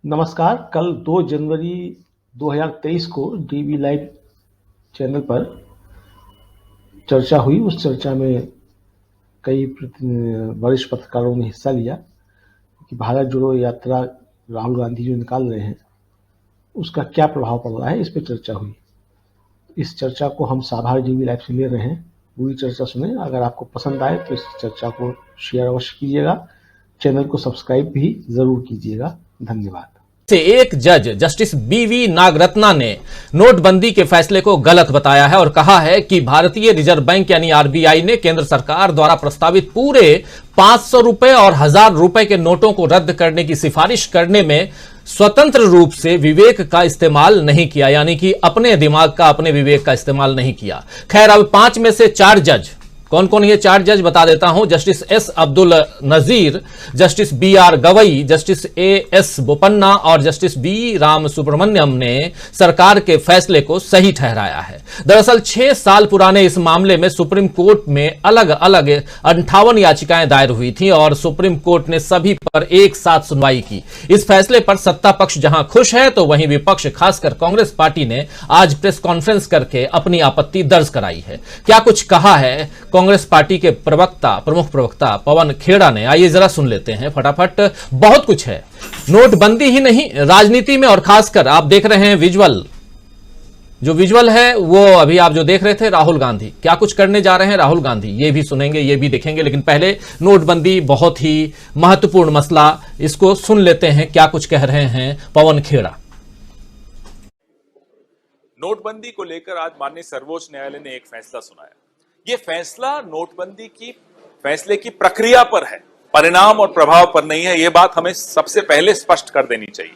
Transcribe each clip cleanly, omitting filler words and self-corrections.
नमस्कार। कल 2 जनवरी 2023 को डीवी लाइव चैनल पर चर्चा हुई। उस चर्चा में कई वरिष्ठ पत्रकारों ने हिस्सा लिया कि भारत जोड़ो यात्रा राहुल गांधी जो निकाल रहे हैं उसका क्या प्रभाव पड़ रहा है, इस पर चर्चा हुई। इस चर्चा को हम साभार डीवी लाइव से ले रहे हैं। पूरी चर्चा सुने। अगर आपको पसंद आए तो इस चर्चा को शेयर अवश्य कीजिएगा। चैनल को सब्सक्राइब भी जरूर कीजिएगा। धन्यवाद। से एक जज जस्टिस बीवी नागरत्ना ने नोटबंदी के फैसले को गलत बताया है और कहा है कि भारतीय रिजर्व बैंक यानी आरबीआई ने केंद्र सरकार द्वारा प्रस्तावित पूरे 500 रुपए और 1000 रुपए के नोटों को रद्द करने की सिफारिश करने में स्वतंत्र रूप से विवेक का इस्तेमाल नहीं किया, यानी कि अपने दिमाग का, अपने विवेक का इस्तेमाल नहीं किया। खैर, अब 5 में से 4 जज, कौन कौन ये 4 जज बता देता हूं। Justice S Abdul Nazeer, justice B R Gavai, justice A S Bopanna और जस्टिस बी राम सुब्रमण्यम ने सरकार के फैसले को सही ठहराया है। दरअसल 6 साल पुराने इस मामले में सुप्रीम कोर्ट में अलग अलग 58 याचिकाएं दायर हुई थी और सुप्रीम कोर्ट ने सभी पर एक साथ सुनवाई की। इस फैसले पर सत्ता पक्ष जहां खुश है तो वहीं विपक्ष खासकर कांग्रेस पार्टी ने आज प्रेस कॉन्फ्रेंस करके अपनी आपत्ति दर्ज कराई है। क्या कुछ कहा है कांग्रेस पार्टी के प्रमुख प्रवक्ता पवन खेड़ा ने, आइए जरा सुन लेते हैं फटाफट। बहुत कुछ है, नोटबंदी ही नहीं, राजनीति में, और खासकर आप देख रहे हैं विजुअल है वो अभी आप जो देख रहे थे, राहुल गांधी क्या कुछ करने जा रहे हैं। राहुल गांधी ये भी सुनेंगे, ये भी देखेंगे, लेकिन पहले नोटबंदी बहुत ही महत्वपूर्ण मसला, इसको सुन लेते हैं क्या कुछ कह रहे हैं पवन खेड़ा। नोटबंदी को लेकर आज माननीय सर्वोच्च न्यायालय ने एक फैसला सुनाया। ये फैसला नोटबंदी की फैसले की प्रक्रिया पर है, परिणाम और प्रभाव पर नहीं है। यह बात हमें सबसे पहले स्पष्ट कर देनी चाहिए,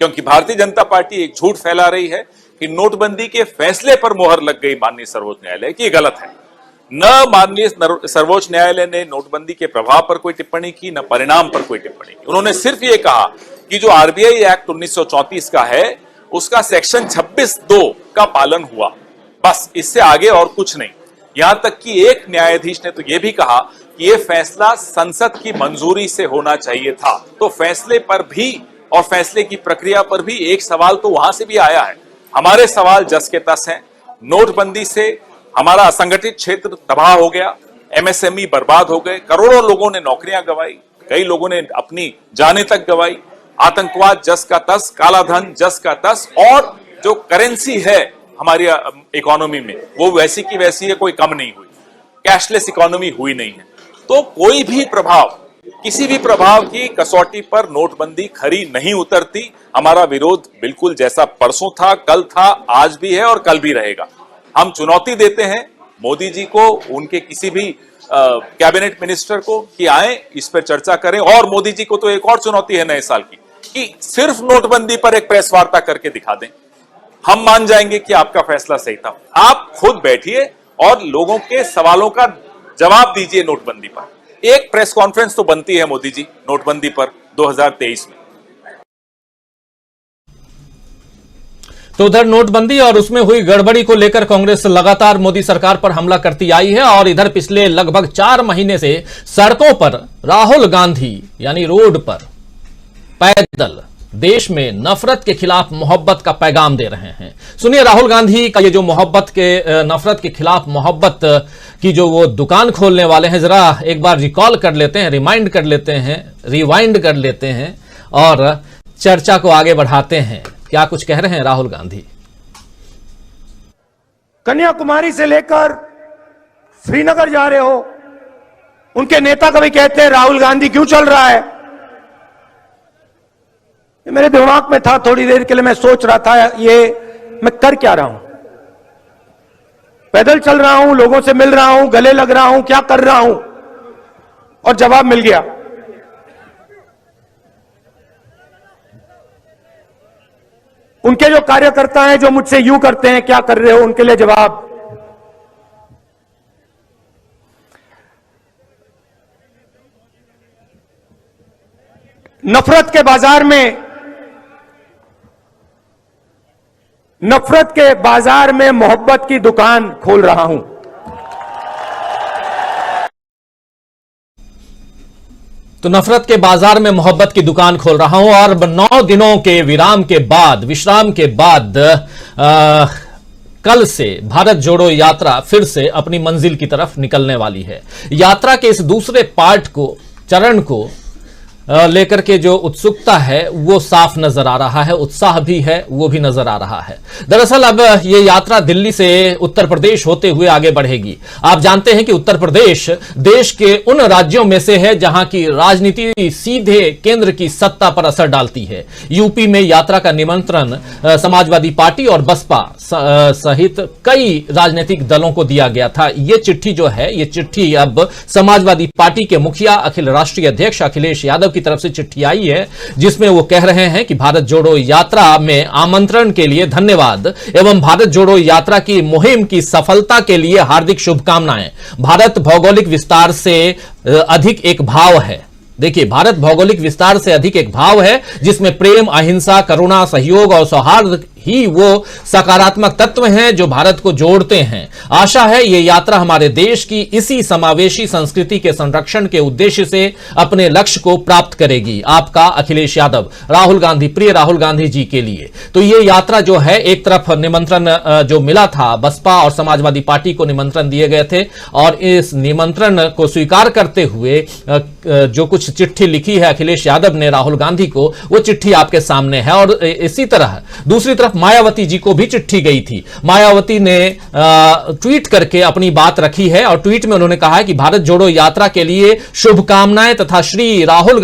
क्योंकि भारतीय जनता पार्टी एक झूठ फैला रही है कि नोटबंदी के फैसले पर मोहर लग गई माननीय सर्वोच्च न्यायालय की। गलत है। न माननीय सर्वोच्च न्यायालय ने नोटबंदी के प्रभाव पर कोई टिप्पणी की, न परिणाम पर कोई टिप्पणी की। उन्होंने सिर्फ ये कहा कि जो आरबीआई एक्ट 1934 का है उसका सेक्शन 26(2) का पालन हुआ, बस, इससे आगे और कुछ नहीं। यहां तक कि एक न्यायाधीश ने तो यह भी कहा कि यह फैसला संसद की मंजूरी से होना चाहिए था। तो फैसले पर भी और फैसले की प्रक्रिया पर भी एक सवाल तो वहां से भी आया है। हमारे सवाल जस के तस हैं। नोटबंदी से हमारा असंगठित क्षेत्र तबाह हो गया, एमएसएमई बर्बाद हो गए, करोड़ों लोगों ने नौकरियां गंवाई, कई लोगों ने अपनी जानें तक गंवाई। आतंकवाद जस का तस, काला धन जस का तस, और जो करेंसी है हमारी इकोनॉमी में वो वैसी की वैसी है, कोई कम नहीं हुई। कैशलेस इकोनॉमी हुई नहीं है। तो कोई भी प्रभाव, किसी भी प्रभाव की कसौटी पर नोटबंदी खरी नहीं उतरती। हमारा विरोध बिल्कुल जैसा परसों था, कल था, आज भी है और कल भी रहेगा। हम चुनौती देते हैं मोदी जी को, उनके किसी भी कैबिनेट मिनिस्टर को कि आए इस पर चर्चा करें। और मोदी जी को तो एक और चुनौती है नए साल की कि सिर्फ नोटबंदी पर एक प्रेस वार्ता करके दिखा दें। हम मान जाएंगे कि आपका फैसला सही था। आप खुद बैठिए और लोगों के सवालों का जवाब दीजिए। नोटबंदी पर एक प्रेस कॉन्फ्रेंस तो बनती है मोदी जी नोटबंदी पर 2023 में। तो उधर नोटबंदी और उसमें हुई गड़बड़ी को लेकर कांग्रेस लगातार मोदी सरकार पर हमला करती आई है और इधर पिछले लगभग 4 महीने से सड़कों पर राहुल गांधी यानी रोड पर पैदल देश में नफरत के खिलाफ मोहब्बत का पैगाम दे रहे हैं। सुनिए राहुल गांधी का ये जो नफरत के खिलाफ मोहब्बत की जो वो दुकान खोलने वाले हैं, जरा एक बार रिकॉल कर लेते हैं, रिमाइंड कर लेते हैं, रिवाइंड कर लेते हैं और चर्चा को आगे बढ़ाते हैं। क्या कुछ कह रहे हैं राहुल गांधी। कन्याकुमारी से लेकर श्रीनगर जा रहे हो, उनके नेता कभी कहते हैं राहुल गांधी क्यों चल रहा है। मेरे दिमाग में था, थोड़ी देर के लिए मैं सोच रहा था ये मैं कर क्या रहा हूं। पैदल चल रहा हूं, लोगों से मिल रहा हूं, गले लग रहा हूं, क्या कर रहा हूं। और जवाब मिल गया। उनके जो कार्यकर्ता हैं जो मुझसे यूं करते हैं, क्या कर रहे हो, उनके लिए जवाब। नफरत के बाजार में मोहब्बत की दुकान खोल रहा हूं। तो नफरत के बाजार में मोहब्बत की दुकान खोल रहा हूं और 9 दिनों के विश्राम के बाद कल से भारत जोड़ो यात्रा फिर से अपनी मंजिल की तरफ निकलने वाली है। यात्रा के इस दूसरे चरण को लेकर के जो उत्सुकता है वो साफ नजर आ रहा है, उत्साह भी है वो भी नजर आ रहा है। दरअसल अब ये यात्रा दिल्ली से उत्तर प्रदेश होते हुए आगे बढ़ेगी। आप जानते हैं कि उत्तर प्रदेश देश के उन राज्यों में से है जहां की राजनीति सीधे केंद्र की सत्ता पर असर डालती है। यूपी में यात्रा का निमंत्रण समाजवादी पार्टी और बसपा सहित कई राजनीतिक दलों को दिया गया था। ये चिट्ठी जो है, ये चिट्ठी अब समाजवादी पार्टी के मुखिया राष्ट्रीय अध्यक्ष अखिलेश यादव की तरफ से चिट्ठी आई है, जिसमें वो कह रहे हैं कि भारत जोड़ो यात्रा में आमंत्रण के लिए धन्यवाद एवं भारत जोड़ो यात्रा की मुहिम की सफलता के लिए हार्दिक शुभकामनाएं। भारत भौगोलिक विस्तार से अधिक एक भाव है। देखिए, भारत भौगोलिक विस्तार से अधिक एक भाव है जिसमें प्रेम, अहिंसा, करुणा, सहयोग और सौहार्द ही वो सकारात्मक तत्व हैं जो भारत को जोड़ते हैं। आशा है ये यात्रा हमारे देश की इसी समावेशी संस्कृति के संरक्षण के उद्देश्य से अपने लक्ष्य को प्राप्त करेगी। आपका अखिलेश यादव, राहुल गांधी, प्रिय राहुल गांधी जी के लिए। तो ये यात्रा जो है, एक तरफ निमंत्रण जो मिला था, बसपा और समाजवादी पार्टी को निमंत्रण दिए गए थे और इस निमंत्रण को स्वीकार करते हुए जो कुछ चिट्ठी लिखी है अखिलेश यादव ने राहुल गांधी को, वो चिट्ठी आपके सामने है। और इसी तरह दूसरी तरफ मायावती जी को भी चिट्ठी गई थी। मायावती ने ट्वीट करके अपनी बात रखी है और ट्वीट में उन्होंने कहा है कि भारत जोड़ो यात्रा के लिए शुभकामनाएं तथा श्री राहुल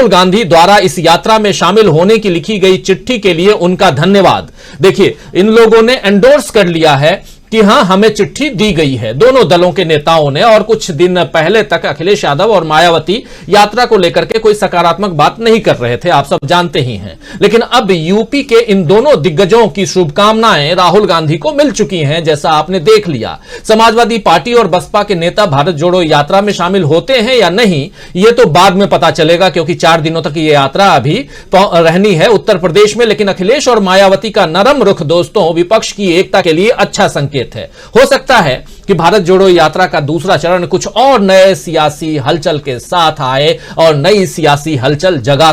गांधी द्वारा इस यात्रा में शामिल होने की लिखी गई चिट्ठी के लिए उनका धन्यवाद। देखिए, इन लोगों ने एंडोर्स कर लिया है कि हां, हमें चिट्ठी दी गई है, दोनों दलों के नेताओं ने। और कुछ दिन पहले तक अखिलेश यादव और मायावती यात्रा को लेकर के कोई सकारात्मक बात नहीं कर रहे थे, आप सब जानते ही हैं। लेकिन अब यूपी के इन दोनों दिग्गजों की शुभकामनाएं राहुल गांधी को मिल चुकी हैं, जैसा आपने देख लिया। समाजवादी पार्टी और बसपा के नेता भारत जोड़ो यात्रा में शामिल होते हैं या नहीं, यह तो बाद में पता चलेगा, क्योंकि 4 दिनों तक यह यात्रा अभी रहनी है उत्तर प्रदेश में। लेकिन अखिलेश और मायावती का नरम रुख दोस्तों विपक्ष की एकता के लिए अच्छा संकेत है। हो सकता है कि भारत जोड़ो यात्रा का दूसरा चरण कुछ और नए सियासी हलचल के साथ आए और नई सियासी हलचल जगा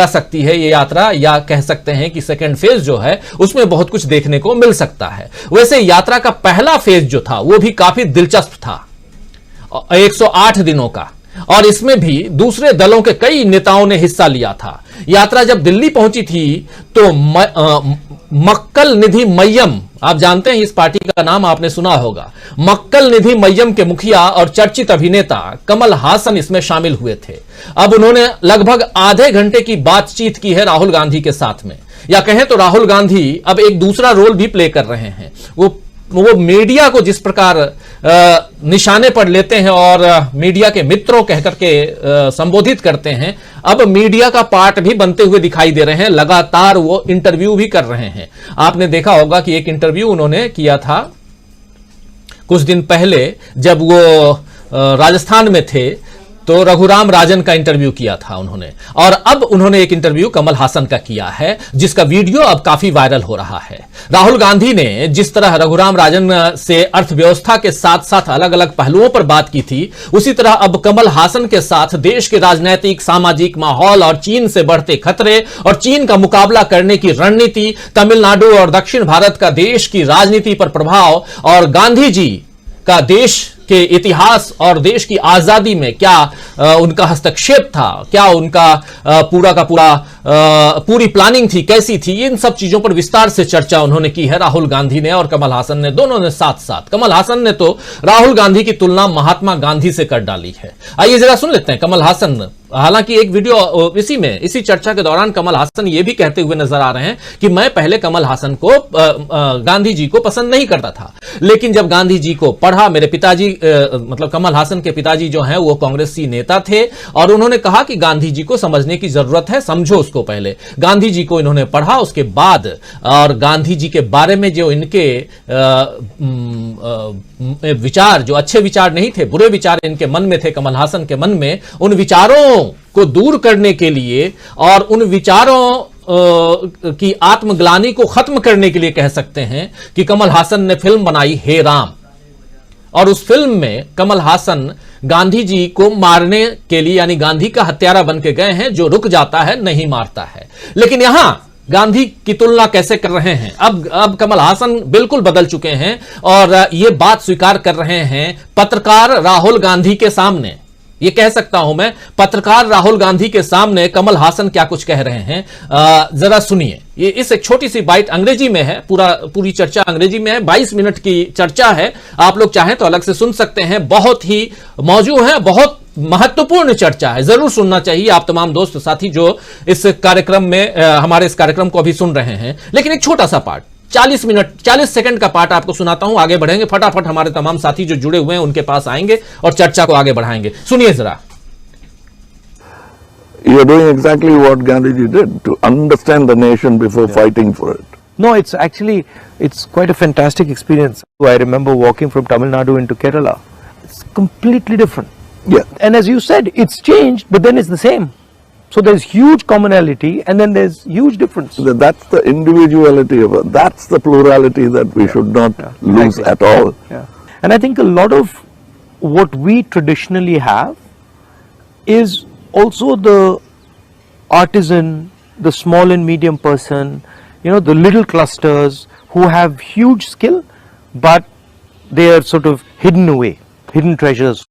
सकती है ये यात्रा, या कह सकते हैं कि सेकेंड फेज जो है उसमें बहुत कुछ देखने को मिल सकता है। वैसे यात्रा का पहला फेज जो था वो भी काफी दिलचस्प था, 108 दिनों का, और इसमें भी दूसरे दलों के कई नेताओं ने हिस्सा लिया था। यात्रा जब दिल्ली पहुंची थी तो मक्कल निधि मय्यम, आप जानते हैं इस पार्टी का नाम आपने सुना होगा, मक्कल निधि मय्यम के मुखिया और चर्चित अभिनेता कमल हासन इसमें शामिल हुए थे। अब उन्होंने लगभग आधे घंटे की बातचीत की है राहुल गांधी के साथ में, या कहें तो राहुल गांधी अब एक दूसरा रोल भी प्ले कर रहे हैं। वो मीडिया को जिस प्रकार निशाने पर लेते हैं और मीडिया के मित्रों कहकर के संबोधित करते हैं, अब मीडिया का पार्ट भी बनते हुए दिखाई दे रहे हैं। लगातार वो इंटरव्यू भी कर रहे हैं। आपने देखा होगा कि एक इंटरव्यू उन्होंने किया था कुछ दिन पहले, जब वो राजस्थान में थे, तो रघुराम राजन का इंटरव्यू किया था उन्होंने, और अब उन्होंने एक इंटरव्यू कमल हासन का किया है, जिसका वीडियो अब काफी वायरल हो रहा है। राहुल गांधी ने जिस तरह रघुराम राजन से अर्थव्यवस्था के साथ साथ अलग अलग पहलुओं पर बात की थी, उसी तरह अब कमल हासन के साथ देश के राजनीतिक, सामाजिक माहौल और चीन से बढ़ते खतरे और चीन का मुकाबला करने की रणनीति, तमिलनाडु और दक्षिण भारत का देश की राजनीति पर प्रभाव, और गांधी जी का देश के इतिहास और देश की आजादी में क्या उनका हस्तक्षेप था, क्या उनका पूरा का पूरा पूरी प्लानिंग थी, कैसी थी, इन सब चीजों पर विस्तार से चर्चा उन्होंने की है राहुल गांधी ने और कमल हासन ने, दोनों ने साथ साथ। कमल हासन ने तो राहुल गांधी की तुलना महात्मा गांधी से कर डाली है। आइए जरा सुन लेते हैं कमल हासन। हालांकि एक वीडियो इसी चर्चा के दौरान कमल हासन ये भी कहते हुए नजर आ रहे हैं कि मैं पहले कमल हासन को गांधी जी को पसंद नहीं करता था, लेकिन जब गांधी जी को पढ़ा, मेरे पिताजी मतलब कमल हासन के पिताजी जो हैं वो कांग्रेसी नेता थे, और उन्होंने कहा कि गांधी जी को समझने की जरूरत है, समझो उसको पहले। गांधी जी को इन्होंने पढ़ा, उसके बाद और गांधी जी के बारे में जो इनके विचार, जो अच्छे विचार नहीं थे, बुरे विचार इनके मन में थे, कमल हासन के मन में, उन विचारों को दूर करने के लिए और उन विचारों की आत्मग्लानि को खत्म करने के लिए कह सकते हैं कि कमल हासन ने फिल्म बनाई हे राम। और उस फिल्म में कमल हासन गांधी जी को मारने के लिए यानी गांधी का हत्यारा बन के गए हैं, जो रुक जाता है नहीं मारता है। लेकिन यहां गांधी की तुलना कैसे कर रहे हैं? अब कमल हासन बिल्कुल बदल चुके हैं और यह बात स्वीकार कर रहे हैं पत्रकार राहुल गांधी के सामने। ये कह सकता हूं मैं, पत्रकार राहुल गांधी के सामने कमल हासन क्या कुछ कह रहे हैं, जरा सुनिए। ये इस एक छोटी सी बाइट अंग्रेजी में है, पूरी चर्चा अंग्रेजी में है, 22 मिनट की चर्चा है। आप लोग चाहें तो अलग से सुन सकते हैं, बहुत ही मौजू है, बहुत महत्वपूर्ण चर्चा है, जरूर सुनना चाहिए आप तमाम दोस्त साथी जो इस कार्यक्रम में हमारे इस कार्यक्रम को अभी सुन रहे हैं। लेकिन एक छोटा सा पार्ट 40 सेकंड का पार्ट आपको सुनाता हूं, आगे बढ़ेंगे। फटाफट हमारे तमाम साथी जो जुड़े हुए हैं उनके पास आएंगे और चर्चा को आगे बढ़ाएंगे। सुनिए जरा। You are doing exactly what Gandhiji did, to understand the nation before fighting for it. No, it's quite a fantastic experience. I remember walking from Tamil Nadu into Kerala. It's completely different. Yeah. And as you said, it's changed, but then it's the same. So there's huge commonality and then there's huge difference. That's the individuality of it. That's the plurality that we should not lose at all. Yeah. And I think a lot of what we traditionally have is also the artisan, the small and medium person, the little clusters who have huge skill, but they are sort of hidden away, hidden treasures.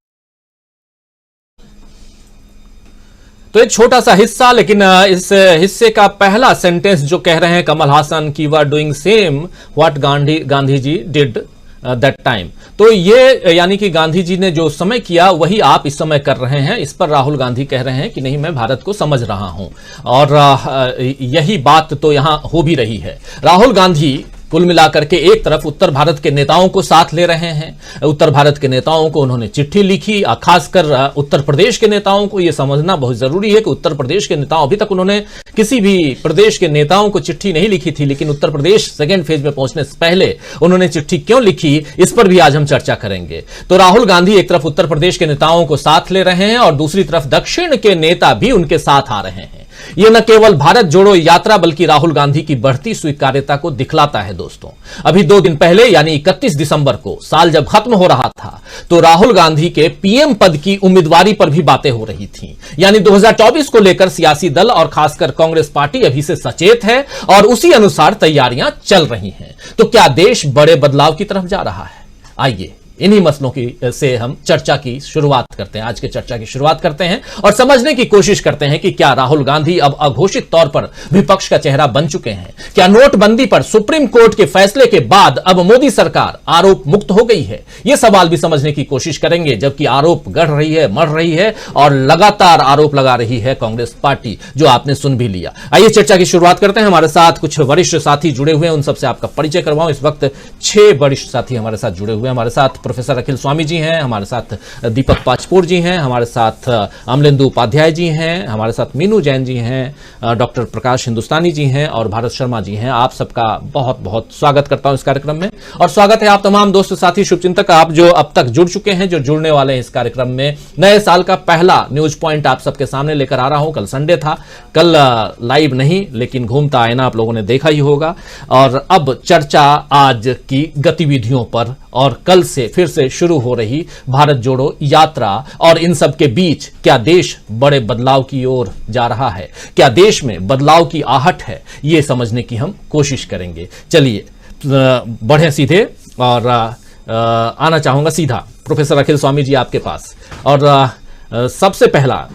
तो एक छोटा सा हिस्सा, लेकिन इस हिस्से का पहला सेंटेंस जो कह रहे हैं कमल हासन की we are doing same what Gandhi ji did that time. तो ये यानी कि गांधी जी ने जो समय किया वही आप इस समय कर रहे हैं। इस पर राहुल गांधी कह रहे हैं कि नहीं, मैं भारत को समझ रहा हूं, और यही बात तो यहां हो भी रही है। राहुल गांधी कुल मिलाकर के एक तरफ उत्तर भारत के नेताओं को साथ ले रहे हैं। उत्तर भारत के नेताओं को उन्होंने चिट्ठी लिखी, खासकर उत्तर प्रदेश के नेताओं को यह समझना बहुत जरूरी है कि उत्तर प्रदेश के नेताओं, अभी तक उन्होंने किसी भी प्रदेश के नेताओं को चिट्ठी नहीं लिखी थी, लेकिन उत्तर प्रदेश सेकेंड फेज में पहुंचने से पहले उन्होंने चिट्ठी क्यों लिखी, इस पर भी आज हम चर्चा करेंगे। तो राहुल गांधी एक तरफ उत्तर प्रदेश के नेताओं को साथ ले रहे हैं और दूसरी तरफ दक्षिण के नेता भी उनके साथ आ रहे हैं। यह न केवल भारत जोड़ो यात्रा बल्कि राहुल गांधी की बढ़ती स्वीकार्यता को दिखलाता है। दोस्तों, अभी 2 दिन पहले यानी 31 दिसंबर को साल जब खत्म हो रहा था तो राहुल गांधी के पीएम पद की उम्मीदवारी पर भी बातें हो रही थी। यानी 2024 को लेकर सियासी दल और खासकर कांग्रेस पार्टी अभी से सचेत है और उसी अनुसार तैयारियां चल रही हैं। तो क्या देश बड़े बदलाव की तरफ जा रहा है? आइए इन्हीं मसलों की से हम चर्चा की शुरुआत करते हैं, आज के चर्चा की शुरुआत करते हैं और समझने की कोशिश करते हैं कि क्या राहुल गांधी अब अघोषित तौर पर विपक्ष का चेहरा बन चुके हैं? क्या नोटबंदी पर सुप्रीम कोर्ट के फैसले के बाद अब मोदी सरकार आरोप मुक्त हो गई है? यह सवाल भी समझने की कोशिश करेंगे, जबकि आरोप गढ़ रही है, मर रही है और लगातार आरोप लगा रही है कांग्रेस पार्टी, जो आपने सुन भी लिया। आइए चर्चा की शुरुआत करते हैं। हमारे साथ कुछ वरिष्ठ साथी जुड़े हुए हैं, उन सबसे आपका परिचय करवाऊं। इस वक्त 6 वरिष्ठ साथी हमारे साथ जुड़े हुए हैं। हमारे साथ प्रोफेसर अखिल स्वामी जी हैं, हमारे साथ दीपक पाचपुर जी हैं, हमारे साथ अमलेंदु उपाध्याय जी हैं, हमारे साथ मीनू जैन जी हैं, डॉक्टर प्रकाश हिंदुस्तानी जी हैं और भारत शर्मा जी हैं। आप सबका बहुत बहुत स्वागत करता हूं इस कार्यक्रम में और स्वागत है आप तमाम दोस्त साथी शुभचिंतक, आप जो अब तक जुड़ चुके हैं, जो जुड़ने वाले हैं इस कार्यक्रम में। नए साल का पहला न्यूज पॉइंट आप सबके सामने लेकर आ रहा हूं। कल संडे था, कल लाइव नहीं, लेकिन घूमता आईना आप लोगों ने देखा ही होगा। और अब चर्चा आज की गतिविधियों पर और कल से फिर से शुरू हो रही भारत जोड़ो यात्रा और इन सब के बीच क्या देश बड़े बदलाव की ओर जा रहा है, क्या देश में बदलाव की आहट है, ये समझने की हम कोशिश करेंगे। चलिए बढ़े सीधे और आना चाहूंगा सीधा प्रोफेसर अखिल स्वामी जी आपके पास। और सबसे पहला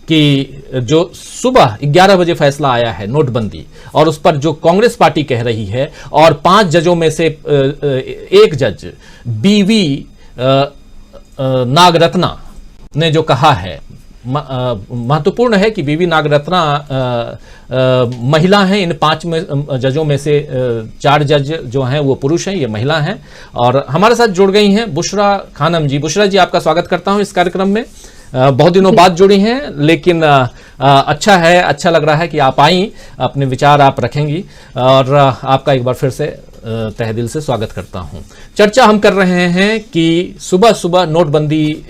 कि जो सुबह 11 बजे फैसला आया है नोटबंदी और उस पर जो कांग्रेस पार्टी कह रही है और 5 जजों में से एक जज बीवी नागरत्ना ने जो कहा है, महत्वपूर्ण है कि बीवी नागरत्ना महिला हैं। इन 5 जजों में से 4 जज जो हैं वो पुरुष हैं, ये महिला हैं। और हमारे साथ जुड़ गई हैं बुशरा खानम जी। बुशरा जी, आपका स्वागत करता हूं इस कार्यक्रम में। बहुत दिनों बाद जुड़ी हैं, लेकिन अच्छा है, अच्छा लग रहा है कि आप आई, अपने विचार आप रखेंगी और आपका एक बार फिर से तहे दिल से स्वागत करता हूं। चर्चा हम कर रहे हैं कि सुबह सुबह नोटबंदी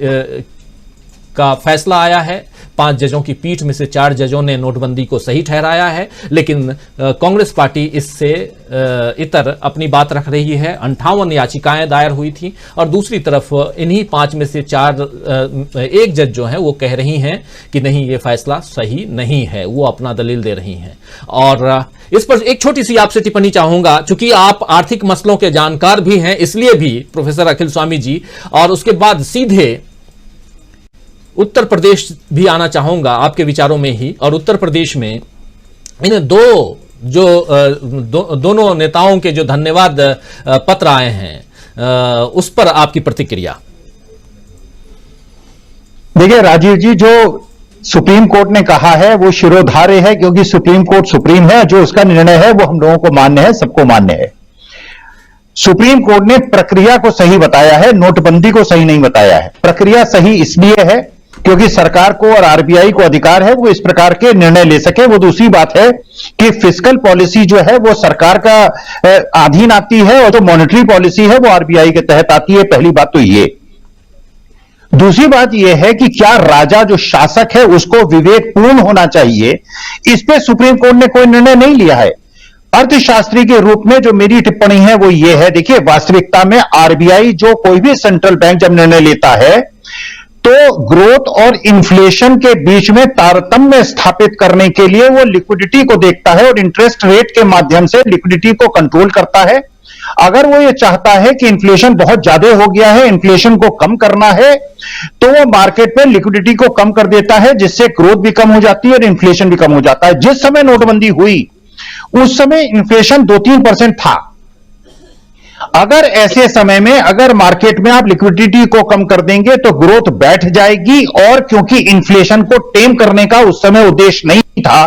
का फैसला आया है, 5 जजों की पीठ में से 4 जजों ने नोटबंदी को सही ठहराया है, लेकिन कांग्रेस पार्टी इससे इतर अपनी बात रख रही है। 58 याचिकाएं दायर हुई थी और दूसरी तरफ इन्हीं 5 में से 1 जज जो है वो कह रही हैं कि नहीं, ये फैसला सही नहीं है, वो अपना दलील दे रही हैं। और इस पर एक छोटी सी आपसे टिप्पणी चाहूंगा, चूंकि आप आर्थिक मसलों के जानकार भी हैं, इसलिए भी प्रोफेसर अखिल स्वामी जी, और उसके बाद सीधे उत्तर प्रदेश भी आना चाहूंगा आपके विचारों में ही। और उत्तर प्रदेश में इन दोनों नेताओं के जो धन्यवाद पत्र आए हैं, उस पर आपकी प्रतिक्रिया। देखिए राजीव जी, जो सुप्रीम कोर्ट ने कहा है वो शिरोधार्य है, क्योंकि सुप्रीम कोर्ट सुप्रीम है। जो उसका निर्णय है वो हम लोगों को मान्य है, सबको मान्य है। सुप्रीम कोर्ट ने प्रक्रिया को सही बताया है, नोटबंदी को सही नहीं बताया है। प्रक्रिया सही इसलिए है क्योंकि सरकार को और आरबीआई को अधिकार है वो इस प्रकार के निर्णय ले सके। वो दूसरी बात है कि फिस्कल पॉलिसी जो है वो सरकार का अधीन आती है और जो मॉनेटरी पॉलिसी है वो आरबीआई के तहत आती है। पहली बात तो ये। दूसरी बात यह है कि क्या राजा जो शासक है उसको विवेकपूर्ण होना चाहिए, इस पे सुप्रीम कोर्ट ने कोई निर्णय नहीं लिया है। अर्थशास्त्री के रूप में जो मेरी टिप्पणी है वो ये है, देखिए वास्तविकता में आरबीआई जो कोई भी सेंट्रल बैंक जब निर्णय लेता है तो ग्रोथ और इन्फ्लेशन के बीच में तारतम्य स्थापित करने के लिए वो लिक्विडिटी को देखता है और इंटरेस्ट रेट के माध्यम से लिक्विडिटी को कंट्रोल करता है। अगर वो ये चाहता है कि इन्फ्लेशन बहुत ज्यादा हो गया है, इन्फ्लेशन को कम करना है, तो वो मार्केट में लिक्विडिटी को कम कर देता है, जिससे ग्रोथ भी कम हो जाती है और इन्फ्लेशन भी कम हो जाता है। जिस समय नोटबंदी हुई उस समय इन्फ्लेशन 2-3% था। अगर ऐसे समय में अगर मार्केट में आप लिक्विडिटी को कम कर देंगे तो ग्रोथ बैठ जाएगी, और क्योंकि इन्फ्लेशन को टेम करने का उस समय उद्देश्य नहीं था।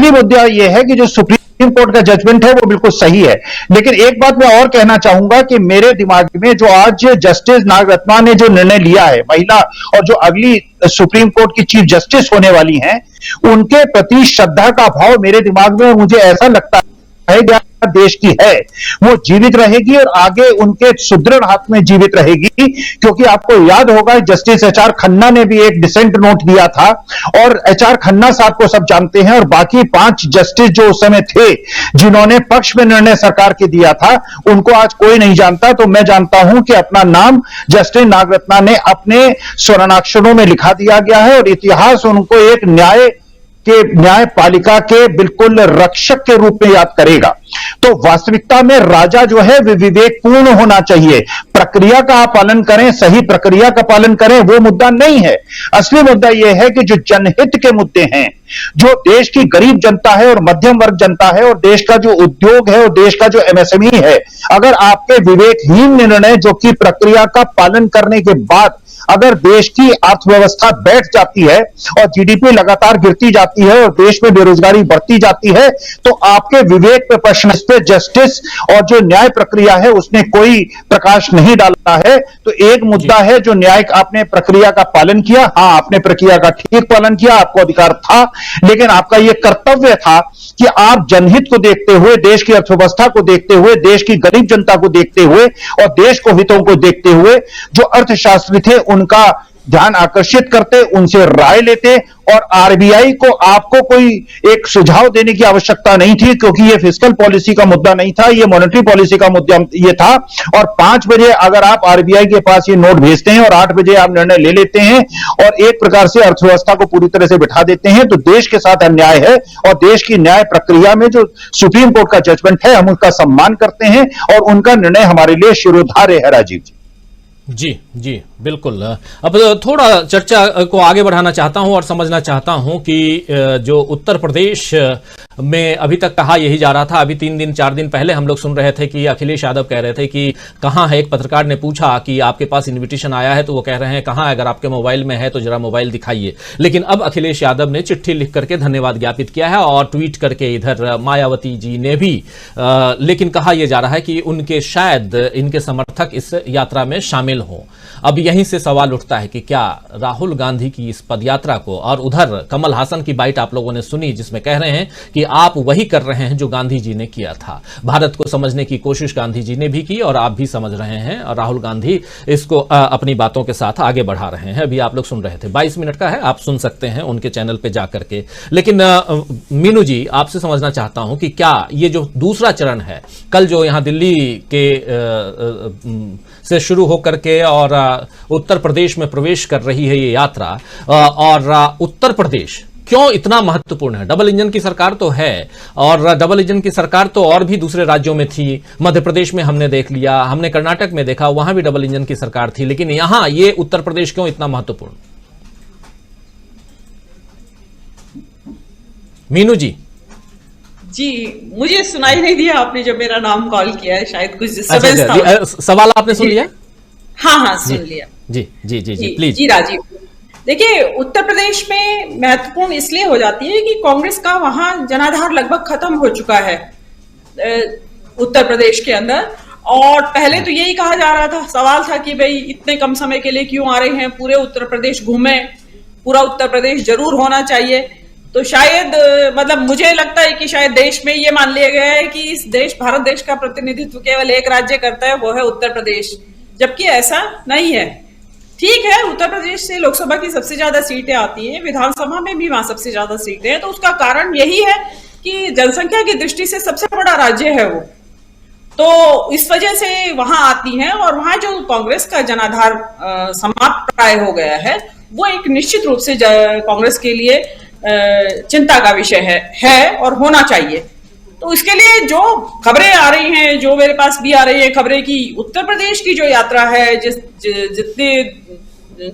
मुद्दा यह है कि जो सुप्रीम कोर्ट का जजमेंट है वो बिल्कुल सही है। लेकिन एक बात मैं और कहना चाहूंगा कि मेरे दिमाग में जो आज जस्टिस नागरत्ना ने जो निर्णय लिया है, महिला और जो अगली सुप्रीम कोर्ट की चीफ जस्टिस होने वाली हैं, उनके प्रति श्रद्धा का भाव मेरे दिमाग में, मुझे ऐसा लगता है देश की है, वो जीवित रहेगी और आगे उनके सुदृढ़ हाथ में जीवित रहेगी। क्योंकि आपको याद होगा जस्टिस एचआर खन्ना ने भी एक डिसेंट नोट दिया था, और एचआर खन्ना साहब को सब जानते हैं, और बाकी 5 जस्टिस जो उस समय थे जिन्होंने पक्ष में निर्णय सरकार के दिया था, उनको आज कोई नहीं जानता। तो मैं जानता हूं कि अपना नाम जस्टिस नागरत्ना ने अपने स्वर्णाक्षरों में लिखा दिया गया है, और इतिहास उनको एक न्यायपालिका के बिल्कुल रक्षक के रूप में याद करेगा। तो वास्तविकता में राजा जो है वे विवेकपूर्ण होना चाहिए। प्रक्रिया का आप पालन करें, सही प्रक्रिया का पालन करें, वो मुद्दा नहीं है। असली मुद्दा यह है कि जो जनहित के मुद्दे हैं, जो देश की गरीब जनता है और मध्यम वर्ग जनता है और देश का जो उद्योग है और देश का जो एमएसएमई है, अगर आपके विवेकहीन निर्णय जो कि प्रक्रिया का पालन करने के बाद अगर देश की अर्थव्यवस्था बैठ जाती है और जीडीपी लगातार गिरती जाती है और देश में बेरोजगारी बढ़ती जाती है, तो आपके विवेक पे प्रश्न, इस पे जस्टिस और जो न्याय प्रक्रिया है उसने कोई प्रकाश नहीं डाला है। तो एक मुद्दा है जो न्यायिक आपने प्रक्रिया का पालन किया, हां आपने प्रक्रिया का ठीक पालन किया, आपको अधिकार था, लेकिन आपका यह कर्तव्य था कि आप जनहित को देखते हुए, देश की अर्थव्यवस्था को देखते हुए, देश की गरीब जनता को देखते हुए और देश को हितों को देखते हुए जो अर्थशास्त्री थे उनका ध्यान आकर्षित करते, उनसे राय लेते। और आरबीआई को आपको कोई एक सुझाव देने की आवश्यकता नहीं थी, क्योंकि ये फिस्कल पॉलिसी का मुद्दा नहीं था, ये मॉनेटरी पॉलिसी का मुद्दा ये था। और 5 बजे अगर आप आरबीआई के पास ये नोट भेजते हैं और 8 बजे आप निर्णय ले लेते हैं और एक प्रकार से अर्थव्यवस्था को पूरी तरह से बिठा देते हैं, तो देश के साथ अन्याय है। और देश की न्याय प्रक्रिया में जो सुप्रीम कोर्ट का जजमेंट है, हम उसका सम्मान करते हैं और उनका निर्णय हमारे लिए शिरोधार्य है। राजीव जी जी बिल्कुल। अब थोड़ा चर्चा को आगे बढ़ाना चाहता हूं और समझना चाहता हूं कि जो उत्तर प्रदेश में अभी तक कहा यही जा रहा था, अभी 3 दिन 4 दिन पहले हम लोग सुन रहे थे कि अखिलेश यादव कह रहे थे कि कहां है, एक पत्रकार ने पूछा कि आपके पास इन्विटेशन आया है, तो वो कह रहे हैं कहां है, अगर आपके मोबाइल में है तो जरा मोबाइल दिखाइए। लेकिन अब अखिलेश यादव ने चिट्ठी लिख करके धन्यवाद ज्ञापित किया है और ट्वीट करके इधर मायावती जी ने भी, लेकिन कहा यह जा रहा है कि उनके शायद इनके समर्थक इस यात्रा में शामिल हों। अब यहीं से सवाल उठता है कि क्या राहुल गांधी की इस पदयात्रा को, और उधर कमल हासन की बाइट आप लोगों ने सुनी जिसमें कह रहे हैं कि आप वही कर रहे हैं जो गांधी जी ने किया था। भारत को समझने की कोशिश गांधी जी ने भी की और आप भी समझ रहे हैं, और राहुल गांधी इसको अपनी बातों के साथ आगे बढ़ा रहे हैं। अभी आप लोग सुन रहे थे, 22 मिनट का है, आप सुन सकते हैं उनके चैनल पे जाकर के। लेकिन मीनू जी, आपसे समझना चाहता हूं कि क्या ये जो दूसरा चरण है, कल जो यहां दिल्ली के से शुरू होकर के और उत्तर प्रदेश में प्रवेश कर रही है ये यात्रा, और उत्तर प्रदेश क्यों इतना महत्वपूर्ण है? डबल इंजन की सरकार तो है, और डबल इंजन की सरकार तो और भी दूसरे राज्यों में थी। मध्य प्रदेश में हमने देख लिया, हमने कर्नाटक में देखा, वहां भी डबल इंजन की सरकार थी, लेकिन यहां ये उत्तर प्रदेश क्यों इतना महत्वपूर्ण? मीनू जी। जी, मुझे सुनाई नहीं दिया आपने जब मेरा नाम कॉल किया है, शायद कुछ डिस्टर्बेंस था। सवाल आपने सुन लिया? हाँ, सुन लिया। जी जी जी जी, प्लीज। जी राजीव, देखिए, उत्तर प्रदेश में महत्वपूर्ण इसलिए हो जाती है कि कांग्रेस का वहां जनाधार लगभग खत्म हो चुका है उत्तर प्रदेश के अंदर। और पहले तो यही कहा जा रहा था, सवाल था कि भाई इतने कम समय के लिए क्यों आ रहे हैं, पूरे उत्तर प्रदेश घूमे, पूरा उत्तर प्रदेश जरूर होना चाहिए। तो शायद मतलब मुझे लगता है कि शायद देश में ये मान लिया गया है कि इस भारत देश का प्रतिनिधित्व केवल एक राज्य करता है, वो है उत्तर प्रदेश, जबकि ऐसा नहीं है। ठीक है, उत्तर प्रदेश से लोकसभा की सबसे ज्यादा सीटें आती हैं, विधानसभा में भी वहां सबसे ज्यादा सीटें हैं, तो उसका कारण यही है कि जनसंख्या की दृष्टि से सबसे बड़ा राज्य है वो, तो इस वजह से वहां आती हैं। और वहां जो कांग्रेस का जनाधार समाप्त प्राय हो गया है, वो एक निश्चित रूप से कांग्रेस के लिए चिंता का विषय है और होना चाहिए। तो इसके लिए जो खबरें आ रही हैं, जो मेरे पास भी आ रही है खबरें कि उत्तर प्रदेश की जो यात्रा है, जितने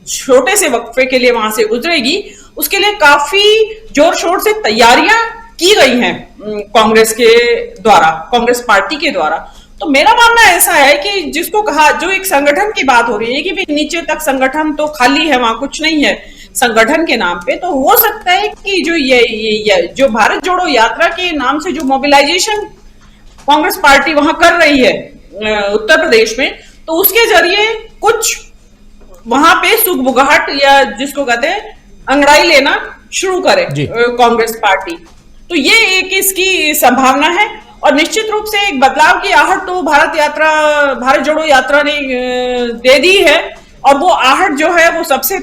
छोटे से वक्फे के लिए वहां से गुजरेगी, उसके लिए काफी जोर शोर से तैयारियां की गई हैं कांग्रेस के द्वारा, कांग्रेस पार्टी के द्वारा। तो मेरा मानना ऐसा है कि जिसको कहा, जो एक संगठन की बात हो रही है कि भाई नीचे तक संगठन तो खाली है, वहां कुछ नहीं है संगठन के नाम पे, तो हो सकता है कि जो ये जो भारत जोड़ो यात्रा के नाम से जो मोबिलाइजेशन कांग्रेस पार्टी वहां कर रही है उत्तर प्रदेश में, तो उसके जरिए कुछ वहां पे सुगबुगाहट या जिसको कहते हैं अंगड़ाई लेना शुरू करे कांग्रेस पार्टी। तो ये एक इसकी संभावना है, और निश्चित रूप से एक बदलाव की आहट तो भारत जोड़ो यात्रा ने दे दी है। और वो आहट जो है वो सबसे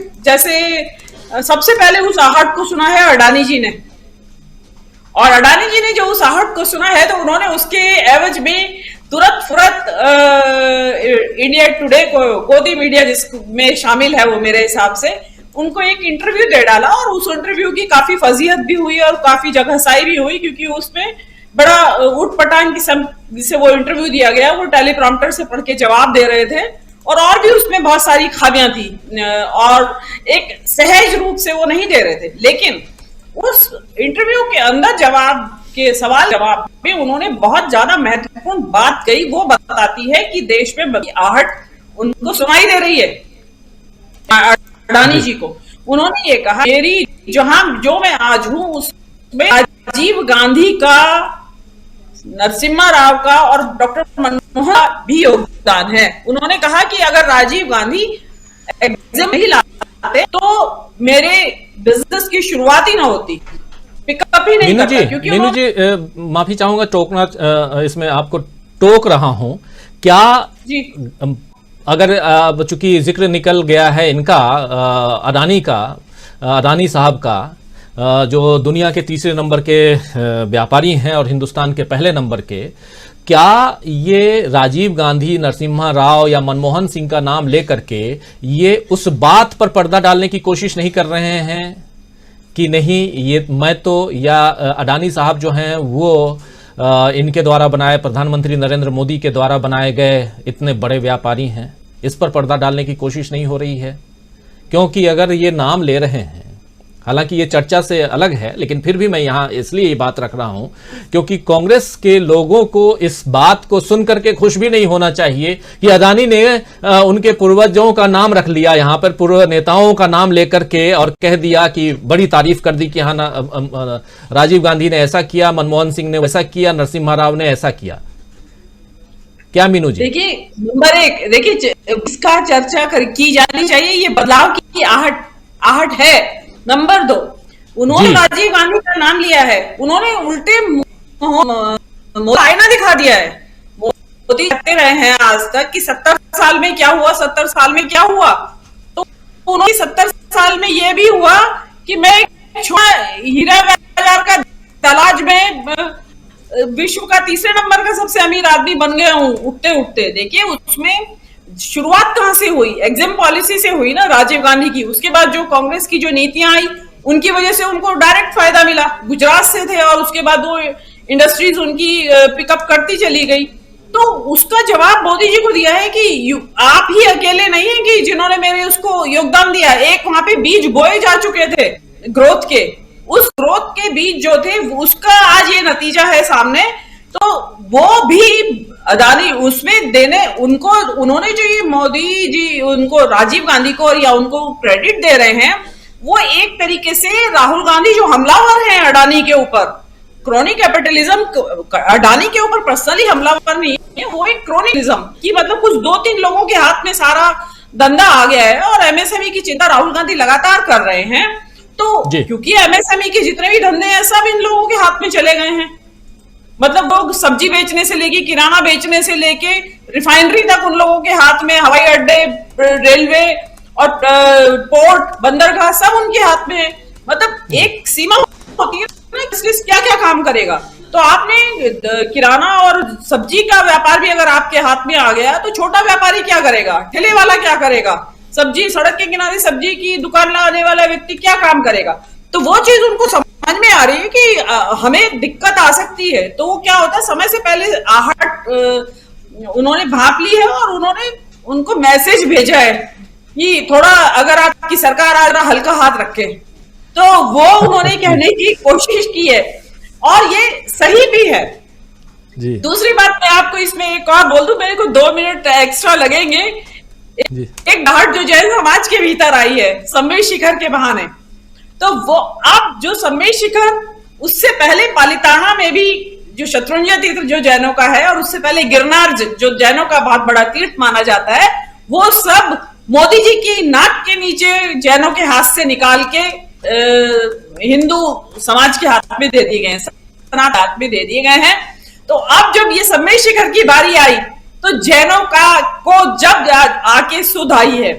पहले उस आहट को सुना है अडानी जी ने, और अडानी जी ने जो उस आहट को सुना है, तो उन्होंने उसके एवज में तुरंत फुरत इंडिया टुडे को गोदी मीडिया जिसमें शामिल है वो मेरे हिसाब से, उनको एक इंटरव्यू दे डाला। और उस इंटरव्यू की काफी फजीहत भी हुई और काफी जगहसाई भी हुई, क्योंकि उसमें बड़ा उठपटांग किस्म से वो इंटरव्यू दिया गया। वो टेलीप्रॉम्प्टर से पढ़ के जवाब दे रहे थे, और भी उसमें बहुत सारी खामियां थी, और एक सहज रूप से वो नहीं दे रहे थे। लेकिन उस इंटरव्यू के अंदर सवाल जवाब में उन्होंने बहुत ज्यादा महत्वपूर्ण बात कही। वो बताती है कि देश में आहट उनको सुनाई दे रही है। अडानी जी को उन्होंने ये कहा, मेरी जो मैं आज हूं उसमें राजीव गांधी का, नरसिम्हा राव का और डॉक्टर मनमोहन भी योगदान है। उन्होंने कहा कि अगर राजीव गांधी एग्जाम नहीं लाते तो मेरे बिजनेस की शुरुआत ही ना होती, पिकअप ही नहीं करता। मीनू जी, माफी चाहूंगा टोकना, इसमें आपको टोक रहा हूं क्या जी? अगर चूंकि जिक्र निकल गया है इनका, अडानी साहब का, जो दुनिया के तीसरे नंबर के व्यापारी हैं और हिंदुस्तान के पहले नंबर के, क्या ये राजीव गांधी, नरसिम्हा राव या मनमोहन सिंह का नाम लेकर के ये उस बात पर पर्दा डालने की कोशिश नहीं कर रहे हैं कि नहीं, ये मैं तो, या अडानी साहब जो हैं वो इनके द्वारा बनाए, प्रधानमंत्री नरेंद्र मोदी के द्वारा बनाए गए इतने बड़े व्यापारी हैं, इस पर पर्दा डालने की कोशिश नहीं हो रही है? क्योंकि अगर ये नाम ले रहे हैं, हालांकि ये चर्चा से अलग है, लेकिन फिर भी मैं यहां इसलिए ये बात रख रहा हूं क्योंकि कांग्रेस के लोगों को इस बात को सुन करके खुश भी नहीं होना चाहिए कि अडानी ने उनके पूर्वजों का नाम रख लिया, यहां पर पूर्व नेताओं का नाम लेकर के, और कह दिया कि बड़ी तारीफ कर दी कि हाँ, राजीव गांधी ने ऐसा किया, मनमोहन सिंह ने वैसा किया, नरसिम्हा राव ने ऐसा किया। क्या मीनू जी? देखिए, नंबर एक, देखिए इसका चर्चा की जानी चाहिए, ये बदलाव की आहट है। नंबर दो, उन्होंने राजीव गांधी का नाम लिया है, उन्होंने उल्टे आईना दिखा दिया है। मोदी कहते रहे हैं आज तक कि 70 साल में क्या हुआ, 70 साल में क्या हुआ, तो उन्होंने 70 साल में यह भी हुआ कि मैं हीरा बाजार का तलाश में विश्व का तीसरे नंबर का सबसे अमीर आदमी बन गया हूं उठते उठते। देखिए, उसमें शुरुआत कहां से हुई? एग्जिम पॉलिसी से हुई ना, राजीव गांधी की। उसके बाद जो कांग्रेस की जो नीतियां आई, उनकी वजह से उनको डायरेक्ट फायदा मिला। गुजरात से थे और उसके बाद वो इंडस्ट्रीज उनकी पिकअप करती चली गई। तो उसका जवाब मोदी जी को दिया है कि आप ही अकेले नहीं है कि जिन्होंने मेरे उसको योगदान दिया। एक वहां पे बीज बोए जा चुके थे ग्रोथ के, उस ग्रोथ के बीज जो थे उसका आज ये नतीजा है सामने। तो वो भी अदानी उसमें देने उनको, उन्होंने जो ये मोदी जी उनको राजीव गांधी को या उनको क्रेडिट दे रहे हैं, वो एक तरीके से राहुल गांधी जो हमलावर हैं अडानी के ऊपर, क्रोनी कैपिटलिज्म, अडानी के ऊपर पर्सनली हमलावर नहीं है, वो एक क्रोनिज्म की, मतलब कुछ 2-3 लोगों के हाथ में सारा धंधा आ गया है और एमएसएमई की चिंता राहुल गांधी लगातार कर रहे हैं। तो क्योंकि एमएसएमई के जितने भी धंधे हैं सब इन लोगों के हाथ में चले गए हैं। मतलब लोग सब्जी बेचने से लेके, किराना बेचने से लेके, रिफाइनरी तक उन लोगों के हाथ में, हवाई अड्डे, रेलवे और पोर्ट, बंदरगाह सब उनके हाथ में है। मतलब एक सीमा होती है क्या क्या काम करेगा। तो आपने किराना और सब्जी का व्यापार भी अगर आपके हाथ में आ गया तो छोटा व्यापारी क्या करेगा, ठेले वाला क्या करेगा, सब्जी सड़क के किनारे सब्जी की दुकान लगाने वाला व्यक्ति क्या काम करेगा। तो वो चीज उनको समझ में आ रही है कि हमें दिक्कत आ सकती है। तो वो क्या होता है, समय से पहले आहट उन्होंने भांप ली है और उन्होंने उनको मैसेज भेजा है कि थोड़ा अगर आपकी सरकार आ रहा हल्का हाथ रखे, तो वो उन्होंने कहने की कोशिश की है और ये सही भी है जी। दूसरी बात मैं आपको इसमें एक और बोल दूं, मेरे को 2 मिनट एक्स्ट्रा लगेंगे। एक डाहट जो जैन समाज के भीतर आई है संवेद शिखर के बहाने, तो वो अब जो संवेद शिखर, उससे पहले पालिताना में भी जो शत्रुंजय तीर्थ जो जैनों का है, और उससे पहले गिरनार जो जैनों का बहुत बड़ा तीर्थ माना जाता है, वो सब मोदी जी की नाक के नीचे जैनों के हाथ से निकाल के हिंदू समाज के हाथ में दे दिए गए हैं, सनातन हाथ में दे दिए गए हैं। तो अब जब ये संवेद शिखर की बारी आई तो जैनों को जब आके सुध आई है,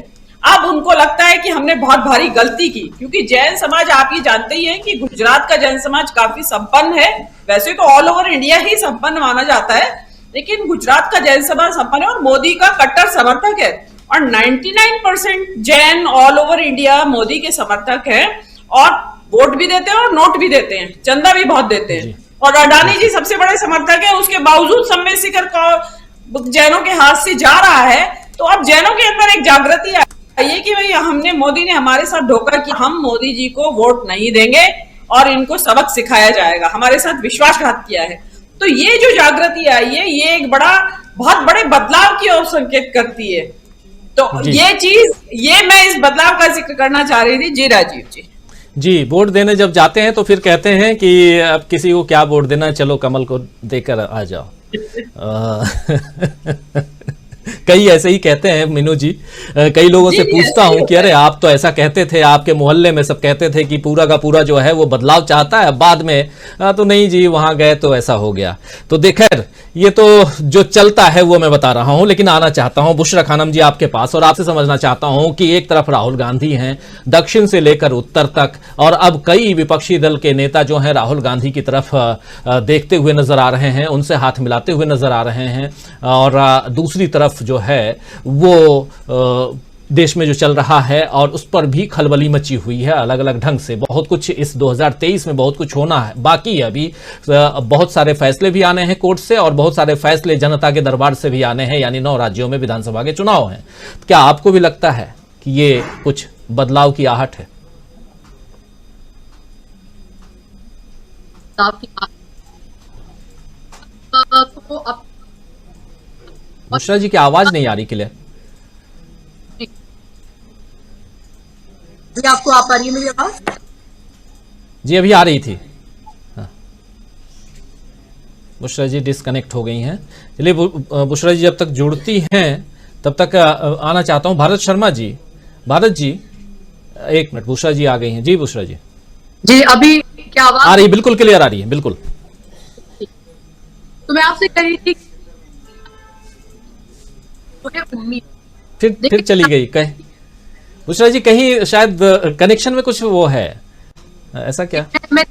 अब उनको लगता है कि हमने बहुत भारी गलती की। क्योंकि जैन समाज, आप ये जानते ही हैं कि गुजरात का जैन समाज काफी संपन्न है। वैसे तो ऑल ओवर इंडिया ही संपन्न माना जाता है, लेकिन गुजरात का जैन समाज संपन्न है और मोदी का कट्टर समर्थक है। और 99% Jain all over India Modi के समर्थक हैं और वोट भी देते हैं और नोट भी देते हैं, चंदा भी बहुत देते हैं। और अडानी जी सबसे बड़े समर्थक है, उसके बावजूद संवेद शिखर का जैनों के हाथ से जा रहा है। तो अब जैनों के अंदर एक जागृति आई है कि भाई हमने, मोदी ने हमारे साथ धोखा किया, हम मोदी जी को वोट नहीं देंगे और इनको सबक सिखाया जाएगा, हमारे साथ विश्वासघात किया है। तो ये जो जागृति आई है, ये एक बहुत बड़े बदलाव की ओर संकेत करती है। तो ये चीज, ये मैं इस बदलाव का जिक्र करना चाह रही थी। जी राजीव जी, वोट देने जब जाते हैं तो फिर कहते हैं कि अब किसी को क्या वोट देना, चलो कमल को देकर आ जाओ। कई ऐसे ही कहते हैं मीनू जी। कई लोगों से पूछता हूं कि अरे आप तो ऐसा कहते थे, आपके मोहल्ले में सब कहते थे कि पूरा का पूरा जो है वो बदलाव चाहता है, बाद में तो नहीं जी वहां गए तो ऐसा हो गया। तो देखकर ये तो जो चलता है वो मैं बता रहा हूं, लेकिन आना चाहता हूं बुशरा खानम जी आपके पास और आपसे समझना चाहता हूं कि एक तरफ राहुल गांधी हैं दक्षिण से लेकर उत्तर तक, और अब कई विपक्षी दल के नेता जो हैं राहुल गांधी की तरफ देखते हुए नजर आ रहे हैं, उनसे हाथ मिलाते हुए नजर आ रहे हैं। और दूसरी तरफ जो है वो देश में जो चल रहा है और उस पर भी खलबली मची हुई है अलग अलग ढंग से। बहुत कुछ इस 2023 में बहुत कुछ होना है बाकी है अभी। बहुत सारे फैसले भी आने हैं कोर्ट से और बहुत सारे फैसले जनता के दरबार से भी आने हैं, यानी 9 राज्यों में विधानसभा के चुनाव हैं। क्या आपको भी लगता है कि ये कुछ बदलाव की आहट है? बुशरा जी की आवाज नहीं आ रही क्लियर। आपको आ पा रही है मेरी आवाज? जी अभी आ रही थी। हाँ। बुशरा जी डिस्कनेक्ट हो गई हैं। चलिए बुशरा जी जब तक जुड़ती हैं तब तक आना चाहता हूं भारत शर्मा जी। भारत जी एक मिनट, बुशरा जी आ गई हैं। जी बुशरा जी। जी अभी क्या आवाज आ रही है? बिल्कुल क्लियर आ रही है, बिल्कुल। तो मैं आपसे कह रही थी उम्मीद फिर चली गई कहीं बुशरा जी, कहीं शायद कनेक्शन में कुछ वो है, ऐसा क्या? मैं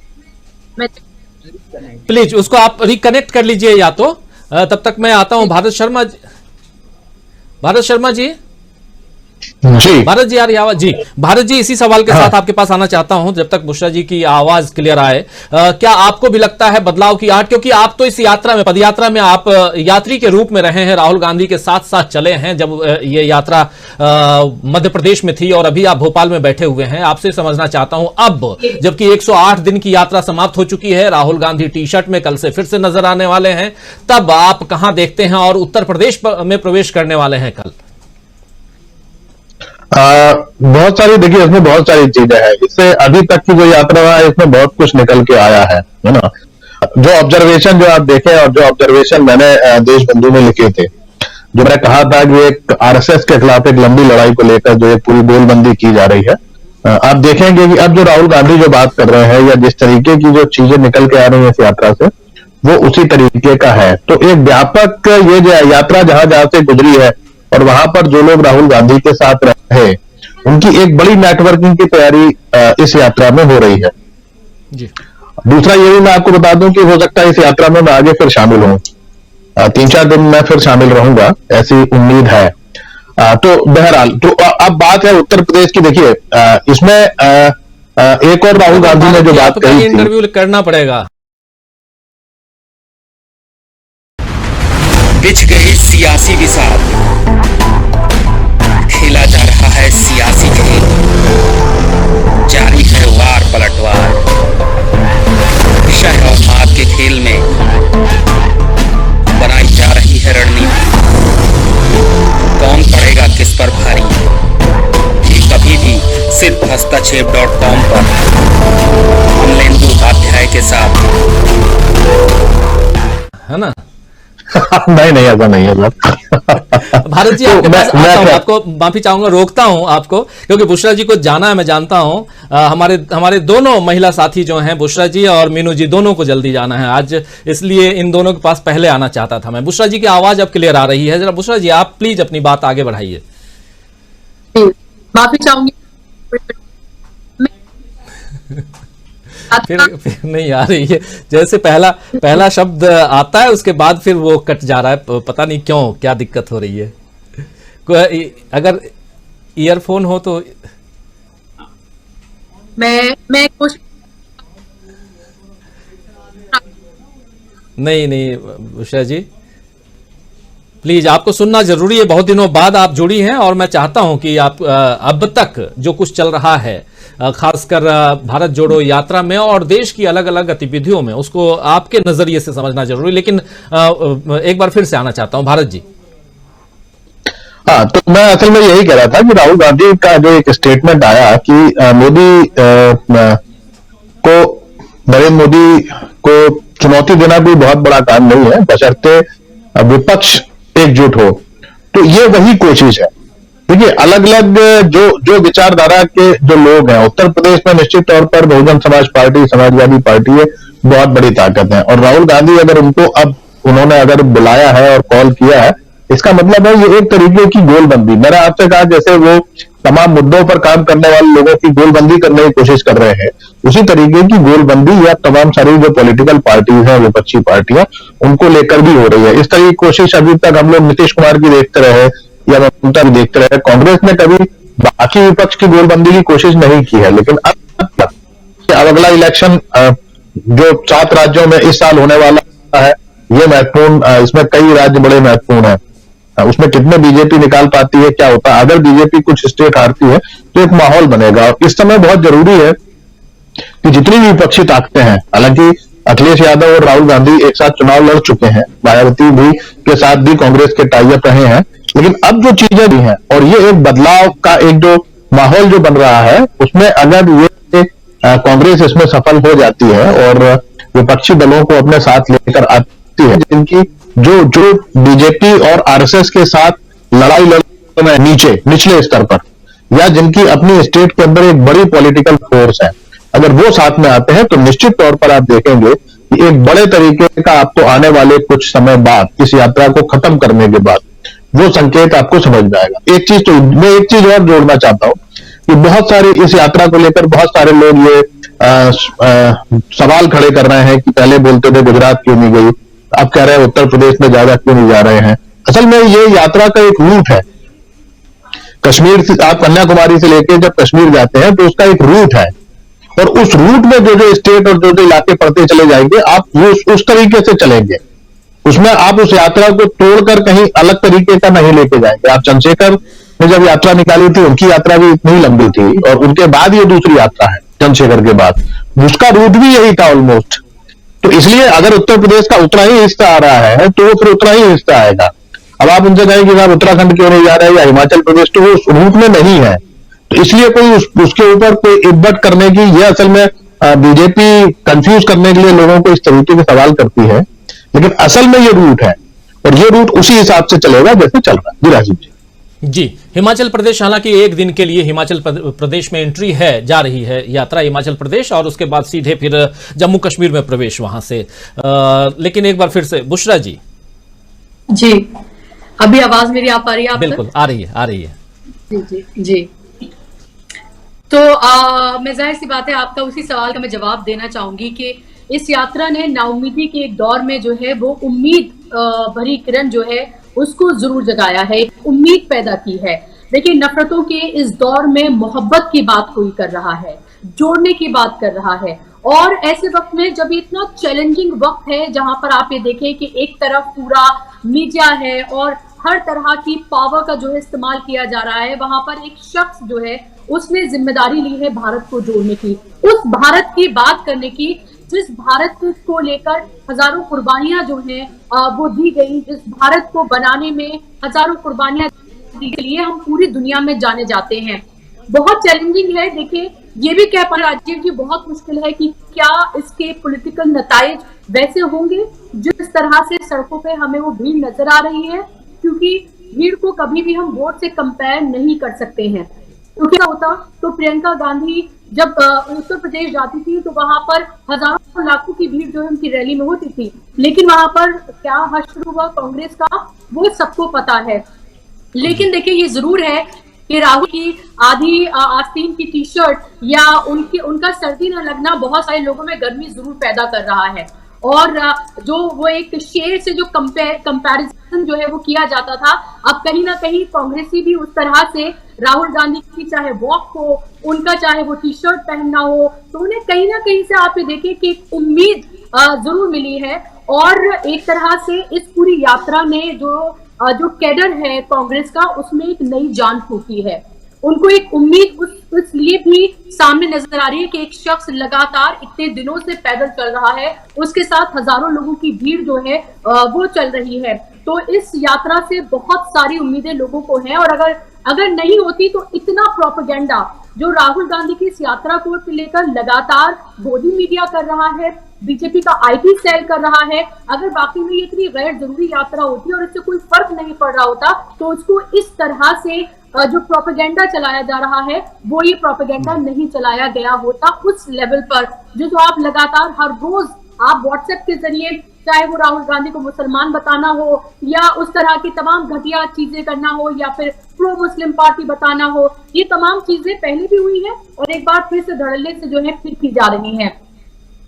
प्लीज उसको आप रिकनेक्ट कर लीजिए या तो, तब तक मैं आता हूं भारत शर्मा जी। भारत शर्मा जी, जी भारत जी आ रही आवाज? जी भारत जी, इसी सवाल के साथ आपके पास आना चाहता हूं जब तक बुशरा जी की आवाज क्लियर आए। क्या आपको भी लगता है बदलाव की आहट, क्योंकि आप तो इस यात्रा में, पदयात्रा में आप यात्री के रूप में रहे हैं, राहुल गांधी के साथ साथ चले हैं जब ये यात्रा मध्य प्रदेश में थी और अभी आप भोपाल में बैठे हुए हैं। आपसे समझना चाहता हूं अब जबकि 108 दिन की यात्रा समाप्त हो चुकी है, राहुल गांधी टी शर्ट में कल से फिर से नजर आने वाले हैं, तब आप कहां देखते हैं और उत्तर प्रदेश में प्रवेश करने वाले हैं कल? बहुत सारी, देखिए इसमें बहुत सारी चीजें हैं। इससे अभी तक की जो यात्रा है इसमें बहुत कुछ निकल के आया है ना। जो ऑब्जर्वेशन जो आप देखें और जो ऑब्जर्वेशन मैंने देशबंधु में लिखे थे, जो मैंने कहा था कि एक आरएसएस के खिलाफ एक लंबी लड़ाई को लेकर जो एक पूरी गोलबंदी की जा रही है, आप देखेंगे कि अब जो राहुल गांधी जो बात कर रहे हैं या जिस तरीके की जो चीजें निकल के आ रही है इस यात्रा से, वो उसी तरीके का है। तो एक व्यापक ये जो यात्रा जहां जहां से गुजरी है और वहां पर जो लोग राहुल गांधी के साथ रहे, उनकी एक बड़ी नेटवर्किंग की तैयारी इस यात्रा में हो रही है। जी। दूसरा ये भी मैं आपको बता दूं कि हो सकता है इस यात्रा में मैं आगे फिर शामिल हूं, 3-4 दिन मैं फिर शामिल रहूंगा, ऐसी उम्मीद है। तो बहरहाल, तो अब बात है उत्तर प्रदेश की। देखिए इसमें एक और राहुल गांधी ने जो बात कही थी, इंटरव्यू करना पड़ेगा। बिछ गई सियासी विसात, खेला जा रहा है सियासी खेल, जारी है वार पलटवार, शह और मात के खेल में बनाई जा रही है रणनीति। कौन पड़ेगा किस पर भारी, ये कभी भी सिर्फ हस्तक्षेप.com पर अमलेंदु उपाध्याय के साथ, है ना? नहीं ऐसा नहीं है सर। भारत जी आपके पास आता हूं, आपको माफी चाहूंगा, रोकता हूं आपको, क्योंकि बुशरा जी को जाना है, मैं जानता हूं। हमारे दोनों महिला साथी जो हैं, बुशरा जी और मीनू जी, दोनों को जल्दी जाना है आज, इसलिए इन दोनों के पास पहले आना चाहता था मैं। बुशरा जी की आवाज अब क्लियर आ रही है, जरा बुशरा जी आप प्लीज अपनी बात आगे बढ़ाइए। माफी चाहूंगी फिर नहीं आ रही है, जैसे पहला शब्द आता है उसके बाद फिर वो कट जा रहा है, पता नहीं क्यों, क्या दिक्कत हो रही है। अगर ईयरफोन हो तो मैं कोशिश नहीं उषा जी प्लीज, आपको सुनना जरूरी है, बहुत दिनों बाद आप जुड़ी हैं और मैं चाहता हूं कि आप अब तक जो कुछ चल रहा है, खासकर भारत जोड़ो यात्रा में और देश की अलग अलग गतिविधियों में, उसको आपके नजरिए से समझना जरूरी। लेकिन एक बार फिर से आना चाहता हूं भारत जी। हाँ, तो मैं असल में यही कह रहा था कि राहुल गांधी का जो एक स्टेटमेंट आया कि मोदी को, नरेंद्र मोदी को चुनौती देना कोई बहुत बड़ा काम नहीं है, बशर्ते विपक्ष एकजुट हो। तो ये वही कोशिश है। देखिए, अलग अलग जो विचारधारा के जो लोग हैं उत्तर प्रदेश में, निश्चित तौर पर बहुजन समाज पार्टी, समाजवादी पार्टी है, बहुत बड़ी ताकत है। और राहुल गांधी अगर उनको अब उन्होंने अगर बुलाया है और कॉल किया है, इसका मतलब है ये एक तरीके की गोलबंदी। मैंने आपसे कहा जैसे वो तमाम मुद्दों पर काम करने वाले लोगों की गोलबंदी करने की कोशिश कर रहे हैं, उसी तरीके की गोलबंदी या तमाम सारी जो पॉलिटिकल पार्टीज हैं, विपक्षी पार्टियां, उनको लेकर भी हो रही है। इस तरह की कोशिश अभी तक हम लोग नीतीश कुमार की देखते रहे या ममता भी देखते रहे। कांग्रेस ने कभी बाकी विपक्ष की गोलबंदी की कोशिश नहीं की है। लेकिन अब अगला इलेक्शन जो 7 राज्यों में इस साल होने वाला है, ये महत्वपूर्ण, इसमें कई राज्य बड़े महत्वपूर्ण है। उसमें कितने बीजेपी निकाल पाती है, क्या होता है, अगर बीजेपी कुछ स्टेट हारती है तो एक माहौल बनेगा। और इस समय बहुत जरूरी है कि जितनी भी विपक्षी ताकतें हैं, हालांकि अखिलेश यादव और राहुल गांधी एक साथ चुनाव लड़ चुके हैं, मायावती भी के साथ भी कांग्रेस के टाई अप रहे हैं, लेकिन अब जो चीजें भी हैं और ये एक बदलाव का एक जो माहौल जो बन रहा है, उसमें अगर ये कांग्रेस इसमें सफल हो जाती है और विपक्षी दलों को अपने साथ लेकर आती व्यक्ति है जिनकी जो बीजेपी और आरएसएस के साथ लड़ाई लड़ रहे हैं निचले स्तर पर, या जिनकी अपनी स्टेट के अंदर एक बड़ी पॉलिटिकल फोर्स है, अगर वो साथ में आते हैं तो निश्चित तौर पर आप देखेंगे कि एक बड़े तरीके का आपको आने वाले कुछ समय बाद, इस यात्रा को खत्म करने के बाद, वो संकेत आपको समझ में आएगा। मैं एक चीज और जोड़ना चाहता हूं कि बहुत सारे इस यात्रा को लेकर बहुत सारे लोग ये सवाल खड़े कर रहे हैं कि पहले बोलते थे गुजरात क्यों नहीं गई, अब कह रहे हैं उत्तर प्रदेश में ज्यादा क्यों नहीं जा रहे हैं। असल में ये यात्रा का एक रूट है। कश्मीर से आप कन्याकुमारी से लेकर जब कश्मीर जाते हैं तो उसका एक रूट है, और उस रूट में जो स्टेट और जो इलाके पड़ते चले जाएंगे, आप वो उस तरीके से चलेंगे, उसमें आप उस यात्रा को तोड़कर कहीं अलग तरीके का नहीं लेके जाएंगे। आप चंद्रशेखर ने जब यात्रा निकाली थी, उनकी यात्रा भी इतनी ही लंबी थी, और उनके बाद ये दूसरी यात्रा है चंद्रशेखर के बाद, उसका रूट भी यही था ऑलमोस्ट। तो इसलिए अगर उत्तर प्रदेश का उतना ही हिस्सा आ रहा है तो वो फिर उतना ही हिस्सा आएगा। अब आप उनसे कहें कि साहब उत्तराखंड क्यों नहीं जा रहे हैं या हिमाचल प्रदेश, तो वो उस रूट में नहीं है, तो इसलिए कोई उसके ऊपर कोई इब्बत करने की, ये असल में बीजेपी कंफ्यूज करने के लिए लोगों को इस तरीके के सवाल करती है, लेकिन असल में ये रूट है और ये रूट उसी हिसाब से चलेगा जैसे चल रहा है। जी राजीव जी। जी, हिमाचल प्रदेश हालांकि एक दिन के लिए हिमाचल प्रदेश में एंट्री है, जा रही है यात्रा हिमाचल प्रदेश, और उसके बाद सीधे फिर जम्मू कश्मीर में प्रवेश वहां से। लेकिन एक बार फिर से बुशरा जी। जी, अभी आवाज मेरी आ पा रही है आप? बिल्कुल आ रही है। जी जी जी। तो मैं जाहिर सी बात है आपका उसी सवाल का मैं जवाब देना चाहूंगी कि इस यात्रा ने नाउमीदी के एक दौर में जो है वो उम्मीद भरी किरण जो है उसको जरूर जगाया है, उम्मीद पैदा की है। देखिए, नफरतों के इस दौर में मोहब्बत की बात कोई कर रहा है, जोड़ने की बात कर रहा है, और ऐसे वक्त में जब इतना चैलेंजिंग वक्त है जहां पर आप ये देखें कि एक तरफ पूरा मीडिया है और हर तरह की पावर का जो है इस्तेमाल किया जा रहा है, वहां पर एक शख्स जो है उसने जिम्मेदारी ली है भारत को जोड़ने की, उस भारत की बात करने की जिस भारत को लेकर हजारों कुर्बानियां जो हैं वो दी गई, जिस भारत को बनाने में हजारों कुर्बानियां दी के लिए हम पूरी दुनिया में जाने जाते हैं। बहुत चैलेंजिंग है। देखिए, ये भी कह पाना राजीव जी बहुत मुश्किल है कि क्या इसके पॉलिटिकल नताइज वैसे होंगे जिस तरह से सड़कों पे हमें वो भीड़ नजर आ रही है, क्योंकि भीड़ को कभी भी हम वोट से कंपेयर नहीं कर सकते हैं। तो क्या होता, तो प्रियंका गांधी जब उत्तर प्रदेश जाती थी तो वहां पर हजारों लाखों की भीड़ जो है उनकी रैली में होती थी, लेकिन वहां पर क्या हश्र हुआ कांग्रेस का वो सबको पता है। लेकिन देखिए, ये जरूर है कि राहुल की आधी आस्तीन की टी शर्ट या उनका सर्दी न लगना बहुत सारे लोगों में गर्मी जरूर पैदा कर रहा है, और जो वो एक शेर से जो कंपैरिजन जो है वो किया जाता था, अब कहीं ना कहीं कांग्रेसी भी उस तरह से राहुल गांधी की चाहे वॉक हो, उनका चाहे वो टी शर्ट पहनना हो, तो उन्हें कहीं ना कहीं से आप ये देखिए कि उम्मीद जरूर मिली है। और एक तरह से इस पूरी यात्रा ने जो कैडर है कांग्रेस का, उसमें एक नई जान फूंकी है। उनको एक उम्मीद इसलिए भी सामने नजर आ रही है कि एक शख्स लगातार इतने दिनों से पैदल चल रहा है, उसके साथ हजारों लोगों की भीड़ जो है वो चल रही है। तो इस यात्रा से बहुत सारी उम्मीदें लोगों को हैं, और अगर नहीं होती तो इतना प्रोपेगेंडा जो राहुल गांधी की इस यात्रा को लेकर लगातार मोदी मीडिया कर रहा है, बीजेपी का आईटी सेल कर रहा है, अगर वाकई में ये इतनी गैर जरूरी यात्रा होती और इससे कोई फर्क नहीं पड़ रहा होता तो उसको इस तरह से जो प्रोपेगेंडा चलाया जा रहा है वो ये प्रोपेगेंडा नहीं चलाया गया होता उस लेवल पर, जो आप लगातार हर रोज आप व्हाट्सएप के जरिए, चाहे वो राहुल गांधी को मुसलमान बताना हो या उस तरह की तमाम घटिया चीजें करना हो या फिर प्रो मुस्लिम पार्टी बताना हो, ये तमाम चीजें पहले भी हुई है और एक बार फिर से धड़ल्ले से जो है फिर की जा रही है।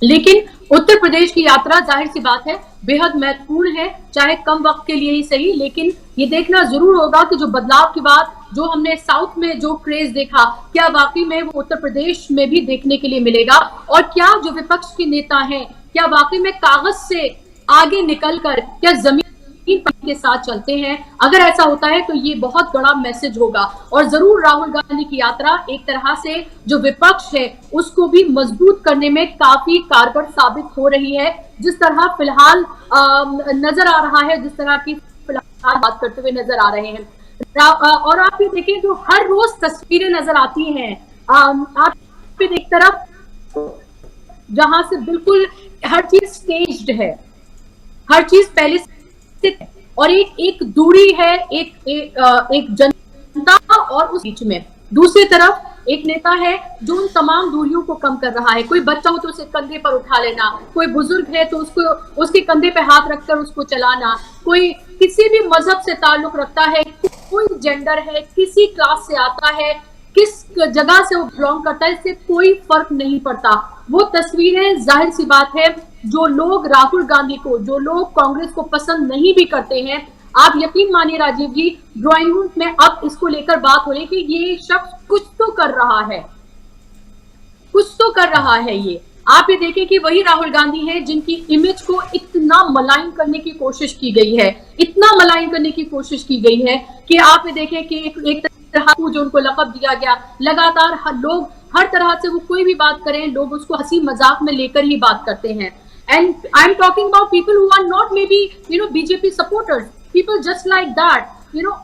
लेकिन उत्तर प्रदेश की यात्रा जाहिर सी बात है बेहद महत्वपूर्ण है, चाहे कम वक्त के लिए ही सही, लेकिन ये देखना जरूर होगा कि जो बदलाव की बात जो हमने साउथ में जो क्रेज देखा, क्या वाकई में वो उत्तर प्रदेश में भी देखने के लिए मिलेगा, और क्या जो विपक्ष के नेता हैं क्या वाकई में कागज से आगे निकलकर क्या जमीन के साथ चलते हैं। अगर ऐसा होता है तो ये बहुत बड़ा मैसेज होगा, और जरूर राहुल गांधी की यात्रा एक तरह से जो विपक्ष है उसको भी मजबूत करने में काफी कारगर साबित हो रही है। जिस तरह फिलहाल नजर आ रहा है, जिस तरह की फिलहाल बात करते हुए नजर आ रहे हैं, और आप ये देखें जो हर रोज तस्वीरें नजर आती हैं, आप एक तरफ जहां से बिल्कुल हर चीज स्टेज्ड है, हर चीज पहले से, और एक दूरी है एक जनता और उस बीच में। दूसरी तरफ एक नेता है जो उन तमाम दूरियों को कम कर रहा है। कोई बच्चा हो तो उसे कंधे पर उठा लेना, कोई बुजुर्ग है तो उसके कंधे पे हाथ रखकर उसको चलाना, कोई किसी भी मजहब से ताल्लुक रखता है, कोई जेंडर है, किसी क्लास से आता है, किस जगह से वो बिलोंग करता है, इससे कोई फर्क नहीं पड़ता। वो तस्वीरें जाहिर सी बात है, जो लोग राहुल गांधी को, जो लोग कांग्रेस को पसंद नहीं भी करते हैं, आप यकीन मानिए राजीव जी, ड्राइंग रूम में अब इसको लेकर बात हो रही है कि ये शख्स कुछ तो कर रहा है, कुछ तो कर रहा है। ये आप ये देखें कि वही राहुल गांधी हैं जिनकी इमेज को इतना मलाइन करने की कोशिश की गई है, इतना मलाइन करने की कोशिश की गई है कि आप ये देखें कि एक तरह जो उनको लक़ब दिया गया, लगातार लोग हर तरह से वो कोई भी बात करें, लोग उसको हंसी मजाक में लेकर ही बात करते हैं। And I am talking about people who are not maybe BJP supporters, people just like that,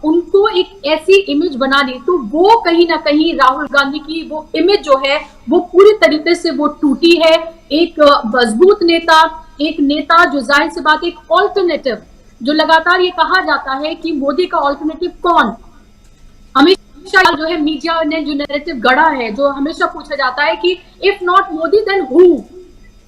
उनको एक ऐसी इमेज बना दी, तो वो कहीं ना कहीं राहुल गांधी की वो इमेज जो है वो पूरी तरीके से वो टूटी है। एक मजबूत नेता, एक नेता जो जाहिर सी बात, एक ऑल्टरनेटिव, जो लगातार ये कहा जाता है कि मोदी का ऑल्टरनेटिव कौन, हमेशा जो है मीडिया ने जो नैरेटिव गढ़ा है, जो हमेशा पूछा जाता है कि if not Modi then who.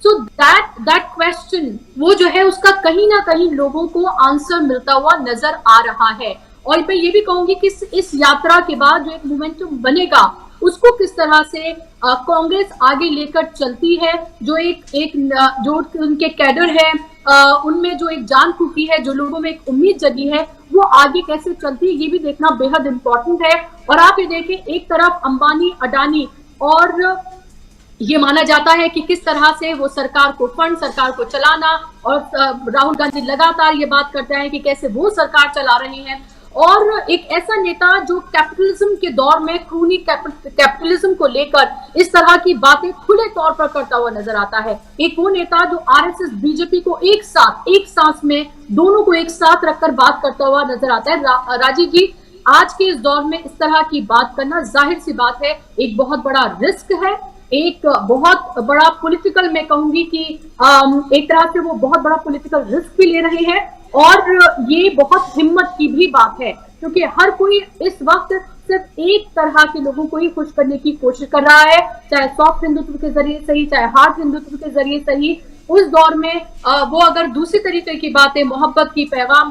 So that question, वो जो है उसका कहीं ना कहीं लोगों को आंसर मिलता हुआ नजर आ रहा है। और मैं ये भी कहूंगी कि इस यात्रा के बाद जो एक मोमेंटम बनेगा, उसको किस तरह से कांग्रेस आगे लेकर चलती है, जो उनके कैडर है, उनमें जो एक जान फूकी है, जो लोगों में एक उम्मीद जगी है, वो आगे कैसे चलती है, ये भी देखना बेहद इंपॉर्टेंट है। और आप ये देखें, एक तरफ अंबानी, अडानी, और ये माना जाता है कि किस तरह से वो सरकार को फंड, सरकार को चलाना, और राहुल गांधी लगातार ये बात करते हैं कि कैसे वो सरकार चला रहे हैं। और एक ऐसा नेता जो कैपिटलिज्म के दौर में क्रूनी कैपिटलिज्म को लेकर इस तरह की बातें खुले तौर पर करता हुआ नजर आता है। एक वो नेता जो आरएसएस, बीजेपी को एक सांस में, दोनों को एक साथ रखकर बात करता हुआ नजर आता है। राजीव जी, आज के इस दौर में इस तरह की बात करना जाहिर सी बात है एक बहुत बड़ा रिस्क है, एक बहुत बड़ा पॉलिटिकल, मैं कहूंगी कि एक तरह से वो बहुत बड़ा पॉलिटिकल रिस्क भी ले रहे हैं। और ये बहुत हिम्मत की भी बात है, क्योंकि हर कोई इस वक्त सिर्फ एक तरह के लोगों को ही खुश करने की कोशिश कर रहा है, चाहे सॉफ्ट हिंदुत्व के जरिए सही, चाहे हार्ड हिंदुत्व के जरिए सही। उस दौर में वो अगर दूसरी तरीके की बातें, मोहब्बत के पैगाम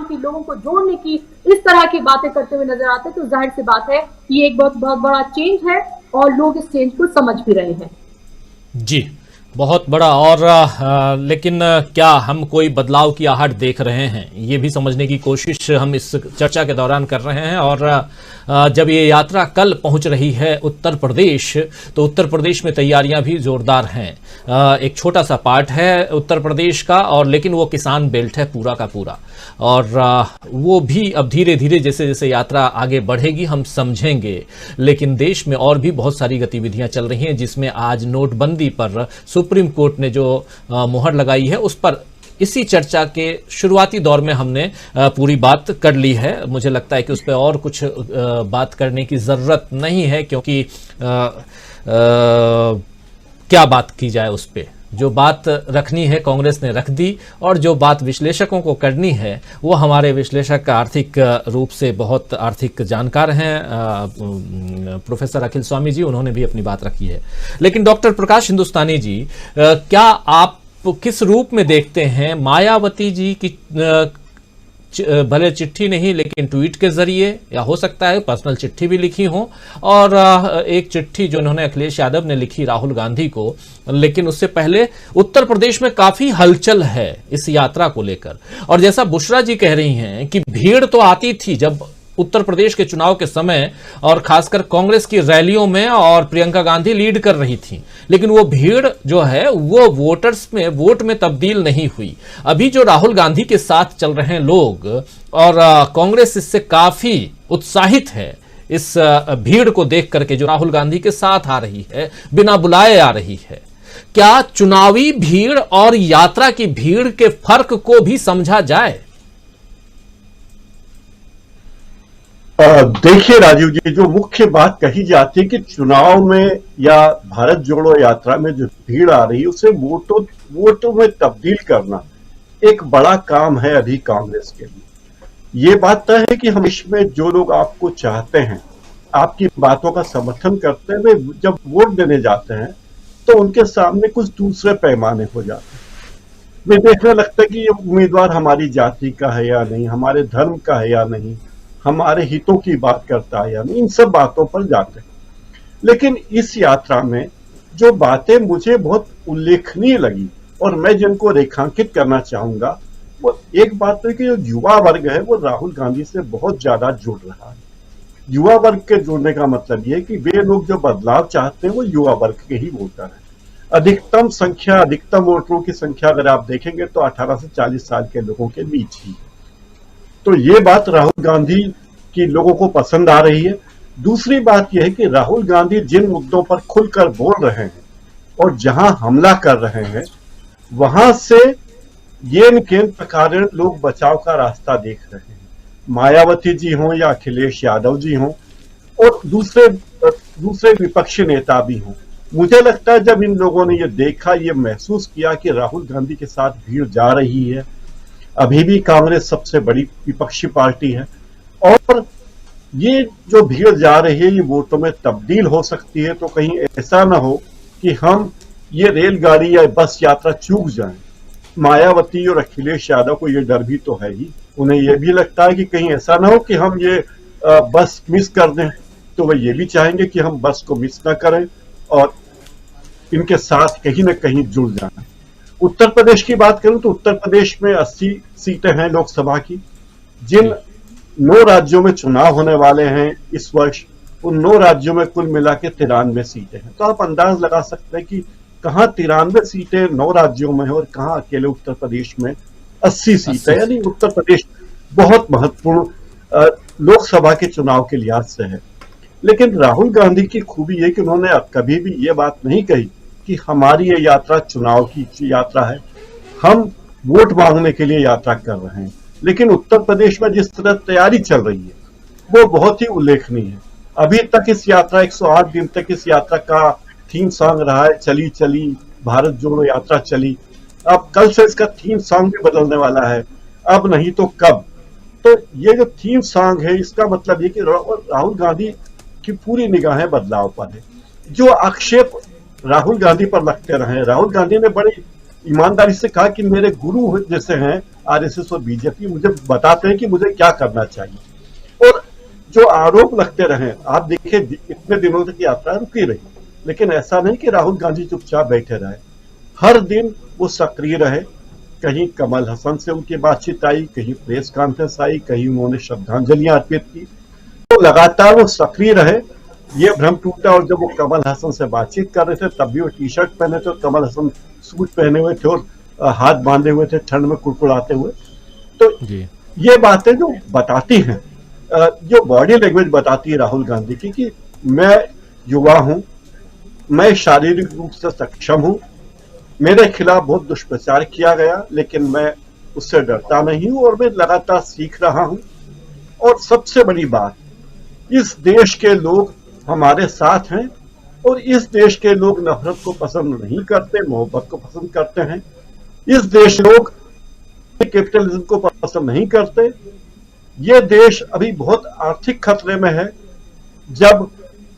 की, लोगों को जोड़ने की, इस तरह की बातें करते हुए नजर आते हैं, तो जाहिर सी बात है ये एक बहुत बड़ा चेंज है, और लोग इस चेंज को समझ भी रहे हैं। जी, बहुत बड़ा। और लेकिन क्या हम कोई बदलाव की आहट देख रहे हैं, ये भी समझने की कोशिश हम इस चर्चा के दौरान कर रहे हैं। और जब ये यात्रा कल पहुंच रही है उत्तर प्रदेश, तो उत्तर प्रदेश में तैयारियां भी जोरदार हैं। एक छोटा सा पार्ट है उत्तर प्रदेश का, और लेकिन वो किसान बेल्ट है पूरा का पूरा, और वो भी अब धीरे धीरे जैसे जैसे यात्रा आगे बढ़ेगी हम समझेंगे। लेकिन देश में और भी बहुत सारी गतिविधियां चल रही हैं, जिसमें आज नोटबंदी पर सुप्रीम कोर्ट ने जो मुहर लगाई है, उस पर इसी चर्चा के शुरुआती दौर में हमने पूरी बात कर ली है। मुझे लगता है कि उस पर और कुछ बात करने की जरूरत नहीं है, क्योंकि क्या बात की जाए उस पर। जो बात रखनी है कांग्रेस ने रख दी, और जो बात विश्लेषकों को करनी है वो हमारे विश्लेषक आर्थिक रूप से बहुत आर्थिक जानकार हैं, प्रोफेसर अखिल स्वामी जी, उन्होंने भी अपनी बात रखी है। लेकिन डॉक्टर प्रकाश हिंदुस्तानी जी, क्या आप किस रूप में देखते हैं मायावती जी की भले चिट्ठी नहीं लेकिन ट्वीट के जरिए, या हो सकता है पर्सनल चिट्ठी भी लिखी हो, और एक चिट्ठी जो उन्होंने अखिलेश यादव ने लिखी राहुल गांधी को, लेकिन उससे पहले उत्तर प्रदेश में काफी हलचल है इस यात्रा को लेकर। और जैसा बुशरा जी कह रही हैं कि भीड़ तो आती थी जब उत्तर प्रदेश के चुनाव के समय, और खासकर कांग्रेस की रैलियों में, और प्रियंका गांधी लीड कर रही थी, लेकिन वो भीड़ जो है वो वोटर्स में, वोट में तब्दील नहीं हुई। अभी जो राहुल गांधी के साथ चल रहे हैं लोग, और कांग्रेस इससे काफी उत्साहित है इस भीड़ को देख करके जो राहुल गांधी के साथ आ रही है, बिना बुलाए आ रही है। क्या चुनावी भीड़ और यात्रा की भीड़ के फर्क को भी समझा जाए? देखिए राजीव जी, जो मुख्य बात कही जाती है कि चुनाव में या भारत जोड़ो यात्रा में जो भीड़ आ रही है उसे वोटों में तब्दील करना एक बड़ा काम है अभी कांग्रेस के लिए। ये बात तय है कि हम इसमें जो लोग आपको चाहते हैं, आपकी बातों का समर्थन करते हैं, वे जब वोट देने जाते हैं तो उनके सामने कुछ दूसरे पैमाने हो जाते हैं। वे देखने लगता है कि ये उम्मीदवार हमारी जाति का है या नहीं, हमारे धर्म का है या नहीं, हमारे हितों की बात करता है या नहीं, इन सब बातों पर जाते हैं। लेकिन इस यात्रा में जो बातें मुझे बहुत उल्लेखनीय लगी और मैं जिनको रेखांकित करना चाहूंगा, वो एक बात तो है कि जो युवा वर्ग है वो राहुल गांधी से बहुत ज्यादा जुड़ रहा है। युवा वर्ग के जुड़ने का मतलब ये है कि वे लोग जो बदलाव चाहते हैं वो युवा वर्ग के ही वोटर हैं। अधिकतम वोटरों की संख्या अगर आप देखेंगे तो 18 से 40 साल के लोगों के बीच ही। तो ये बात राहुल गांधी की लोगों को पसंद आ रही है। दूसरी बात यह है कि राहुल गांधी जिन मुद्दों पर खुलकर बोल रहे हैं और जहां हमला कर रहे हैं वहां से ये केंद्र प्रकार लोग बचाव का रास्ता देख रहे हैं। मायावती जी हों या अखिलेश यादव जी हों और दूसरे विपक्षी नेता भी हों, मुझे लगता है जब इन लोगों ने ये देखा, ये महसूस किया कि राहुल गांधी के साथ भीड़ जा रही है, अभी भी कांग्रेस सबसे बड़ी विपक्षी पार्टी है और ये जो भीड़ जा रही है ये वोटों में तब्दील हो सकती है, तो कहीं ऐसा ना हो कि हम ये रेलगाड़ी या बस यात्रा चूक जाएं। मायावती और अखिलेश यादव को ये डर भी तो है ही, उन्हें ये भी लगता है कि कहीं ऐसा ना हो कि हम ये बस मिस कर दें, तो वे ये भी चाहेंगे कि हम बस को मिस ना करें और इनके साथ कहीं ना कहीं जुड़ जाएं। उत्तर प्रदेश की बात करूं तो उत्तर प्रदेश में 80 सीटें हैं लोकसभा की। जिन 9 राज्यों में चुनाव होने वाले हैं इस वर्ष, उन 9 राज्यों में कुल मिला के 93 सीटें हैं। तो आप अंदाज लगा सकते हैं कि कहां 93 सीटें 9 राज्यों में है और कहां अकेले उत्तर प्रदेश में 80 सीटें। यानी उत्तर प्रदेश बहुत महत्वपूर्ण लोकसभा के चुनाव के लिहाज से है। लेकिन राहुल गांधी की खूबी है कि उन्होंने कभी भी ये बात नहीं कही कि हमारी ये यात्रा चुनाव की यात्रा है, हम वोट मांगने के लिए यात्रा कर रहे हैं। लेकिन उत्तर प्रदेश में जिस तरह तैयारी चल रही है वो बहुत ही उल्लेखनीय है। अभी तक इस यात्रा 108 दिन तक इस यात्रा का थीम सॉन्ग रहा है, चली चली भारत जोड़ो यात्रा चली। अब कल से इसका थीम सॉन्ग भी बदलने वाला है, अब नहीं तो कब। तो ये जो थीम सॉन्ग है इसका मतलब ये कि राहुल गांधी की पूरी निगाहें बदलाव पर है। जो आक्षेप राहुल गांधी पर लगते रहे, राहुल गांधी ने बड़ी ईमानदारी से कहा कि मेरे गुरु जैसे हैं आरएसएस और बीजेपी, मुझे बताते हैं कि मुझे क्या करना चाहिए। और जो आरोप लगते रहे, आप देखिए इतने दिनों तक यात्रा रुकी रही, लेकिन ऐसा नहीं कि राहुल गांधी चुपचाप बैठे रहे। हर दिन वो सक्रिय रहे। कहीं कमल हसन से उनकी बातचीत आई, कहीं प्रेस कॉन्फ्रेंस आई, कहीं उन्होंने श्रद्धांजलियां अर्पित की। तो लगातार वो सक्रिय रहे। ये भ्रम टूटा और जब वो कमल हसन से बातचीत कर रहे थे तब भी वो टी शर्ट पहने थे और कमल हसन सूट पहने हुए थे और हाथ बांधे हुए थे ठंड में कुड़कुड़ाते हुए। तो ये बातें जो बताती हैं, जो बॉडी लैंग्वेज बताती है राहुल गांधी की कि मैं युवा हूं, मैं शारीरिक रूप से सक्षम हूं, मेरे खिलाफ बहुत दुष्प्रचार किया गया लेकिन मैं उससे डरता नहीं हूं और मैं लगातार सीख रहा हूं। और सबसे बड़ी बात, इस देश के लोग हमारे साथ हैं और इस देश के लोग नफरत को पसंद नहीं करते, मोहब्बत को पसंद करते हैं। इस देश लोग कैपिटलिज्म को पसंद नहीं करते। ये देश अभी बहुत आर्थिक खतरे में है। जब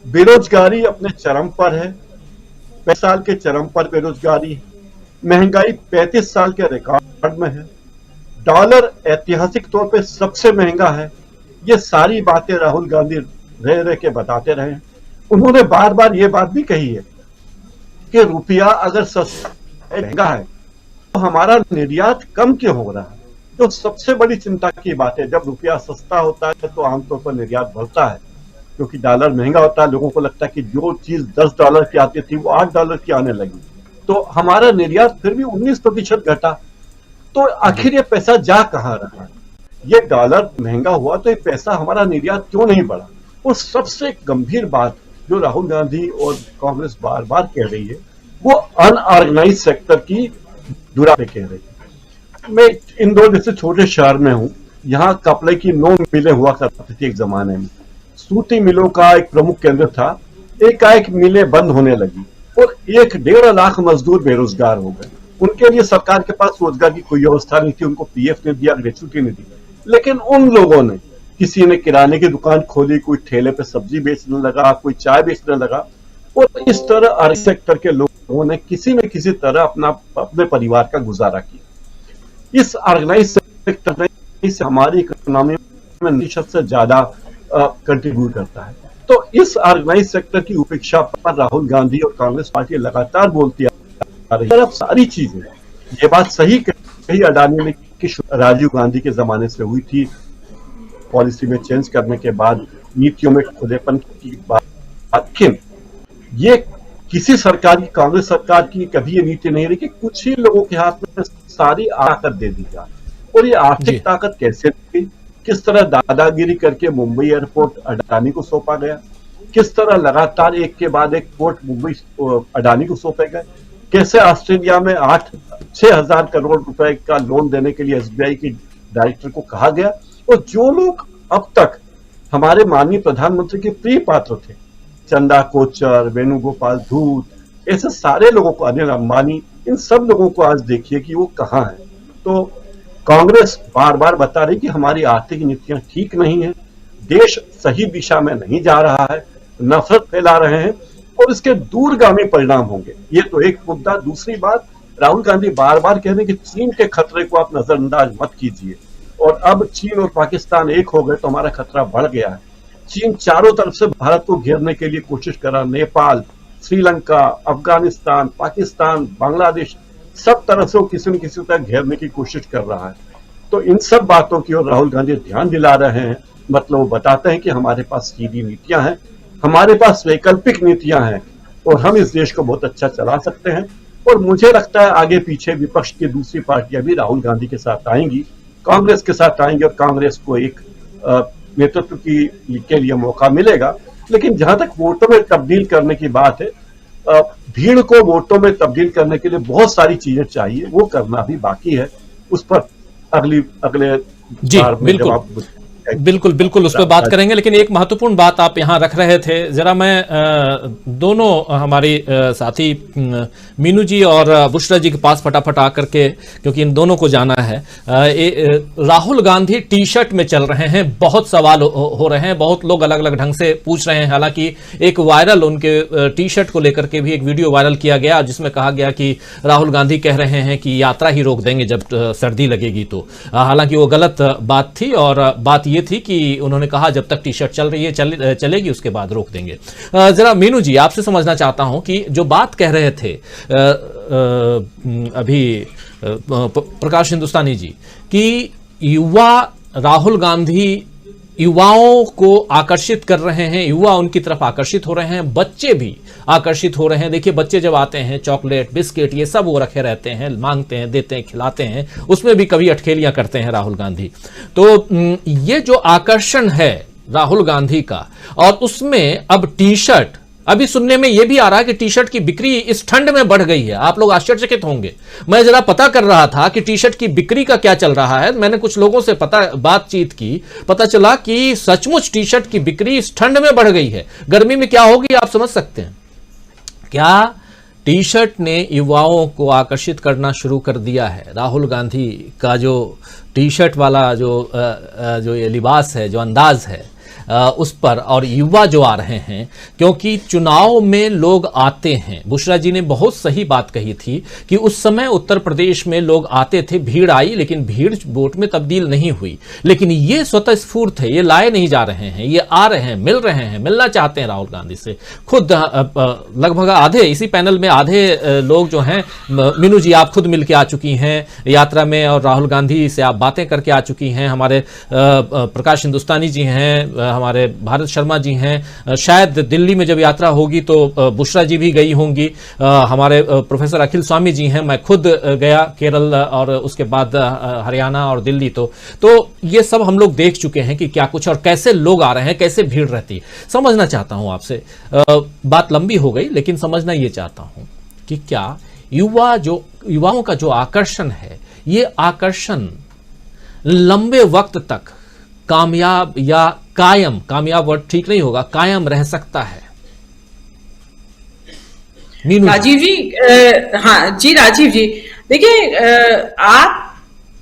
बेरोजगारी अपने चरम पर है, 5 साल के चरम पर बेरोजगारी है, महंगाई 35 साल के रिकॉर्ड में है, डॉलर ऐतिहासिक तौर पे सबसे महंगा है। ये सारी बातें राहुल गांधी रह रह के बताते रहे। उन्होंने बार बार ये बात भी कही है कि रुपया अगर सस्ता महंगा है तो हमारा निर्यात कम क्यों हो रहा है। तो सबसे बड़ी चिंता की बात है, जब रुपया सस्ता होता है तो आमतौर पर निर्यात बढ़ता है, क्योंकि डॉलर महंगा होता है। लोगों को लगता है कि जो चीज $10 की आती थी वो $8 की आने लगी, तो हमारा निर्यात फिर भी 19% घटा। तो आखिर ये पैसा जा कहाँ रहा है? ये डॉलर महंगा हुआ तो ये पैसा हमारा निर्यात क्यों नहीं बढ़ा? और सबसे गंभीर बात जो राहुल गांधी और कांग्रेस बार बार कह रही है वो अनऑर्गेनाइज सेक्टर की दुरा पे कह रही है। मैं इंदौर जैसे छोटे शहर में हूं, यहाँ कपड़े की 9 मिलें हुआ करती थी एक जमाने में, सूती मिलों का एक प्रमुख केंद्र था, एकाएक मिलें बंद होने लगी और 1-1.5 लाख मजदूर बेरोजगार हो गए। उनके लिए सरकार के पास रोजगार की कोई व्यवस्था नहीं थी, उनको पीएफ नहीं दिया, ग्रेच्युटी नहीं दी, लेकिन उन लोगों ने, किसी ने किराने की दुकान खोली, कोई ठेले पे सब्जी बेचने लगा, कोई चाय बेचने लगा, और इस तरह हर सेक्टर के लोगों ने किसी न किसी तरह अपने परिवार का गुजारा किया। इस ऑर्गेनाइज सेक्टर से हमारी इकोनॉमी में 90% से ज्यादा कंट्रीब्यूट करता है। तो इस ऑर्गेनाइज सेक्टर की उपेक्षा पर राहुल गांधी और कांग्रेस पार्टी लगातार बोलती आ रही है। अब सारी चीजें, ये बात सही कही अडानी ने कि राजीव गांधी के जमाने से हुई थी, पॉलिसी में चेंज करने के बाद नीतियों में खुलेपन की बात, लेकिन ये किसी सरकार की, कांग्रेस सरकार की कभी ये नीति नहीं रही कि कुछ ही लोगों के हाथ में सारी ताकत दे दी जाए। और ये आर्थिक ताकत कैसे दी, किस तरह दादागिरी करके मुंबई एयरपोर्ट अडानी को सौंपा गया, किस तरह लगातार एक के बाद एक पोर्ट मुंबई अडानी को सौंपे गए, कैसे ऑस्ट्रेलिया में 6,000 करोड़ रुपए का लोन देने के लिए एसबीआई की डायरेक्टर को कहा गया। और जो लोग अब तक हमारे माननीय प्रधानमंत्री के प्रिय पात्र थे, चंदा कोचर, वेणुगोपाल धूत, ऐसे सारे लोगों को, अनिल अंबानी, इन सब लोगों को आज देखिए कि वो कहाँ है। तो कांग्रेस बार बार बता रही कि हमारी आर्थिक नीतियां ठीक नहीं है, देश सही दिशा में नहीं जा रहा है, नफरत फैला रहे हैं और इसके दूरगामी परिणाम होंगे। ये तो एक मुद्दा। दूसरी बात, राहुल गांधी बार बार कह रहे हैं कि चीन के खतरे को आप नजरअंदाज मत कीजिए, और अब चीन और पाकिस्तान एक हो गए तो हमारा खतरा बढ़ गया है। चीन चारों तरफ से भारत को घेरने के लिए कोशिश कर रहा है, नेपाल, श्रीलंका, अफगानिस्तान, पाकिस्तान, बांग्लादेश, सब तरफ से वो किसी न किसी तरह घेरने की कोशिश कर रहा है। तो इन सब बातों की ओर राहुल गांधी ध्यान दिला रहे हैं, मतलब वो बताते हैं कि हमारे पास सीधी नीतियां हैं, हमारे पास वैकल्पिक नीतियां हैं और हम इस देश को बहुत अच्छा चला सकते हैं। और मुझे लगता है आगे पीछे विपक्ष की दूसरी पार्टियां भी राहुल गांधी के साथ आएंगी, कांग्रेस के साथ आएंगे और कांग्रेस को एक नेतृत्व के लिए मौका मिलेगा। लेकिन जहां तक वोटों में तब्दील करने की बात है, भीड़ को वोटों में तब्दील करने के लिए बहुत सारी चीजें चाहिए, वो करना भी बाकी है। उस पर अगले बार में जवाब बिल्कुल बिल्कुल उस पर बात करेंगे, लेकिन एक महत्वपूर्ण बात आप यहाँ रख रहे थे, जरा मैं दोनों हमारी साथी मीनू जी और बुशरा जी के पास फटाफट आकर के, क्योंकि इन दोनों को जाना है। राहुल गांधी टी शर्ट में चल रहे हैं, बहुत सवाल हो रहे हैं, बहुत लोग अलग अलग ढंग से पूछ रहे हैं। हालांकि एक वायरल उनके टी शर्ट को लेकर के भी एक वीडियो वायरल किया गया जिसमें कहा गया कि राहुल गांधी कह रहे हैं कि यात्रा ही रोक देंगे जब सर्दी लगेगी तो। हालांकि वो गलत बात थी और बात ये थी कि उन्होंने कहा जब तक टी शर्ट चल रही है चलेगी उसके बाद रोक देंगे। जरा मीनू जी आपसे समझना चाहता हूं कि जो बात कह रहे थे अभी प्रकाश हिंदुस्तानी जी कि युवा राहुल गांधी युवाओं को आकर्षित कर रहे हैं, युवा उनकी तरफ आकर्षित हो रहे हैं, बच्चे भी आकर्षित हो रहे हैं। देखिए बच्चे जब आते हैं चॉकलेट बिस्किट ये सब वो रखे रहते हैं, मांगते हैं, देते हैं, खिलाते हैं, उसमें भी कभी अटखेलियां करते हैं राहुल गांधी। तो ये जो आकर्षण है राहुल गांधी का, और उसमें अब टी शर्ट, अभी सुनने में यह भी आ रहा है कि टी शर्ट की बिक्री इस ठंड में बढ़ गई है। आप लोग आश्चर्यचकित होंगे, मैं जरा पता कर रहा था कि टी शर्ट की बिक्री का क्या चल रहा है। मैंने कुछ लोगों से बातचीत की, पता चला कि सचमुच टी शर्ट की बिक्री इस ठंड में बढ़ गई है। गर्मी में क्या होगी आप समझ सकते हैं। क्या टी शर्ट ने युवाओं को आकर्षित करना शुरू कर दिया है। राहुल गांधी का जो टी शर्ट वाला जो ये लिबास है, जो अंदाज है उस पर, और युवा जो आ रहे हैं, क्योंकि चुनाव में लोग आते हैं। बुशरा जी ने बहुत सही बात कही थी कि उस समय उत्तर प्रदेश में लोग आते थे, भीड़ आई, लेकिन भीड़ वोट में तब्दील नहीं हुई। लेकिन ये स्वतः स्फूर्त है, ये लाए नहीं जा रहे हैं, ये आ रहे हैं, मिल रहे हैं, मिलना चाहते हैं राहुल गांधी से। खुद लगभग आधे, इसी पैनल में आधे लोग जो हैं, मीनू जी आप खुद मिल के आ चुकी हैं यात्रा में, और राहुल गांधी से आप बातें करके आ चुकी हैं। हमारे प्रकाश हिंदुस्तानी जी हैं, हमारे भारत शर्मा जी हैं, शायद दिल्ली में जब यात्रा होगी तो बुशरा जी भी गई होंगी, हमारे प्रोफेसर अखिल स्वामी जी हैं, मैं खुद गया केरल और उसके बाद हरियाणा और दिल्ली। तो ये सब हम लोग देख चुके हैं कि क्या कुछ और कैसे लोग आ रहे हैं, कैसे भीड़ रहती है। समझना चाहता हूं आपसे, बात लंबी हो गई लेकिन समझना ये चाहता हूं कि क्या युवाओं का जो आकर्षण है, ये आकर्षण लंबे वक्त तक कामयाब या कामयाब वर्ड ठीक नहीं होगा, कायम रह सकता है? राजीव जी, हाँ जी राजीव जी, देखिए आप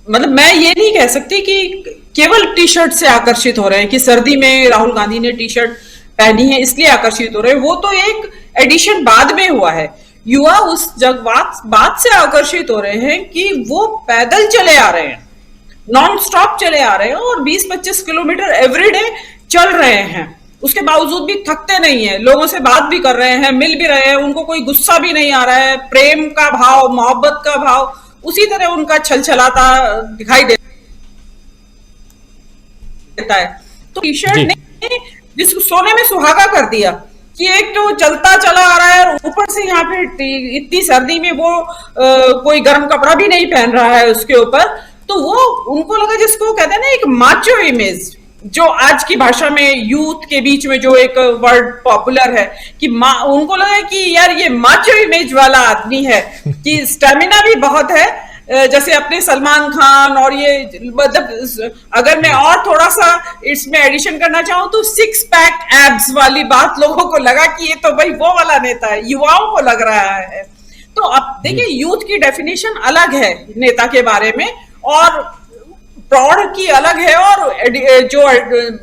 मतलब मैं ये नहीं कह सकती कि केवल टी शर्ट से आकर्षित हो रहे हैं कि सर्दी में राहुल गांधी ने टी शर्ट पहनी है इसलिए आकर्षित हो रहे हैं। वो तो एक एडिशन बाद में हुआ है। युवा उस बात से आकर्षित हो रहे हैं कि वो पैदल चले आ रहे हैं, नॉन स्टॉप चले आ रहे हैं और 20-25 किलोमीटर एवरीडे चल रहे हैं। उसके बावजूद भी थकते नहीं है, लोगों से बात भी कर रहे हैं, मिल भी रहे हैं, उनको कोई गुस्सा भी नहीं आ रहा है, प्रेम का भाव, मोहब्बत का भाव उसी तरह उनका छलछलाता दिखाई देता है। तो टी शर्ट ने जिसको सोने में सुहागा कर दिया कि एक तो चलता चला आ रहा है और ऊपर से यहाँ पे इतनी सर्दी में वो कोई गर्म कपड़ा भी नहीं पहन रहा है उसके ऊपर, तो वो उनको लगा जिसको कहते हैं ना एक माचो इमेज, जो आज की भाषा में यूथ के बीच में जो एक वर्ड पॉपुलर है कि उनको लगा कि यार ये माचो इमेज वाला आदमी है, कि स्टेमिना भी बहुत है, जैसे अपने सलमान खान और ये मतलब अगर मैं और थोड़ा सा इसमें एडिशन करना चाहूं तो 6 पैक एब्स वाली बात लोगों को लगा कि ये तो भाई वो वाला नेता है, युवाओं को लग रहा है। तो अब देखिए यूथ की डेफिनेशन अलग है नेता के बारे में और प्रौढ़ की अलग है, और जो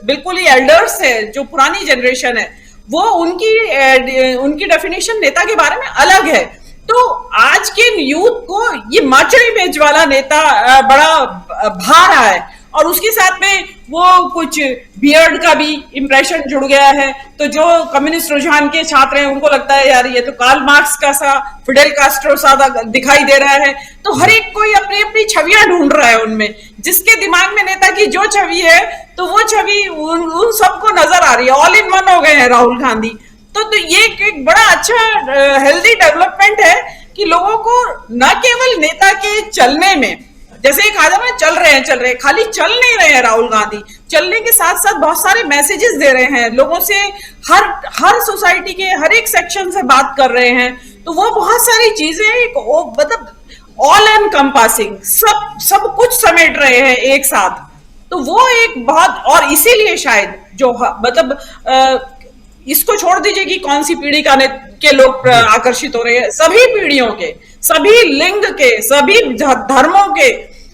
बिल्कुल ही एल्डर्स है, जो पुरानी जनरेशन है, वो उनकी डेफिनेशन नेता के बारे में अलग है। तो आज के यूथ को ये माचो इमेज वाला नेता बड़ा भा रहा है और उसके साथ में वो कुछ बियर्ड का भी इंप्रेशन जुड़ गया है। तो जो कम्युनिस्ट रुझान के छात्र हैं उनको लगता है यार ये तो कार्ल मार्क्स का सा, फिडेल कास्ट्रो सा दिखाई दे रहा है। तो हर एक कोई अपनी अपनी छवियां ढूंढ रहा है उनमें, जिसके दिमाग में नेता की जो छवि है तो वो छवि उन सबको नजर आ रही है। ऑल इन वन हो गए हैं राहुल गांधी। तो ये एक बड़ा अच्छा हेल्दी डेवलपमेंट है कि लोगों को न केवल नेता के चलने में, जैसे एक आदम है चल रहे हैं, खाली चल नहीं रहे हैं राहुल गांधी, चलने के साथ साथ बहुत सारे मैसेजेस दे रहे हैं लोगों से, हर सोसाइटी के हर एक सेक्शन से बात कर रहे हैं। तो वो बहुत सारी चीजें मतलब ऑल एनकम्पासिंग सब कुछ समेट रहे हैं एक साथ। तो वो एक बहुत, और इसीलिए शायद जो मतलब इसको छोड़ दीजिए कि कौन सी पीढ़ी के लोग आकर्षित हो रहे हैं, सभी पीढ़ियों के, सभी लिंग के, सभी धर्मों के,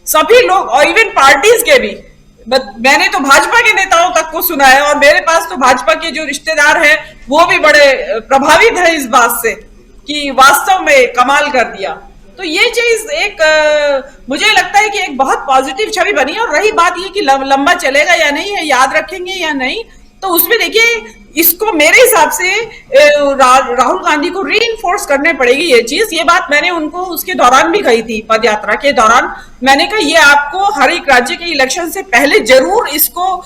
सभी लोग, और इवन पार्टीज के भी। मैंने तो भाजपा के नेताओं तक को सुना है और मेरे पास तो भाजपा के जो रिश्तेदार हैं वो भी बड़े प्रभावित है इस बात से कि वास्तव में कमाल कर दिया। तो ये चीज एक मुझे लगता है कि एक बहुत पॉजिटिव छवि बनी। और रही बात ये कि लंबा चलेगा या नहीं है, याद रखेंगे या नहीं, तो उसमें देखिए इसको मेरे हिसाब से राहुल गांधी को रीइंफोर्स करने पड़ेगी ये चीज। ये बात मैंने उनको उसके दौरान भी कही थी, पदयात्रा के दौरान मैंने कहा ये आपको हर एक राज्य के इलेक्शन से पहले जरूर इसको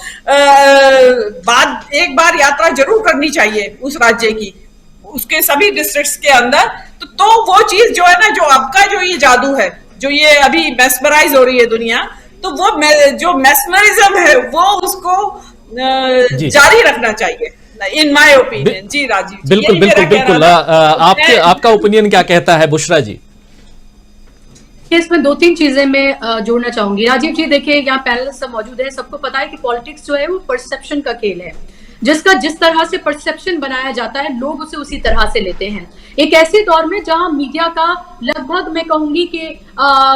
एक बार यात्रा जरूर करनी चाहिए उस राज्य की, उसके सभी डिस्ट्रिक्ट्स के अंदर। तो वो चीज जो है ना, जो आपका जो ये जादू है, जो ये अभी मेस्मराइज हो रही है दुनिया, तो वो जो मेस्मरिज्म है वो उसको जारी रखना चाहिए इन माय ओपिनियन। जी राजीव, बिल्कुल आपका ओपिनियन क्या कहता है बुशरा जी? इसमें 2-3 चीजें मैं जोड़ना चाहूंगी। राजीव जी देखिए, यहाँ पैनलिस्ट सब मौजूद है, सबको पता है कि पॉलिटिक्स जो है वो परसेप्शन का खेल है, जिसका जिस तरह से परसेप्शन बनाया जाता है लोग उसे उसी तरह से लेते हैं। एक ऐसे दौर में जहां मीडिया का लगभग मैं कहूंगी कि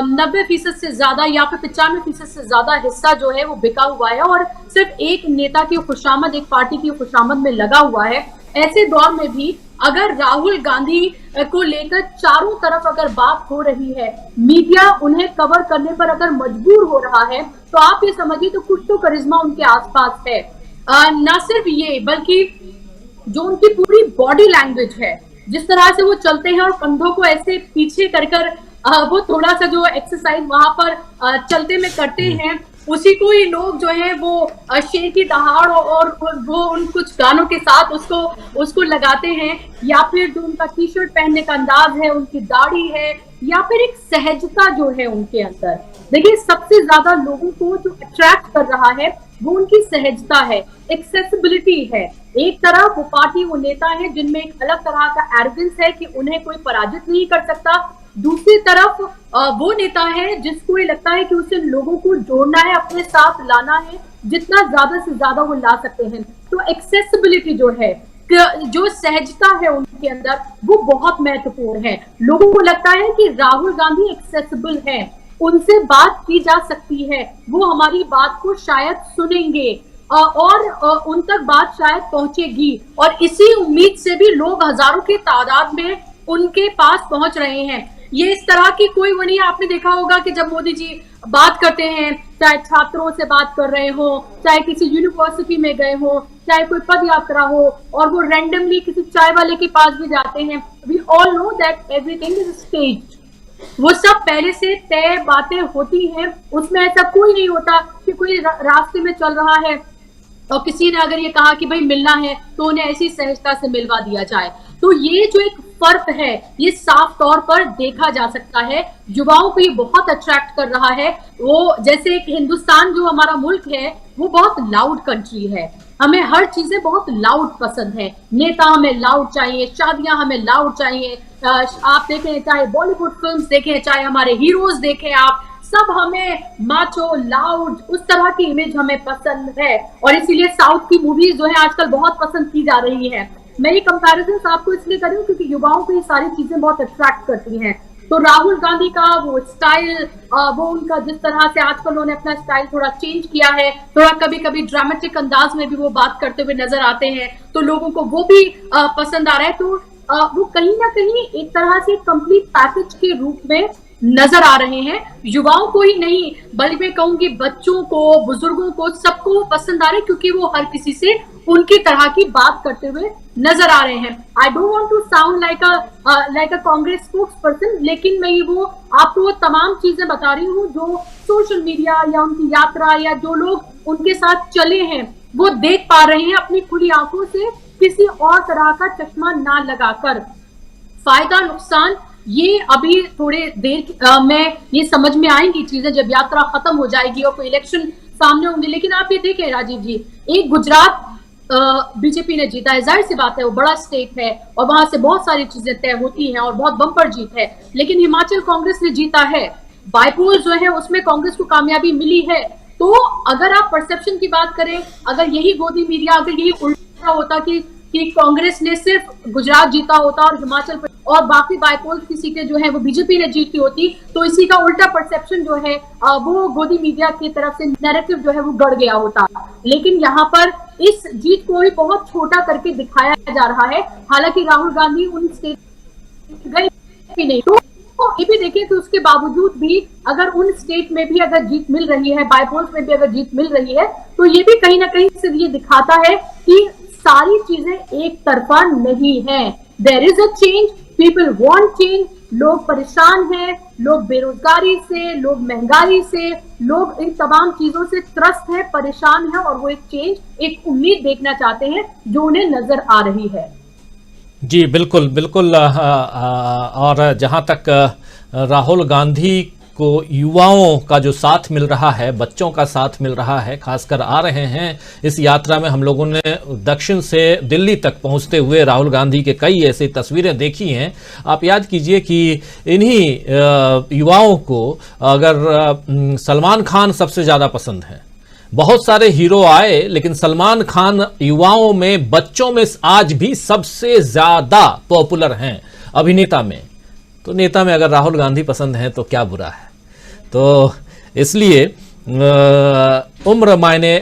90% से ज्यादा या फिर 95% से ज्यादा हिस्सा जो है वो बिका हुआ है और सिर्फ एक नेता की खुशामद, एक पार्टी की खुशामद में लगा हुआ है। ऐसे दौर में भी अगर राहुल गांधी को लेकर चारों तरफ अगर बात हो रही है, मीडिया उन्हें कवर करने पर अगर मजबूर हो रहा है, तो आप ये समझिए तो कुछ तो करिश्मा उनके आसपास है। ना सिर्फ ये, बल्कि जो उनकी पूरी बॉडी लैंग्वेज है, जिस तरह से वो चलते हैं और कंधों को ऐसे पीछे कर वो थोड़ा सा जो एक्सरसाइज वहां पर चलते में करते हैं, उसी को ही लोग जो है वो शेर की दहाड़ और वो उन कुछ गानों के साथ उसको लगाते हैं। या फिर जो उनका टी शर्ट पहनने का अंदाज है, उनकी दाढ़ी है, या फिर एक सहजता जो है उनके अंदर। देखिए, सबसे ज्यादा लोगों को जो अट्रैक्ट कर रहा है वो उनकी सहजता है, एक्सेसिबिलिटी है। एक तरफ वो पार्टी, वो नेता है जिनमें एक अलग तरह का एरोगेंस है कि उन्हें कोई पराजित नहीं कर सकता, दूसरी तरफ वो नेता है जिसको ये लगता है कि उसे लोगों को जोड़ना है, अपने साथ लाना है, जितना ज्यादा से ज्यादा वो ला सकते हैं। तो एक्सेसिबिलिटी जो है, जो सहजता है उनके अंदर, वो बहुत महत्वपूर्ण है। लोगों को लगता है कि राहुल गांधी एक्सेसिबल है, उनसे बात की जा सकती है, वो हमारी बात को शायद सुनेंगे और उन तक बात शायद पहुंचेगी। और इसी उम्मीद से भी लोग हजारों की तादाद में उनके पास पहुंच रहे हैं। ये इस तरह की कोई वो नहीं, आपने देखा होगा कि जब मोदी जी बात करते हैं, चाहे छात्रों से बात कर रहे हो, चाहे किसी यूनिवर्सिटी में गए हो, चाहे कोई पद यात्रा हो, और वो रैंडमली किसी चाय वाले के पास भी जाते हैं, we all know that everything is staged. वो सब पहले से तय बातें होती हैं, उसमें ऐसा कोई नहीं होता कि कोई रास्ते में चल रहा है और किसी ने अगर ये कहा कि भाई मिलना है तो उन्हें ऐसी सहजता से मिलवा दिया जाए। तो ये जो एक फर्क है, ये साफ तौर पर देखा जा सकता है। युवाओं को ये बहुत अट्रैक्ट कर रहा है। वो जैसे एक हिंदुस्तान जो हमारा मुल्क है, वो बहुत लाउड कंट्री है, हमें हर चीजें बहुत लाउड पसंद है। नेता हमें लाउड चाहिए, शादियां हमें लाउड चाहिए, आप देखें चाहे बॉलीवुड फिल्म्स देखें, चाहे हमारे हीरोज देखें, आप सब हमें माचो लाउड उस तरह की इमेज हमें पसंद है। और इसीलिए साउथ की मूवीज जो है आजकल बहुत पसंद की जा रही है। मैं ये कंपैरिजन आपको इसलिए कर रही हूँ क्योंकि युवाओं को ये सारी चीजें बहुत अट्रैक्ट करती हैं। तो राहुल गांधी का वो स्टाइल, वो उनका जिस तरह से आजकल उन्होंने अपना स्टाइल थोड़ा चेंज किया है, थोड़ा कभी कभी ड्रामेटिक अंदाज में भी वो बात करते हुए नजर आते हैं, तो लोगों को वो भी पसंद आ रहा है। तो वो कहीं ना कहीं एक तरह से कंप्लीट पैकेज के रूप में नजर आ रहे हैं। युवाओं को ही नहीं बल्कि मैं कहूंगी बच्चों को, बुजुर्गों को, सबको पसंद आ रहे हैं क्योंकि वो हर किसी से उनकी तरह की बात करते हुए नजर आ रहे हैं। I don't want to sound like a Congress spokesperson, लेकिन मैं वो आपको वो तमाम चीजें बता रही हूँ जो सोशल मीडिया या उनकी यात्रा या जो लोग उनके साथ चले हैं वो देख पा रहे हैं अपनी खुली आंखों से, किसी और तरह का चश्मा ना लगाकर। फायदा नुकसान ये अभी थोड़े देर में ये समझ में आएंगी चीजें जब यात्रा खत्म हो जाएगी और कोई इलेक्शन सामने होंगे। लेकिन आप ये देखें राजीव जी, एक गुजरात बीजेपी ने जीता है, जाहिर सी बात है वो बड़ा स्टेट है और वहां से बहुत सारी चीजें तय होती हैं और बहुत बम्पर जीत है। लेकिन हिमाचल कांग्रेस ने जीता है, बाईपोल जो है उसमें कांग्रेस को कामयाबी मिली है। तो अगर आप परसेप्शन की बात करें, अगर यही गोदी मीडिया, अगर यही उल्टा होता कि कांग्रेस ने सिर्फ गुजरात जीता होता और हिमाचल और बाकी बाईपोल की सीटें जो है वो बीजेपी ने जीती होती, तो इसी का उल्टा परसेप्शन जो है वो गोदी मीडिया की तरफ से नैरेटिव जो है वो गढ़ गया होता। लेकिन यहाँ पर इस जीत को ही बहुत छोटा करके दिखाया जा रहा है। हालांकि राहुल गांधी उन स्टेट गए भी नहीं, तो ये भी देखिए कि उसके बावजूद भी अगर उन स्टेट में भी अगर जीत मिल रही है, बाईपोल्स में भी अगर जीत मिल रही है, तो ये भी कहीं ना कहीं से ये दिखाता है कि सारी चीजें एक तरफा नहीं है। There is a change, people want change. लोग परेशान हैं, लोग बेरोजगारी से, लोग महंगाई से, लोग इन तमाम चीजों से त्रस्त है, परेशान है और वो एक चेंज, एक उम्मीद देखना चाहते हैं जो उन्हें नजर आ रही है। जी बिल्कुल बिल्कुल। और जहां तक राहुल गांधी को युवाओं का जो साथ मिल रहा है, बच्चों का साथ मिल रहा है, खासकर आ रहे हैं इस यात्रा में। हम लोगों ने दक्षिण से दिल्ली तक पहुंचते हुए राहुल गांधी के कई ऐसी तस्वीरें देखी हैं। आप याद कीजिए कि इन्हीं युवाओं को अगर सलमान खान सबसे ज़्यादा पसंद है, बहुत सारे हीरो आए लेकिन सलमान खान युवाओं में, बच्चों में आज भी सबसे ज़्यादा पॉपुलर हैं अभिनेता में। तो नेता में अगर राहुल गांधी पसंद हैं तो क्या बुरा है। तो इसलिए उम्र मायने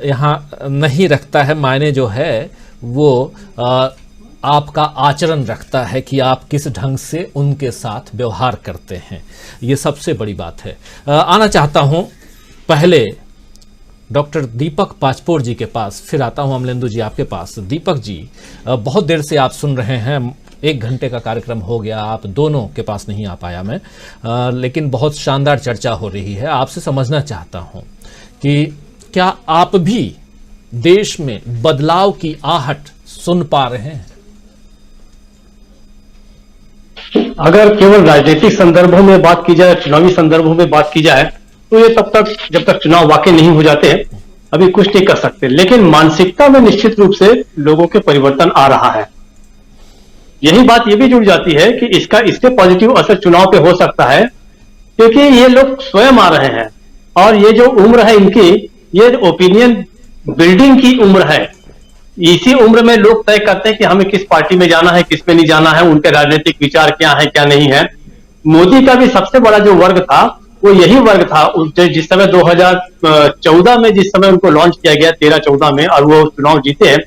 यहाँ नहीं रखता है, मायने जो है वो आपका आचरण रखता है कि आप किस ढंग से उनके साथ व्यवहार करते हैं। ये सबसे बड़ी बात है। आना चाहता हूँ पहले डॉक्टर दीपक पाचपोर जी के पास, फिर आता हूँ अमलेंदु जी आपके पास। दीपक जी, बहुत देर से आप सुन रहे हैं, 1 घंटे का कार्यक्रम हो गया, आप दोनों के पास नहीं आ पाया मैं, लेकिन बहुत शानदार चर्चा हो रही है। आपसे समझना चाहता हूं कि क्या आप भी देश में बदलाव की आहट सुन पा रहे हैं? अगर केवल राजनीतिक संदर्भों में बात की जाए, चुनावी संदर्भों में बात की जाए, तो ये तब तक जब तक चुनाव वाकई नहीं हो जाते हैं अभी कुछ नहीं कर सकते। लेकिन मानसिकता में निश्चित रूप से लोगों के परिवर्तन आ रहा है। यही बात ये भी जुड़ जाती है कि इसके पॉजिटिव असर चुनाव पे हो सकता है, क्योंकि ये लोग स्वयं आ रहे हैं और ये जो उम्र है इनकी, ये ओपिनियन बिल्डिंग की उम्र है। इसी उम्र में लोग तय करते हैं कि हमें किस पार्टी में जाना है, किस में नहीं जाना है, उनके राजनीतिक विचार क्या है क्या नहीं है। मोदी का भी सबसे बड़ा जो वर्ग था वो यही वर्ग था जिस समय 2014 में जिस समय उनको लॉन्च किया गया 13-14 में, और वो चुनाव जीते हैं,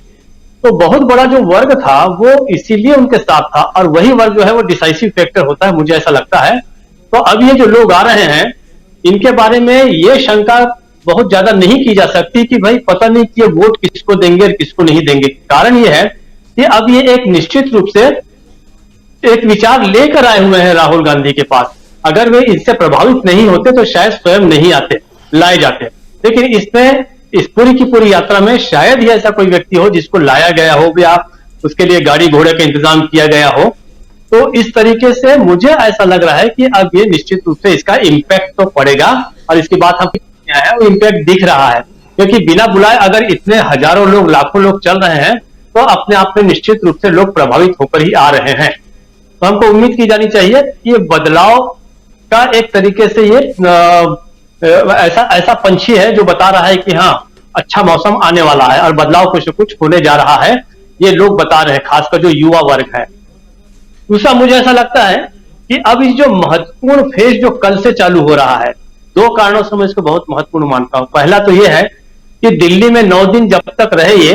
तो बहुत बड़ा जो वर्ग था वो इसीलिए उनके साथ था, और वही वर्ग जो है वो डिसाइसिव फैक्टर होता है, मुझे ऐसा लगता है। तो अब ये जो लोग आ रहे हैं इनके बारे में ये शंका बहुत ज्यादा नहीं की जा सकती कि भाई पता नहीं कि ये वोट किसको देंगे और किसको नहीं देंगे। कारण ये है कि अब ये एक निश्चित रूप से एक विचार लेकर आए हुए हैं राहुल गांधी के पास। अगर वे इससे प्रभावित नहीं होते तो शायद स्वयं नहीं आते, लाए जाते। लेकिन इसमें इस पूरी की पूरी यात्रा में शायद ही ऐसा कोई व्यक्ति हो जिसको लाया गया हो या उसके लिए गाड़ी घोड़े का इंतजाम किया गया हो। तो इस तरीके से मुझे ऐसा लग रहा है कि अब ये निश्चित रूप से इसका इम्पैक्ट तो पड़ेगा, और इसकी बात हम क्या है वो इम्पैक्ट दिख रहा है, क्योंकि बिना बुलाए अगर इतने हजारों लोग लाखों लोग चल रहे हैं तो अपने आप में निश्चित रूप से लोग प्रभावित होकर ही आ रहे हैं। तो हमको उम्मीद की जानी चाहिए कि ये बदलाव का एक तरीके से ये ऐसा पंछी है जो बता रहा है कि हाँ अच्छा मौसम आने वाला है और बदलाव कुछ न कुछ होने जा रहा है, ये लोग बता रहे हैं, खासकर जो युवा वर्ग है। दूसरा मुझे ऐसा लगता है कि अब इस जो महत्वपूर्ण फेज जो कल से चालू हो रहा है, दो कारणों से मैं इसको बहुत महत्वपूर्ण मानता हूं। पहला तो यह है कि दिल्ली में 9 दिन जब तक रहे ये,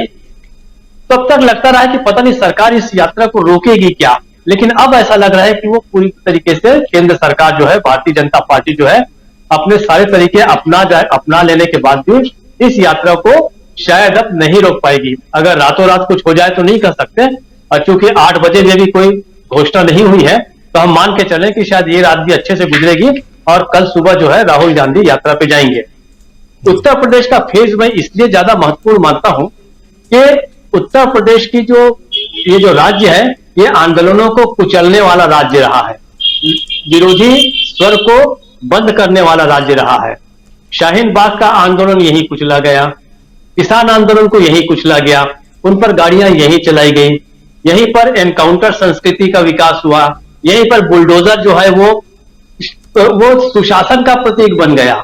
तब तक लगता रहा कि पता नहीं सरकार इस यात्रा को रोकेगी क्या, लेकिन अब ऐसा लग रहा है कि वो पूरी तरीके से केंद्र सरकार जो है, भारतीय जनता पार्टी जो है, अपने सारे तरीके अपना लेने के बाद भी इस यात्रा को शायद अब नहीं रोक पाएगी। अगर रातों रात कुछ हो जाए तो नहीं कर सकते, और चूंकि 8 बजे में भी कोई घोषणा नहीं हुई है तो हम मान के चलें कि शायद ये रात भी अच्छे से गुजरेगी और कल सुबह जो है राहुल गांधी यात्रा पे जाएंगे। उत्तर प्रदेश का फेज मैं इसलिए ज्यादा महत्वपूर्ण मानता हूं कि उत्तर प्रदेश की ये जो राज्य है ये आंदोलनों को कुचलने वाला राज्य रहा है, विरोधी स्वर को बंद करने वाला राज्य रहा है। शाहीन बाग का आंदोलन यही कुचला गया, किसान आंदोलन को यही कुचला गया, उन पर गाड़ियां यही चलाई गई, यहीं पर एनकाउंटर संस्कृति का विकास हुआ, यहीं पर बुलडोजर जो है वो सुशासन का प्रतीक बन गया,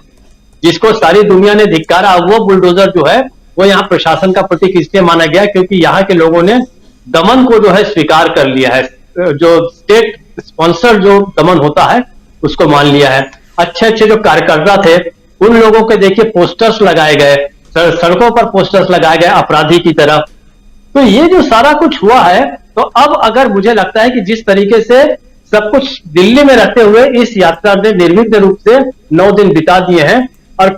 जिसको सारी दुनिया ने धिक्कारा। वो बुलडोजर जो है वो यहाँ प्रशासन का प्रतीक इसलिए माना गया क्योंकि यहाँ के लोगों ने दमन को जो है स्वीकार कर लिया है, जो स्टेट स्पॉन्सर जो दमन होता है उसको मान लिया है। अच्छे अच्छे जो कार्यकर्ता थे उन लोगों के देखिए पोस्टर्स लगाए गए, सड़कों पर पोस्टर्स लगाए गए अपराधी की तरह। तो ये जो सारा कुछ हुआ है, तो अब अगर मुझे लगता है कि जिस तरीके से सब कुछ दिल्ली में रहते हुए इस यात्रा ने निर्विघ्न रूप से 9 दिन बिता दिए हैं, और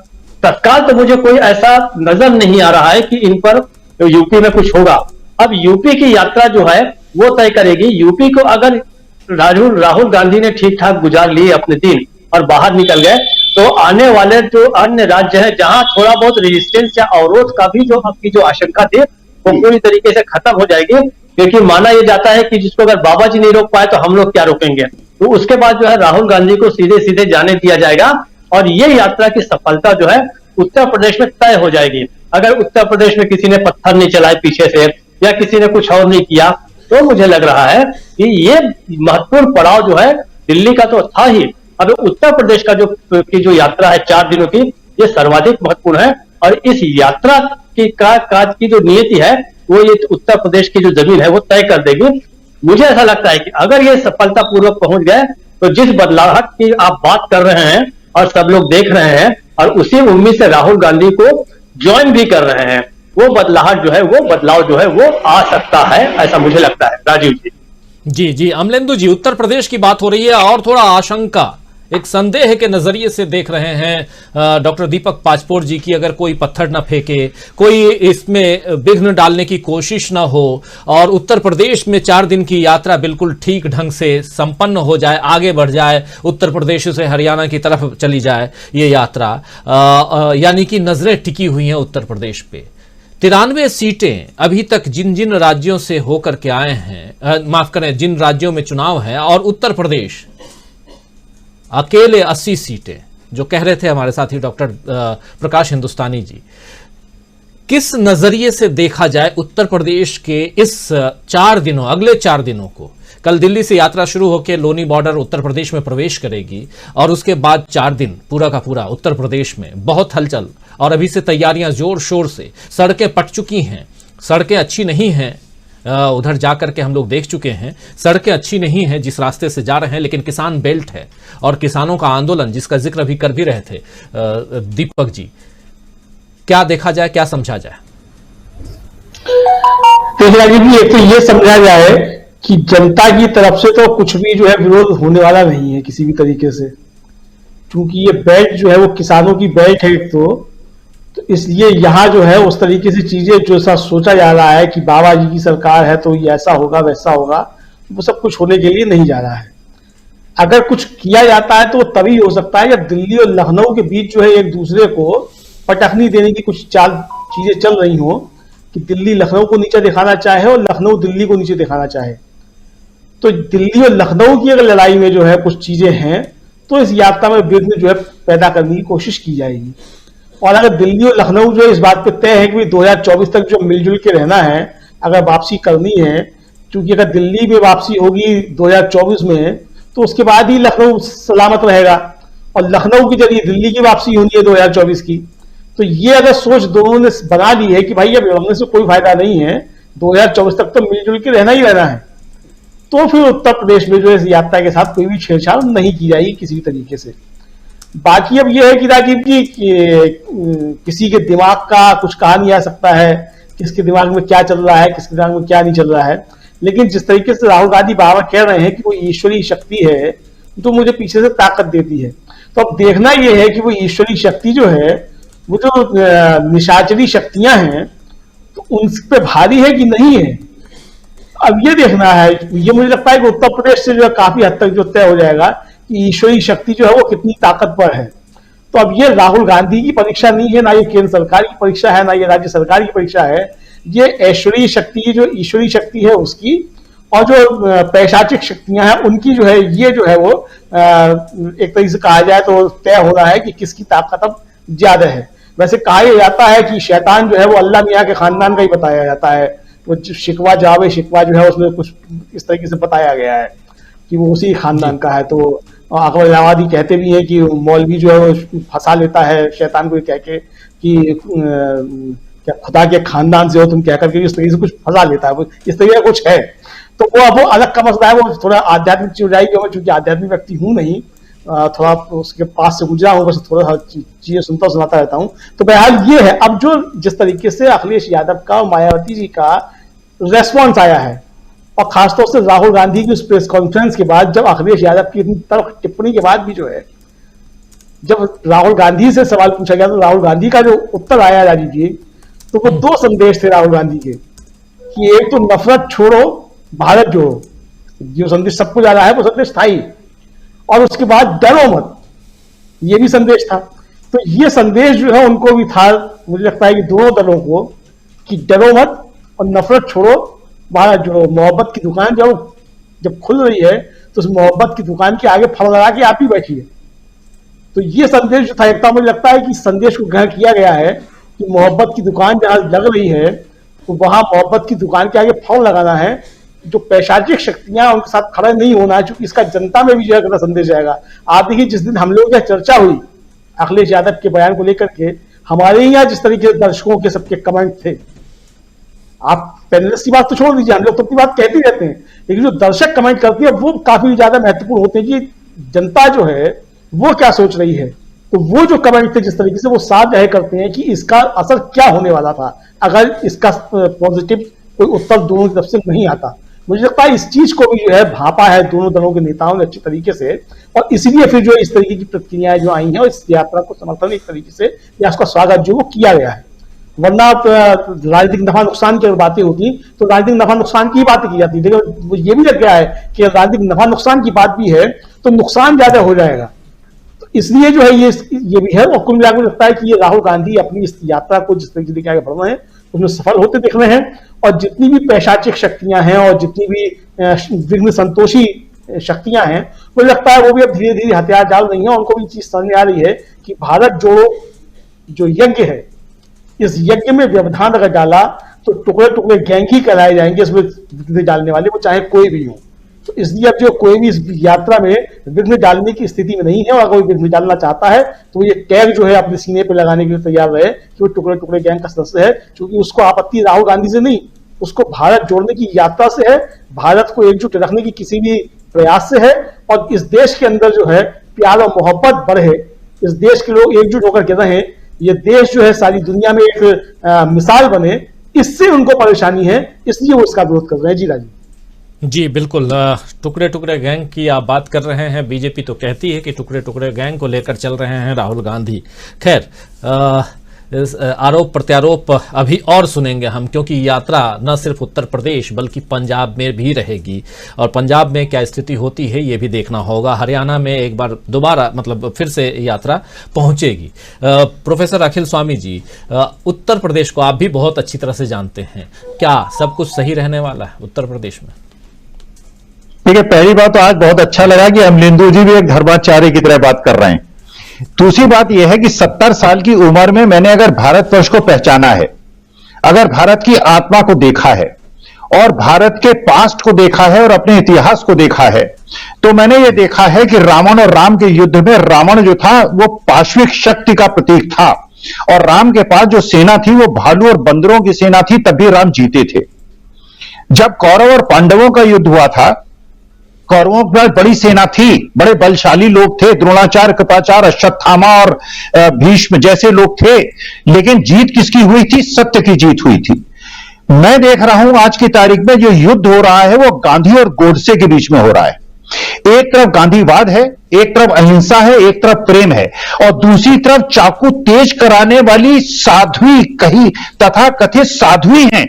तत्काल तो मुझे कोई ऐसा नजर नहीं आ रहा है कि इन पर यूपी में कुछ होगा। अब यूपी की यात्रा जो है वो तय करेगी। यूपी को अगर राहुल गांधी ने ठीक ठाक गुजार लिए अपने दिन और बाहर निकल गए, तो आने वाले जो अन्य राज्य है जहां थोड़ा बहुत रेजिस्टेंस या अवरोध का भी जो आपकी जो आशंका थी वो पूरी तरीके से खत्म हो जाएगी, क्योंकि माना यह जाता है कि जिसको अगर बाबा जी नहीं रोक पाए तो हम लोग क्या रोकेंगे। तो उसके बाद जो है राहुल गांधी को सीधे सीधे जाने दिया जाएगा और ये यात्रा की सफलता जो है उत्तर प्रदेश में तय हो जाएगी। अगर उत्तर प्रदेश में किसी ने पत्थर नहीं चलाए पीछे से या किसी ने कुछ और नहीं किया, तो मुझे लग रहा है कि ये महत्वपूर्ण पड़ाव जो है दिल्ली का तो था ही, अब उत्तर प्रदेश का जो यात्रा है 4 दिनों की, ये सर्वाधिक महत्वपूर्ण है। और इस यात्रा की काज की जो नियति है वो ये उत्तर प्रदेश की जो जमीन है वो तय कर देगी। मुझे ऐसा लगता है कि अगर ये सफलतापूर्वक पहुंच गए तो जिस बदलाव की आप बात कर रहे हैं और सब लोग देख रहे हैं और उसी उम्मीद से राहुल गांधी को ज्वाइन भी कर रहे हैं, वो बदलाव जो है वो आ सकता है, ऐसा मुझे लगता है। राजीव जी। जी अमलेंदु जी, उत्तर प्रदेश की बात हो रही है और थोड़ा आशंका, एक संदेह के नजरिए से देख रहे हैं डॉक्टर दीपक पाचपोर जी की, अगर कोई पत्थर न फेंके, कोई इसमें विघ्न डालने की कोशिश न हो और उत्तर प्रदेश में 4 दिन की यात्रा बिल्कुल ठीक ढंग से संपन्न हो जाए, आगे बढ़ जाए, उत्तर प्रदेश से हरियाणा की तरफ चली जाए ये यात्रा, यानी कि नजरें टिकी हुई हैं उत्तर प्रदेश पे। 93 सीटें अभी तक जिन जिन राज्यों से होकर के आए हैं, माफ करें, जिन राज्यों में चुनाव है, और उत्तर प्रदेश अकेले 80 सीटें, जो कह रहे थे हमारे साथी डॉक्टर प्रकाश हिंदुस्तानी जी। किस नजरिए से देखा जाए उत्तर प्रदेश के इस 4 दिनों, अगले 4 दिनों को? कल दिल्ली से यात्रा शुरू होकर लोनी बॉर्डर उत्तर प्रदेश में प्रवेश करेगी और उसके बाद 4 दिन पूरा का पूरा उत्तर प्रदेश में बहुत हलचल, और अभी से तैयारियां जोर शोर से, सड़कें पट चुकी हैं, सड़कें अच्छी नहीं हैं, उधर जाकर के हम लोग देख चुके हैं, सड़कें अच्छी नहीं हैं जिस रास्ते से जा रहे हैं, लेकिन किसान बेल्ट है और किसानों का आंदोलन जिसका जिक्र अभी कर भी रहे थे दीपक जी, क्या देखा जाए, क्या समझा जाए? एक तो ये समझा जाए कि जनता की तरफ से तो कुछ भी जो है विरोध होने वाला नहीं है किसी भी तरीके से, क्योंकि ये बेल्ट जो है वो किसानों की बेल्ट है एक तो इसलिए यहाँ जो है उस तरीके से चीजें जो ऐसा सोचा जा रहा है कि बाबा जी की सरकार है तो ये ऐसा होगा वैसा होगा, वो सब कुछ होने के लिए नहीं जा रहा है। अगर कुछ किया जाता है तो तभी हो सकता है जब दिल्ली और लखनऊ के बीच जो है एक दूसरे को पटखनी देने की कुछ चीजें चल रही हो कि दिल्ली लखनऊ को नीचे दिखाना चाहे और लखनऊ दिल्ली को नीचे दिखाना चाहे। तो दिल्ली और लखनऊ की अगर लड़ाई में जो है कुछ चीजें हैं तो इस यात्रा में विघ्न जो है पैदा करने की कोशिश की जाएगी। और अगर दिल्ली और लखनऊ जो है इस बात पे तय है कि 2024 तक जो मिलजुल के रहना है, अगर वापसी करनी है, क्योंकि अगर दिल्ली में वापसी होगी 2024 में तो उसके बाद ही लखनऊ सलामत रहेगा, और लखनऊ के जरिए दिल्ली की वापसी होनी है 2024 की। तो ये अगर सोच दोनों ने बना ली है कि भाई अब लड़ने से कोई फायदा नहीं है, 2024 तक तो मिलजुल के रहना ही रहना है, तो फिर उत्तर प्रदेश में जो इस यात्रा के साथ कोई भी छेड़छाड़ नहीं की जाएगी किसी भी तरीके से। बाकी अब यह है कि राजीव जी किसी के दिमाग का कुछ कहा नहीं जा सकता है, किसके दिमाग में क्या चल रहा है, किसके दिमाग में क्या नहीं चल रहा है, लेकिन जिस तरीके से राहुल गांधी बाबा कह रहे हैं कि वो ईश्वरीय शक्ति है तो मुझे पीछे से ताकत देती है। तो अब देखना यह है कि वो ईश्वरीय शक्ति जो है वो जो निशाचरी शक्तियां हैं तो उन पे भारी है कि नहीं है, अब ये देखना है। ये मुझे लगता है कि उत्तर प्रदेश से जो है काफी हद तक जो तय हो जाएगा कि ईश्वरीय शक्ति जो है वो कितनी ताकतवर है। तो अब ये राहुल गांधी की परीक्षा नहीं है, ना ये केंद्र सरकार की परीक्षा है, ना ये राज्य सरकार की परीक्षा है, ये ऐश्वरीय शक्ति जो ईश्वरीय शक्ति है उसकी, और जो पैशाचिक शक्तियां हैं उनकी जो है ये जो है वो एक तरीके से कहा जाए तो तय हो रहा है कि किसकी ताकत अब ज्यादा है। वैसे कहा जाता है कि शैतान जो है वो अल्लाह मियाँ के खानदान का ही बताया जाता है, वो शिकवा जावे शिकवा जो है उसमें कुछ इस तरीके से बताया गया है कि वो उसी खानदान का है। तो अकबर इलाहाबादी कहते भी हैं कि मौलवी जो है वो फंसा लेता है शैतान को कह के कि क्या खुदा के खानदान से हो तुम कहकर के इस तरीके से कुछ फंसा लेता है, इस तरीके का कुछ है। तो वो अलग का मसला है, वो थोड़ा आध्यात्मिक चीज जाएगी, चूंकि आध्यात्मिक व्यक्ति हूं नहीं, थोड़ा उसके पास से गुजरा हूं, बस थोड़ा चीजें सुनता सुनाता रहता हूं। तो बहरहाल ये है अब जो जिस तरीके से अखिलेश यादव का और मायावती जी का रेस्पॉन्स आया है, और खासतौर से राहुल गांधी की उस प्रेस कॉन्फ्रेंस के बाद, जब अखिलेश यादव की इतनी तल्ख टिप्पणी के बाद भी जो है जब राहुल गांधी से सवाल पूछा गया तो राहुल गांधी का जो उत्तर आया राजीव जी, तो वो 2 संदेश थे राहुल गांधी के कि एक तो नफरत छोड़ो भारत जोड़ो, जो संदेश सबको जा रहा है वो संदेश था ही, और उसके बाद डरो मत, ये भी संदेश था। तो ये संदेश जो है उनको भी था, मुझे लगता है कि दोनों दलों को, कि डरो मत और नफरत छोड़ो भारत जोड़ो। मोहब्बत की दुकान जब खुल रही है तो उस मोहब्बत की दुकान के आगे फल लगा के आप ही बैठिए। तो ये संदेश जो था, एक तो मुझे लगता है कि संदेश को ग्रहण किया गया है कि मोहब्बत की दुकान जहां लग रही है तो वहां मोहब्बत की दुकान के आगे फल लगाना है, जो पैशाचिक शक्तियां उनके साथ खड़े नहीं होना है, क्योंकि इसका जनता में भी जो है संदेश जाएगा। आप देखिए जिस दिन हम लोगों की चर्चा हुई अखिलेश यादव के बयान को लेकर के, हमारे यहाँ जिस तरीके से दर्शकों के सबके कमेंट थे, आप पैनलिस्ट की बात तो छोड़ दीजिए, हम लोग तो अपनी बात कहते ही रहते हैं, लेकिन जो दर्शक कमेंट करती है वो काफी ज्यादा महत्वपूर्ण होते हैं कि जनता जो है वो क्या सोच रही है। तो वो जो कमेंट थे जिस तरीके से वो साफ जाहिर करते हैं कि इसका असर क्या होने वाला था अगर इसका पॉजिटिव कोई उत्तर दोनों की तरफ से नहीं आता। मुझे लगता है इस चीज को भी जो है भापा है दोनों दलों के नेताओं ने अच्छी तरीके से, और इसलिए फिर जो इस तरीके की प्रतिक्रियाएं जो आई हैं और इस यात्रा को समर्थन एक तरीके से या उसका स्वागत जो वो किया गया है। वरना राजनीतिक नफा नुकसान की बातें होती तो राजनीतिक नफा नुकसान की बातें की जाती, लेकिन ये भी लग गया है कि राजनीतिक नफा नुकसान की बात भी है तो नुकसान ज्यादा हो जाएगा। तो इसलिए जो है ये भी है, और कुल मिलाकर लगता है कि ये राहुल गांधी अपनी इस यात्रा को जिस तरीके से आगे बढ़ रहे हैं उसमें सफल होते दिख रहे हैं, और जितनी भी पैशाचिक शक्तियां हैं और जितनी भी विघ्न संतोषी शक्तियां हैं, मुझे लगता है वो भी अब धीरे धीरे हथियार डाल रही हैं। उनको भी चीज समझ में आ रही है कि भारत जोड़ो जो यज्ञ है इस यज्ञ में व्यवधान अगर डाला तो टुकड़े टुकड़े गैंग ही कहलाए जाएंगे इसमें विघ्न डालने वाले, वो चाहे कोई भी हो। तो इसलिए अब जो कोई भी इस यात्रा में विघ्न डालने की स्थिति में नहीं है, और अगर कोई विघ्न डालना चाहता है तो ये टैग जो है अपने सीने पे लगाने के लिए तैयार रहे कि वो टुकड़े टुकड़े गैंग का सदस्य है, क्योंकि उसको आपत्ति राहुल गांधी से नहीं, उसको भारत जोड़ने की यात्रा से है, भारत को एकजुट रखने की किसी भी प्रयास से है। और इस देश के अंदर जो है प्यार और मोहब्बत बढ़े, इस देश के लोग एकजुट होकर के रहें, ये देश जो है सारी दुनिया में एक मिसाल बने, इससे उनको परेशानी है, इसलिए वो इसका विरोध कर रहे हैं। जी राजीव जी बिल्कुल, टुकड़े टुकड़े गैंग की आप बात कर रहे हैं। बीजेपी तो कहती है कि टुकड़े टुकड़े गैंग को लेकर चल रहे हैं राहुल गांधी। खैर, इस आरोप प्रत्यारोप अभी और सुनेंगे हम, क्योंकि यात्रा न सिर्फ उत्तर प्रदेश बल्कि पंजाब में भी रहेगी, और पंजाब में क्या स्थिति होती है ये भी देखना होगा। हरियाणा में एक बार दोबारा मतलब फिर से यात्रा पहुंचेगी। प्रोफेसर अखिल स्वामी जी, उत्तर प्रदेश को आप भी बहुत अच्छी तरह से जानते हैं, क्या सब कुछ सही रहने वाला है उत्तर प्रदेश में? देखिए, पहली बात तो आज बहुत अच्छा लगा कि अमलेंदु जी भी एक धर्माचार्य की तरह बात कर रहे हैं। दूसरी बात यह है कि 70 साल की उम्र में मैंने अगर भारतवर्ष को पहचाना है, अगर भारत की आत्मा को देखा है और भारत के पास्ट को देखा है और अपने इतिहास को देखा है, तो मैंने यह देखा है कि रावण और राम के युद्ध में रावण जो था वो पाश्विक शक्ति का प्रतीक था, और राम के पास जो सेना थी वो भालू और बंदरों की सेना थी, तब भी राम जीते थे। जब कौरव और पांडवों का युद्ध हुआ था, कौरवों पर बड़ी सेना थी, बड़े बलशाली लोग थे, द्रोणाचार्य, कृपाचार्य, अश्वत्थामा और भीष्म जैसे लोग थे, लेकिन जीत किसकी हुई थी? सत्य की जीत हुई थी। मैं देख रहा हूं आज की तारीख में जो युद्ध हो रहा है वो गांधी और गोडसे के बीच में हो रहा है। एक तरफ गांधीवाद है, एक तरफ अहिंसा है, एक तरफ प्रेम है, और दूसरी तरफ चाकू तेज कराने वाली साध्वी कही तथा कथित साध्वी हैं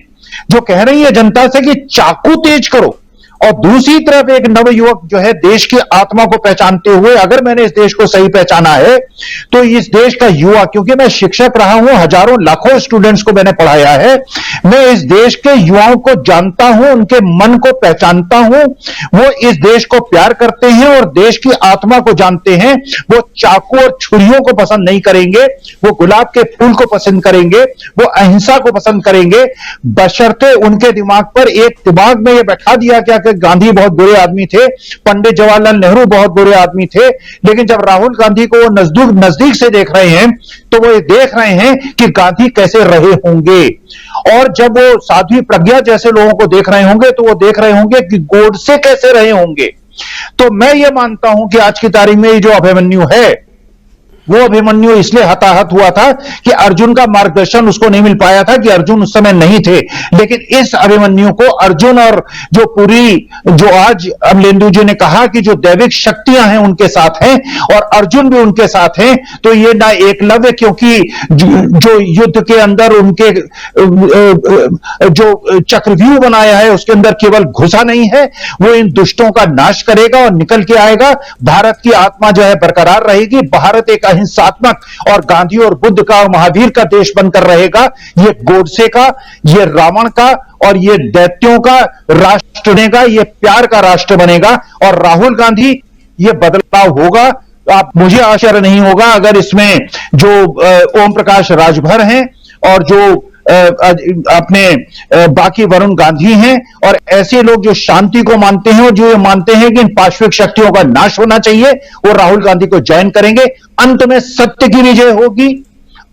जो कह रही है जनता से कि चाकू तेज करो, और दूसरी तरफ एक नवयुवक जो है देश की आत्मा को पहचानते हुए, अगर मैंने इस देश को सही पहचाना है तो इस देश का युवा, क्योंकि मैं शिक्षक रहा हूं, हजारों लाखों स्टूडेंट्स को मैंने पढ़ाया है, मैं इस देश के युवाओं को जानता हूं, उनके मन को पहचानता हूं। वो इस देश को प्यार करते हैं और देश की आत्मा को जानते हैं। वो चाकू और छुरियों को पसंद नहीं करेंगे, वो गुलाब के फूल को पसंद करेंगे, वो अहिंसा को पसंद करेंगे, बशर्ते उनके दिमाग पर एक दिमाग में यह बैठा दिया क्या गांधी बहुत बुरे आदमी थे, पंडित जवाहरलाल नेहरू बहुत बुरे आदमी थे, लेकिन जब राहुल गांधी को वो नजदीक से देख रहे हैं तो वो ये देख रहे हैं कि गांधी कैसे रहे होंगे, और जब वो साध्वी प्रज्ञा जैसे लोगों को देख रहे होंगे तो वो देख रहे होंगे कि गोडसे कैसे रहे होंगे। तो मैं ये मानता हूं कि आज की तारीख में ये जो अभिमन्यु है, वो अभिमन्यु इसलिए हताहत हुआ था कि अर्जुन का मार्गदर्शन उसको नहीं मिल पाया था, कि अर्जुन उस समय नहीं थे। लेकिन इस अभिमन्यु को अर्जुन और जो पूरी, जो आज अमलेंदु जी ने कहा कि जो दैविक शक्तियां हैं उनके साथ हैं और अर्जुन भी उनके साथ हैं, तो ये ना एकलव्य, क्योंकि जो युद्ध के अंदर उनके जो चक्रव्यूह बनाया है उसके अंदर केवल घुसा नहीं है, वो इन दुष्टों का नाश करेगा और निकल के आएगा। भारत की आत्मा जो है बरकरार रहेगी, भारत एक हिंसात्मक और गांधी और बुद्ध का और महावीर का देश बनकर रहेगा। ये गोडसे का, ये रावण का और ये दैत्यों का राष्ट्र बनेगा, ये प्यार का राष्ट्र बनेगा, और राहुल गांधी, ये बदलाव होगा। आप, मुझे आश्चर्य नहीं होगा अगर इसमें जो ओम प्रकाश राजभर हैं और जो अपने बाकी वरुण गांधी हैं और ऐसे लोग जो शांति को मानते हैं और जो ये मानते हैं कि इन पाश्विक शक्तियों का नाश होना चाहिए, वो राहुल गांधी को ज्वाइन करेंगे। अंत में सत्य की विजय होगी,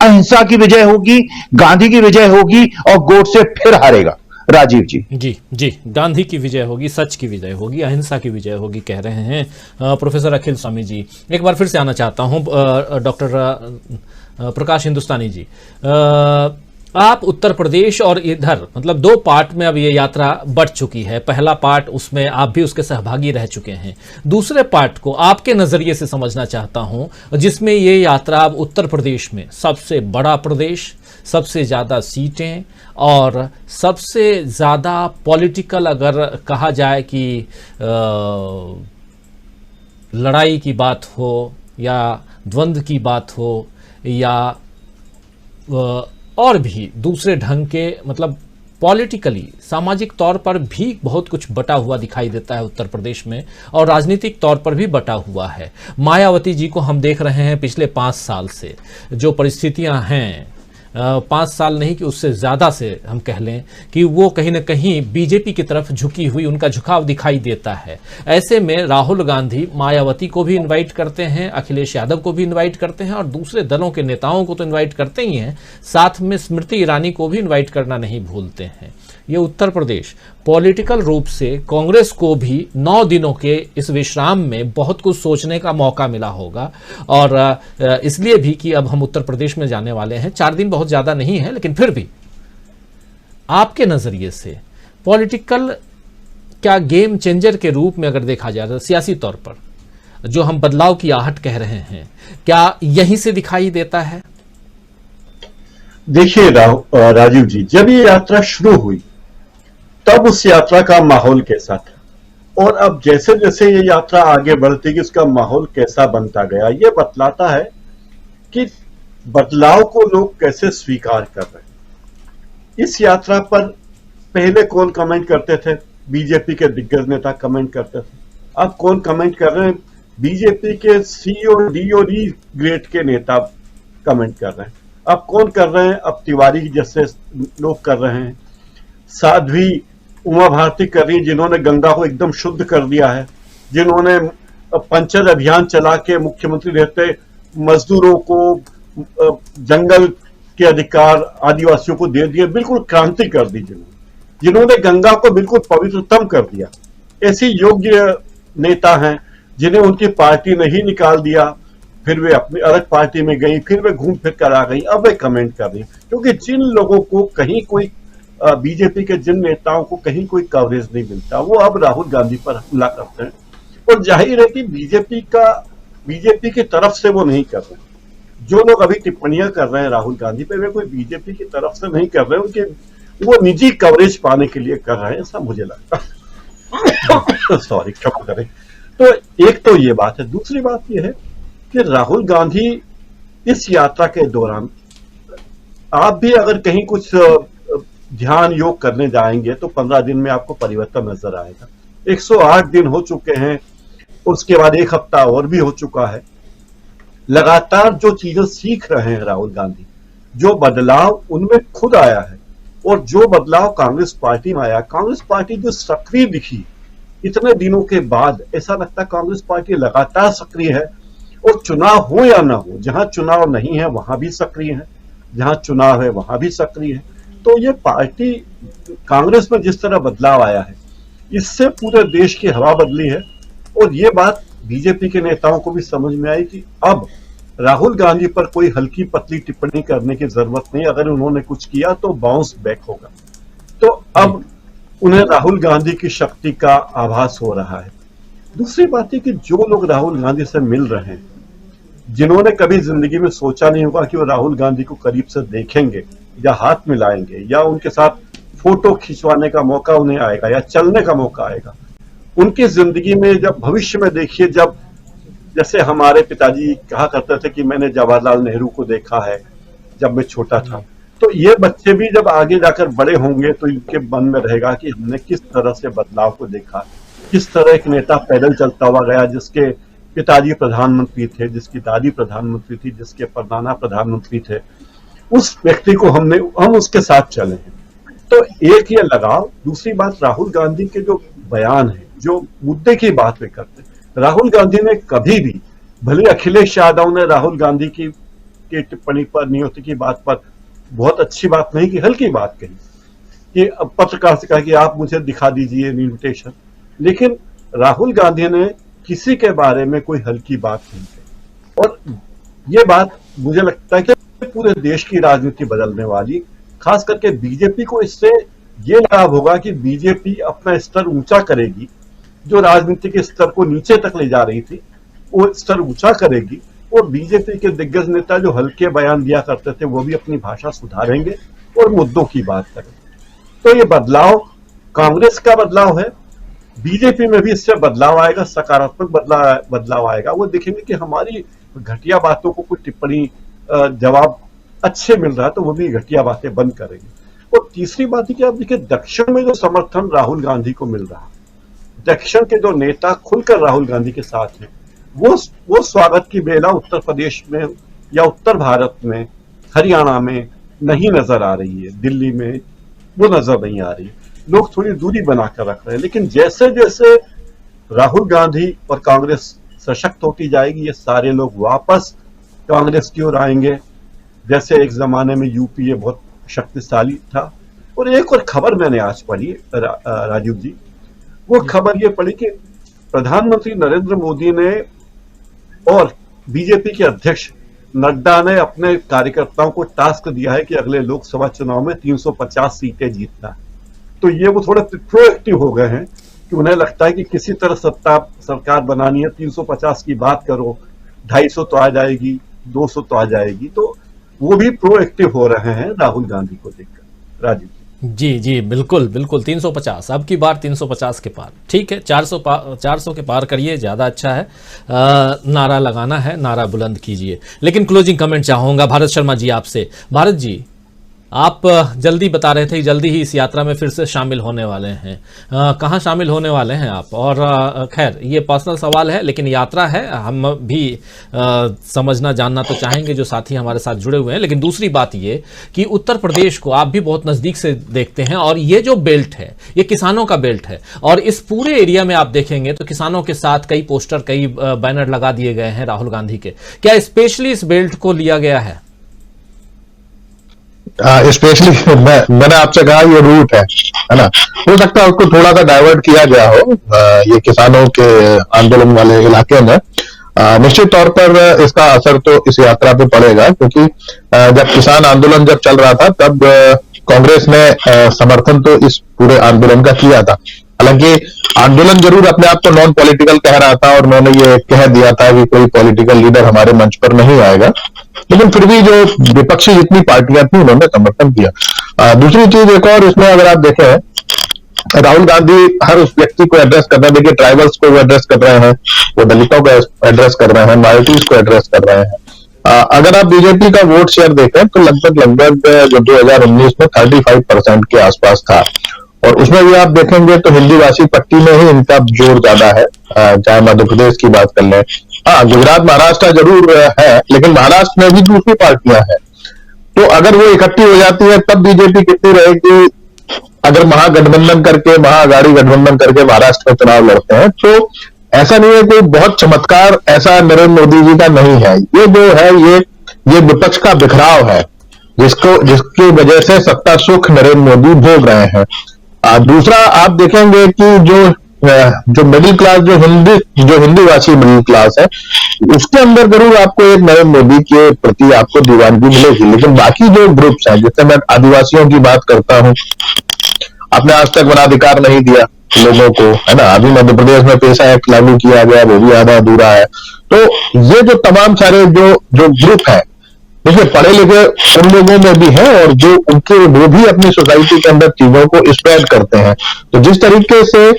अहिंसा की विजय होगी, गांधी की विजय होगी और गोडसे फिर हारेगा। राजीव जी जी, गांधी की विजय होगी, सच की विजय होगी, अहिंसा की विजय होगी, कह रहे हैं प्रोफेसर अखिल स्वामी जी। एक बार फिर से आना चाहता हूं डॉक्टर प्रकाश हिंदुस्तानी जी, आप उत्तर प्रदेश और इधर मतलब दो पार्ट में अब ये यात्रा बढ़ चुकी है। पहला पार्ट, उसमें आप भी उसके सहभागी रह चुके हैं। दूसरे पार्ट को आपके नजरिए से समझना चाहता हूं, जिसमें ये यात्रा अब उत्तर प्रदेश में सबसे बड़ा प्रदेश, सबसे ज्यादा सीटें और सबसे ज्यादा पॉलिटिकल, अगर कहा जाए कि लड़ाई की बात हो या द्वंद्व की बात हो या और भी दूसरे ढंग के, मतलब पॉलिटिकली, सामाजिक तौर पर भी बहुत कुछ बटा हुआ दिखाई देता है उत्तर प्रदेश में, और राजनीतिक तौर पर भी बटा हुआ है। मायावती जी को हम देख रहे हैं पिछले 5 साल से जो परिस्थितियां हैं, 5 साल नहीं कि उससे ज्यादा से हम कह लें कि वो कहीं ना कहीं बीजेपी की तरफ झुकी हुई, उनका झुकाव दिखाई देता है। ऐसे में राहुल गांधी मायावती को भी इनवाइट करते हैं, अखिलेश यादव को भी इनवाइट करते हैं और दूसरे दलों के नेताओं को तो इनवाइट करते ही हैं, साथ में स्मृति ईरानी को भी इनवाइट करना नहीं भूलते हैं। ये उत्तर प्रदेश पॉलिटिकल रूप से कांग्रेस को भी 9 दिनों के इस विश्राम में बहुत कुछ सोचने का मौका मिला होगा और इसलिए भी कि अब हम उत्तर प्रदेश में जाने वाले हैं। 4 दिन बहुत ज्यादा नहीं है, लेकिन फिर भी आपके नजरिए से पॉलिटिकल क्या गेम चेंजर के रूप में अगर देखा जाए तो सियासी तौर पर जो हम बदलाव की आहट कह रहे हैं, क्या यहीं से दिखाई देता है? देखिए राजीव जी, जब ये यात्रा शुरू हुई तब उस यात्रा का माहौल कैसा था और अब जैसे जैसे ये यात्रा आगे बढ़ती गई उसका माहौल कैसा बनता गया, ये बतलाता है कि बदलाव को लोग कैसे स्वीकार कर रहे हैं। इस यात्रा पर पहले कौन कमेंट करते थे? बीजेपी के दिग्गज नेता कमेंट करते थे। अब कौन कमेंट कर रहे हैं? बीजेपी के सी और डी और ई ग्रेड के नेता कमेंट कर रहे हैं। अब कौन कर रहे हैं? अब तिवारी जैसे लोग कर रहे हैं, साध्वी उमा भारती कर रही है जिन्होंने गंगा को एकदम शुद्ध कर दिया है, जिन्होंने पंचर अभियान चला के मुख्यमंत्री रहते मजदूरों को जंगल के अधिकार आदिवासियों को दे दिए, बिल्कुल क्रांति कर दी, जिन्होंने गंगा को बिल्कुल पवित्रतम कर दिया। ऐसे योग्य नेता हैं जिन्हें उनकी पार्टी ने ही निकाल दिया, फिर वे अपनी अलग पार्टी में गई, फिर वे घूम फिर कर आ गई, अब वे कमेंट कर रही। क्योंकि जिन लोगों को कहीं कोई बीजेपी के जिन नेताओं को कहीं कोई कवरेज नहीं मिलता, वो अब राहुल गांधी पर हमला करते हैं और जाहिर है कि बीजेपी की तरफ से वो नहीं कर रहे। जो लोग अभी टिप्पणियां कर रहे हैं राहुल गांधी पे, वे कोई बीजेपी की तरफ से नहीं कर रहे, उनके वो निजी कवरेज पाने के लिए कर रहे हैं, ऐसा मुझे लगता है। सॉरी, क्षमा करें। तो एक तो ये बात है। दूसरी बात ये है कि राहुल गांधी इस यात्रा के दौरान, आप भी अगर कहीं कुछ ध्यान योग करने जाएंगे तो 15 दिन में आपको परिवर्तन नजर आएगा। 108 दिन हो चुके हैं, उसके बाद 1 हफ्ता और भी हो चुका है। लगातार जो चीजें सीख रहे हैं राहुल गांधी, जो बदलाव उनमें खुद आया है और जो बदलाव कांग्रेस पार्टी में आया, कांग्रेस पार्टी जो सक्रिय दिखी इतने दिनों के बाद, ऐसा लगता है कांग्रेस पार्टी लगातार सक्रिय है और चुनाव हो या ना हो, जहां चुनाव नहीं है वहां भी सक्रिय है, जहां चुनाव है वहां भी सक्रिय है। तो ये पार्टी, कांग्रेस में जिस तरह बदलाव आया है, इससे पूरे देश की हवा बदली है और ये बात बीजेपी के नेताओं को भी समझ में आई कि अब राहुल गांधी पर कोई हल्की पतली टिप्पणी करने की जरूरत नहीं, अगर उन्होंने कुछ किया तो बाउंस बैक होगा। तो अब उन्हें राहुल गांधी की शक्ति का आभास हो रहा है। दूसरी बात है कि जो लोग राहुल गांधी से मिल रहे हैं, जिन्होंने कभी जिंदगी में सोचा नहीं होगा कि वो राहुल गांधी को करीब से देखेंगे या हाथ मिलाएंगे या उनके साथ फोटो खिंचवाने का मौका उन्हें आएगा या चलने का मौका आएगा, उनकी जिंदगी में जब भविष्य में देखिए, जब जैसे हमारे पिताजी कहा करते थे कि मैंने जवाहरलाल नेहरू को देखा है जब मैं छोटा था, तो ये बच्चे भी जब आगे जाकर बड़े होंगे तो इनके मन में रहेगा कि हमने किस तरह से बदलाव को देखा, किस तरह एक नेता पैदल चलता हुआ गया, जिसके पिताजी प्रधानमंत्री थे, जिसकी दादी प्रधानमंत्री थी, जिसके परनाना प्रधानमंत्री थे, उस व्यक्ति को हम उसके साथ चले हैं। तो एक ये लगाव। दूसरी बात, राहुल गांधी के जो बयान है, जो मुद्दे की बात वे करते हैं, राहुल गांधी ने कभी भी, भले अखिलेश यादव ने राहुल गांधी की टिप्पणी पर, नियुक्ति की बात पर बहुत अच्छी बात नहीं की, हल्की बात कही कि पत्रकार से कहा कि आप मुझे दिखा दीजिए इन्विटेशन, लेकिन राहुल गांधी ने किसी के बारे में कोई हल्की बात नहीं की। और ये बात मुझे लगता है कि पूरे देश की राजनीति बदलने वाली, खास करके बीजेपी को इससे ये लाभ होगा कि बीजेपी अपना स्तर ऊंचा करेगी, जो राजनीति के स्तर को नीचे तक ले जा रही थी वो स्तर ऊंचा करेगी और बीजेपी के दिग्गज नेता जो हल्के बयान दिया करते थे वो भी अपनी भाषा सुधारेंगे और मुद्दों की बात करेंगे। तो ये बदलाव कांग्रेस का बदलाव है, बीजेपी में भी इससे बदलाव आएगा, सकारात्मक बदलाव आएगा। वो देखेंगे कि हमारी घटिया बातों को कुछ टिप्पणी जवाब अच्छे मिल रहा है तो वो भी घटिया बातें बंद करेंगे। और तीसरी बात है कि आप देखिए, दक्षिण में जो समर्थन राहुल गांधी को मिल रहा है, दक्षिण के जो नेता खुलकर राहुल गांधी के साथ हैं, वो स्वागत की बेला उत्तर प्रदेश में या उत्तर भारत में, हरियाणा में नहीं नजर आ रही है, दिल्ली में वो नजर नहीं आ रही। लोग थोड़ी दूरी बनाकर रख रहे हैं, लेकिन जैसे जैसे राहुल गांधी और कांग्रेस सशक्त होती जाएगी, ये सारे लोग वापस कांग्रेस की ओर आएंगे, जैसे एक जमाने में यूपीए बहुत शक्तिशाली था। और एक और खबर मैंने आज पढ़ी राजीव जी, वो खबर ये पढ़ी कि प्रधानमंत्री नरेंद्र मोदी ने और बीजेपी के अध्यक्ष नड्डा ने अपने कार्यकर्ताओं को टास्क दिया है कि अगले लोकसभा चुनाव में 350 सीटें जीतना है। तो ये वो थोड़े प्रोएक्टिव हो गए हैं कि उन्हें लगता है कि किसी तरह सरकार बनानी है, 350 की बात करो, 250 तो आ जाएगी, 200 तो आ जाएगी। तो वो भी प्रोएक्टिव हो रहे हैं राहुल गांधी को देखकर। राजीव जी जी बिल्कुल बिल्कुल 350, अब की बार 350 के पार, ठीक है, 400 के पार करिए, ज़्यादा अच्छा है। नारा लगाना है, नारा बुलंद कीजिए। लेकिन क्लोजिंग कमेंट चाहूँगा भारत शर्मा जी आपसे। भारत जी, आप जल्दी बता रहे थे, जल्दी ही इस यात्रा में फिर से शामिल होने वाले हैं। कहाँ शामिल होने वाले हैं आप? और खैर ये पर्सनल सवाल है, लेकिन यात्रा है, हम भी समझना जानना तो चाहेंगे जो साथी हमारे साथ जुड़े हुए हैं। लेकिन दूसरी बात ये कि उत्तर प्रदेश को आप भी बहुत नज़दीक से देखते हैं, और ये जो बेल्ट है ये किसानों का बेल्ट है, और इस पूरे एरिया में आप देखेंगे तो किसानों के साथ कई पोस्टर, कई बैनर लगा दिए गए हैं राहुल गांधी के। क्या स्पेशली इस बेल्ट को लिया गया है? स्पेशली मैंने आपसे कहा ये रूट है ना, हो सकता है उसको थोड़ा सा डाइवर्ट किया गया हो ये किसानों के आंदोलन वाले इलाके में। निश्चित तौर पर इसका असर तो इस यात्रा पे पड़ेगा, क्योंकि जब किसान आंदोलन जब चल रहा था तब कांग्रेस ने समर्थन तो इस पूरे आंदोलन का किया था। हालांकि आंदोलन जरूर अपने आप को नॉन पॉलिटिकल कह रहा था, और उन्होंने ये कह दिया था कि कोई पॉलिटिकल लीडर हमारे मंच पर नहीं आएगा, लेकिन फिर भी जो विपक्षी जितनी पार्टियां थी उन्होंने समर्थन किया। दूसरी चीज एक और इसमें अगर आप देखें, राहुल गांधी हर उस व्यक्ति को एड्रेस कर रहे हैं। देखिए, ट्राइबल्स को वो एड्रेस कर रहे हैं, वो दलितों को एड्रेस कर रहे हैं, माइनॉरिटीज को एड्रेस कर रहे हैं। अगर आप बीजेपी का वोट शेयर देखें तो लगभग जो 2019 में 35% के आसपास था, और उसमें भी आप देखेंगे तो हिंदी भाषी पट्टी में ही इनका जोर ज्यादा है, चाहे मध्य प्रदेश की बात कर लें। हाँ, गुजरात महाराष्ट्र जरूर है, लेकिन महाराष्ट्र में भी दूसरी पार्टियां हैं। तो अगर वो इकट्ठी हो जाती है तब बीजेपी कितनी रहेगी। अगर महागठबंधन करके, महाअघाड़ी गठबंधन करके महाराष्ट्र में चुनाव लड़ते हैं तो ऐसा नहीं है कोई बहुत चमत्कार ऐसा नरेंद्र मोदी जी का नहीं है। ये जो है ये विपक्ष का बिखराव है, जिसकी वजह से सत्ता सुख नरेंद्र मोदी भोग रहे हैं। दूसरा आप देखेंगे कि जो मिडिल क्लास, जो हिंदी भाषी मिडिल क्लास है, उसके अंदर जरूर आपको एक नरेंद्र मोदी के प्रति आपको दीवानगी मिलेगी। लेकिन बाकी जो ग्रुप्स हैं, जैसे मैं आदिवासियों की बात करता हूं, आपने आज तक वनाधिकार नहीं दिया लोगों को, है ना। अभी मध्य प्रदेश में पैसा एक्ट लागू किया गया, वो भी आधा अधूरा है। तो ये जो तमाम सारे जो ग्रुप है, देखिए पढ़े लिखे उन लोगों में भी है, और वो भी अपनी सोसाइटी के अंदर चीजों को स्प्रेड करते हैं। तो जिस तरीके से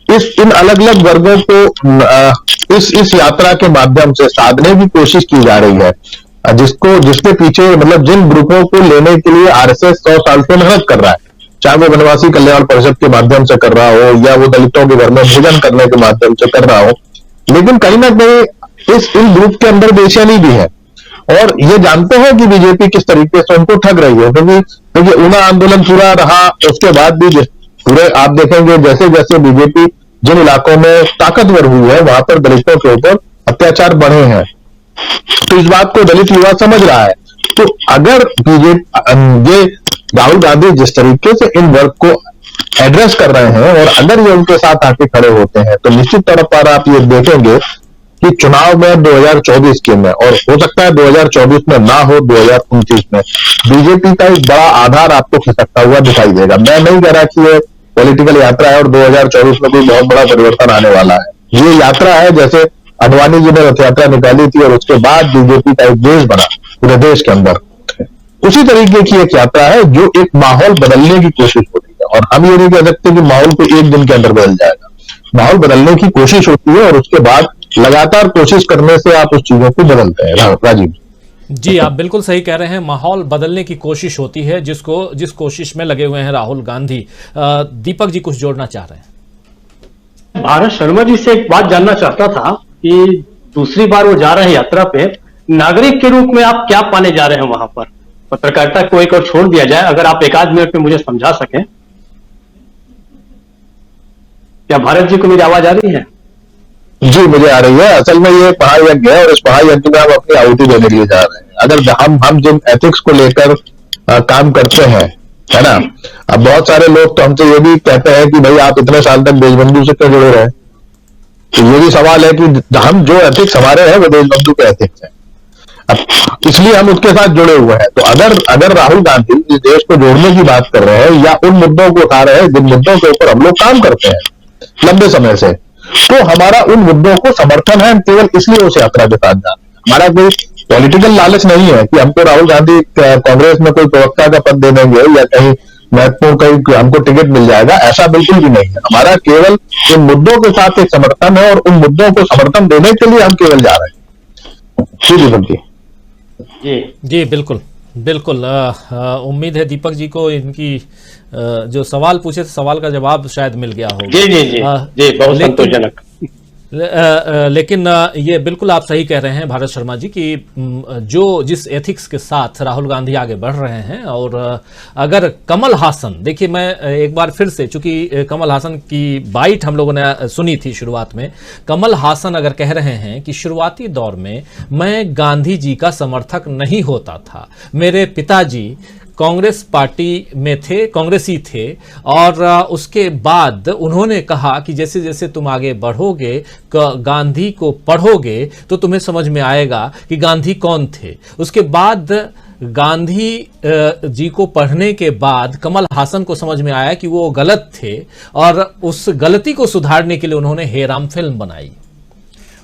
इन अलग अलग वर्गों को इस यात्रा के माध्यम से साधने की कोशिश की जा रही है, जिसके पीछे मतलब जिन ग्रुपों को लेने के लिए आरएसएस 100 साल से मेहनत कर रहा है, चाहे वो वनवासी कल्याण परिषद के माध्यम से कर रहा हो या वो दलितों के घर में भोजन करने के माध्यम से कर रहा हो, लेकिन कहीं ना कहीं इन ग्रुप के अंदर बेचैनी भी है, और ये जानते हैं कि बीजेपी किस तरीके से उनको ठग रही है। क्योंकि देखिए, ऊना आंदोलन पूरा रहा, उसके बाद भी पूरे आप देखेंगे जैसे जैसे बीजेपी जिन इलाकों में ताकतवर हुई है, वहां पर दलितों के ऊपर अत्याचार बढ़े हैं। तो इस बात को दलित युवा समझ रहा है। तो अगर बीजेपी, ये राहुल गांधी जिस तरीके से इन वर्ग को एड्रेस कर रहे हैं, और अगर ये उनके साथ आके खड़े होते हैं, तो निश्चित तौर पर आप ये देखेंगे कि चुनाव में 2024 के में, और हो सकता है 2024 में ना हो, 2029 में बीजेपी का एक बड़ा आधार आपको खिसकता हुआ दिखाई देगा। मैं नहीं कह रहा कि ये पॉलिटिकल यात्रा है और 2024 में कोई बहुत बड़ा परिवर्तन आने वाला है। ये यात्रा है जैसे अडवाणी जी ने रथ यात्रा निकाली थी और उसके बाद बीजेपी का एक देश बना पूरे देश के अंदर, उसी तरीके की एक यात्रा है जो एक माहौल बदलने की कोशिश होती है। और हम ये नहीं कह सकते कि माहौल को एक दिन के अंदर बदल जाएगा, माहौल बदलने की कोशिश होती है, और उसके बाद लगातार कोशिश करने से आप उस चीजों को बदलते हैं। राजीव जी, आप बिल्कुल सही कह रहे हैं, माहौल बदलने की कोशिश होती है, जिस कोशिश में लगे हुए हैं राहुल गांधी। दीपक जी कुछ जोड़ना चाह रहे हैं? भारत शर्मा जी से एक बात जानना चाहता था कि दूसरी बार वो जा रहे हैं यात्रा पे, नागरिक के रूप में आप क्या पाने जा रहे हैं वहां पर? पत्रकारिता को एक और छोड़ दिया जाए, अगर आप एक आध मिनट में मुझे समझा सकें। क्या भारत जी को मेरी आवाज आ रही है? जी मुझे आ रही है। असल में ये महायज्ञ है और इस महायज्ञ में हम अपनी आहुति देने के लिए जा रहे हैं। अगर हम जिन एथिक्स को लेकर काम करते हैं, है ना, अब बहुत सारे लोग तो हमसे ये भी कहते हैं कि भाई आप इतने साल तक देशबंधु से क्यों जुड़े रहे। तो ये भी सवाल है कि हम जो एथिक्स हमारे हैं वो देशबंधु के एथिक्स हैं, अब इसलिए हम उसके साथ जुड़े हुए हैं। तो अगर राहुल गांधी इस देश को जोड़ने की बात कर रहे हैं या उन मुद्दों को उठा रहे हैं जिन मुद्दों के ऊपर हम लोग काम करते हैं लंबे समय से, तो हमारा उन मुद्दों को समर्थन है। केवल इसलिए उस यात्रा के साथ जाना, हमारा कोई पॉलिटिकल लालच नहीं है कि हमको राहुल गांधी कांग्रेस में कोई प्रवक्ता का पद दे देंगे या कहीं महत्वपूर्ण कहीं हमको टिकट मिल जाएगा, ऐसा बिल्कुल भी नहीं है। हमारा केवल इन मुद्दों के साथ एक समर्थन है और उन मुद्दों को समर्थन देने के लिए हम केवल जा रहे हैं। जी दीपक जी। जी बिल्कुल बिल्कुल। उम्मीद है दीपक जी को इनकी जो सवाल पूछे थे सवाल का जवाब शायद मिल गया होगा। जी जी जी जी, बहुत संतोषजनक। लेकिन ये बिल्कुल आप सही कह रहे हैं भारत शर्मा जी कि जिस एथिक्स के साथ राहुल गांधी आगे बढ़ रहे हैं, और अगर कमल हासन, देखिए मैं एक बार फिर से, चूंकि कमल हासन की बाइट हम लोगों ने सुनी थी शुरुआत में, कमल हासन अगर कह रहे हैं कि शुरुआती दौर में मैं गांधी जी का समर्थक नहीं होता था, मेरे पिताजी कांग्रेस पार्टी में थे, कांग्रेसी थे, और उसके बाद उन्होंने कहा कि जैसे जैसे तुम आगे बढ़ोगे, गांधी को पढ़ोगे तो तुम्हें समझ में आएगा कि गांधी कौन थे। उसके बाद गांधी जी को पढ़ने के बाद कमल हासन को समझ में आया कि वो गलत थे, और उस गलती को सुधारने के लिए उन्होंने हे राम फिल्म बनाई,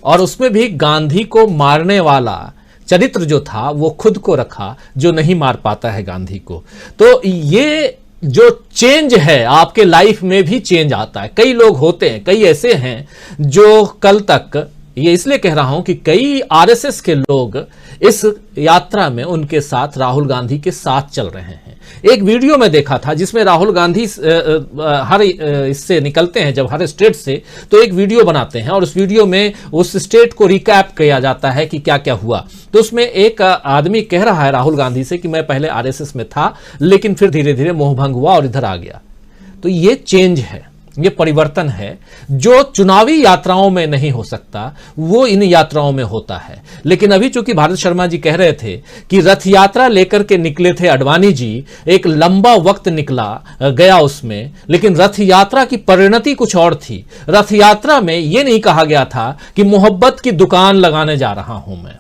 और उसमें भी गांधी को मारने वाला चरित्र जो था वो खुद को रखा, जो नहीं मार पाता है गांधी को। तो ये जो चेंज है, आपके लाइफ में भी चेंज आता है। कई लोग होते हैं, कई ऐसे हैं जो कल तक, ये इसलिए कह रहा हूं कि कई आरएसएस के लोग इस यात्रा में उनके साथ, राहुल गांधी के साथ चल रहे हैं। एक वीडियो में देखा था जिसमें राहुल गांधी हर इससे निकलते हैं, जब हर स्टेट से, तो एक वीडियो बनाते हैं और उस वीडियो में उस स्टेट को रिकैप किया जाता है कि क्या क्या हुआ। तो उसमें एक आदमी कह रहा है राहुल गांधी से कि मैं पहले आरएसएस में था लेकिन फिर धीरे धीरे मोहभंग हुआ और इधर आ गया। तो ये चेंज है, ये परिवर्तन है जो चुनावी यात्राओं में नहीं हो सकता, वो इन यात्राओं में होता है। लेकिन अभी चूंकि भारत शर्मा जी कह रहे थे कि रथ यात्रा लेकर के निकले थे अडवाणी जी, एक लंबा वक्त निकला गया उसमें, लेकिन रथ यात्रा की परिणति कुछ और थी। रथ यात्रा में यह नहीं कहा गया था कि मोहब्बत की दुकान लगाने जा रहा हूं मैं,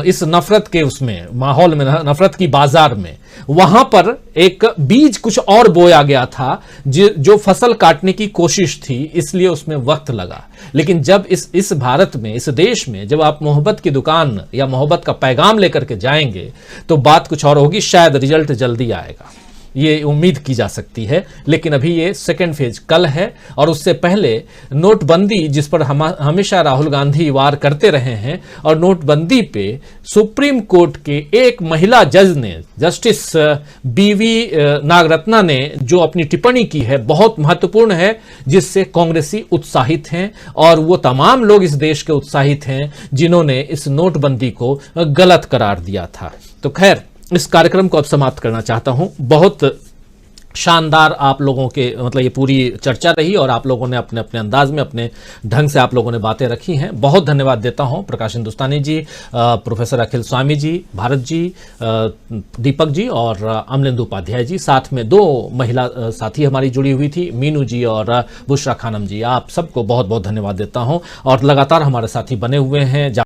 इस नफरत के उसमें माहौल में, नफरत की बाजार में, वहां पर एक बीज कुछ और बोया गया था जो फसल काटने की कोशिश थी, इसलिए उसमें वक्त लगा। लेकिन जब इस भारत में, इस देश में जब आप मोहब्बत की दुकान या मोहब्बत का पैगाम लेकर के जाएंगे तो बात कुछ और होगी, शायद रिजल्ट जल्दी आएगा, ये उम्मीद की जा सकती है। लेकिन अभी ये सेकेंड फेज कल है, और उससे पहले नोटबंदी, जिस पर हमेशा राहुल गांधी वार करते रहे हैं, और नोटबंदी पे सुप्रीम कोर्ट के एक महिला जज ने, जस्टिस बीवी नागरत्ना ने जो अपनी टिप्पणी की है, बहुत महत्वपूर्ण है, जिससे कांग्रेसी उत्साहित हैं, और वो तमाम लोग इस देश के उत्साहित हैं जिन्होंने इस नोटबंदी को गलत करार दिया था। तो खैर, इस कार्यक्रम को अब समाप्त करना चाहता हूं। बहुत शानदार आप लोगों के, मतलब ये पूरी चर्चा रही, और आप लोगों ने अपने अपने अंदाज में, अपने ढंग से आप लोगों ने बातें रखी हैं। बहुत धन्यवाद देता हूं प्रकाश हिंदुस्तानी जी, प्रोफेसर अखिल स्वामी जी, भारत जी, दीपक जी और अमलेंदु उपाध्याय जी। साथ में 2 महिला साथी हमारी जुड़ी हुई थी, मीनू जी और बुशरा खानम जी। आप सबको बहुत बहुत धन्यवाद देता हूं, और लगातार हमारे साथी बने हुए हैं।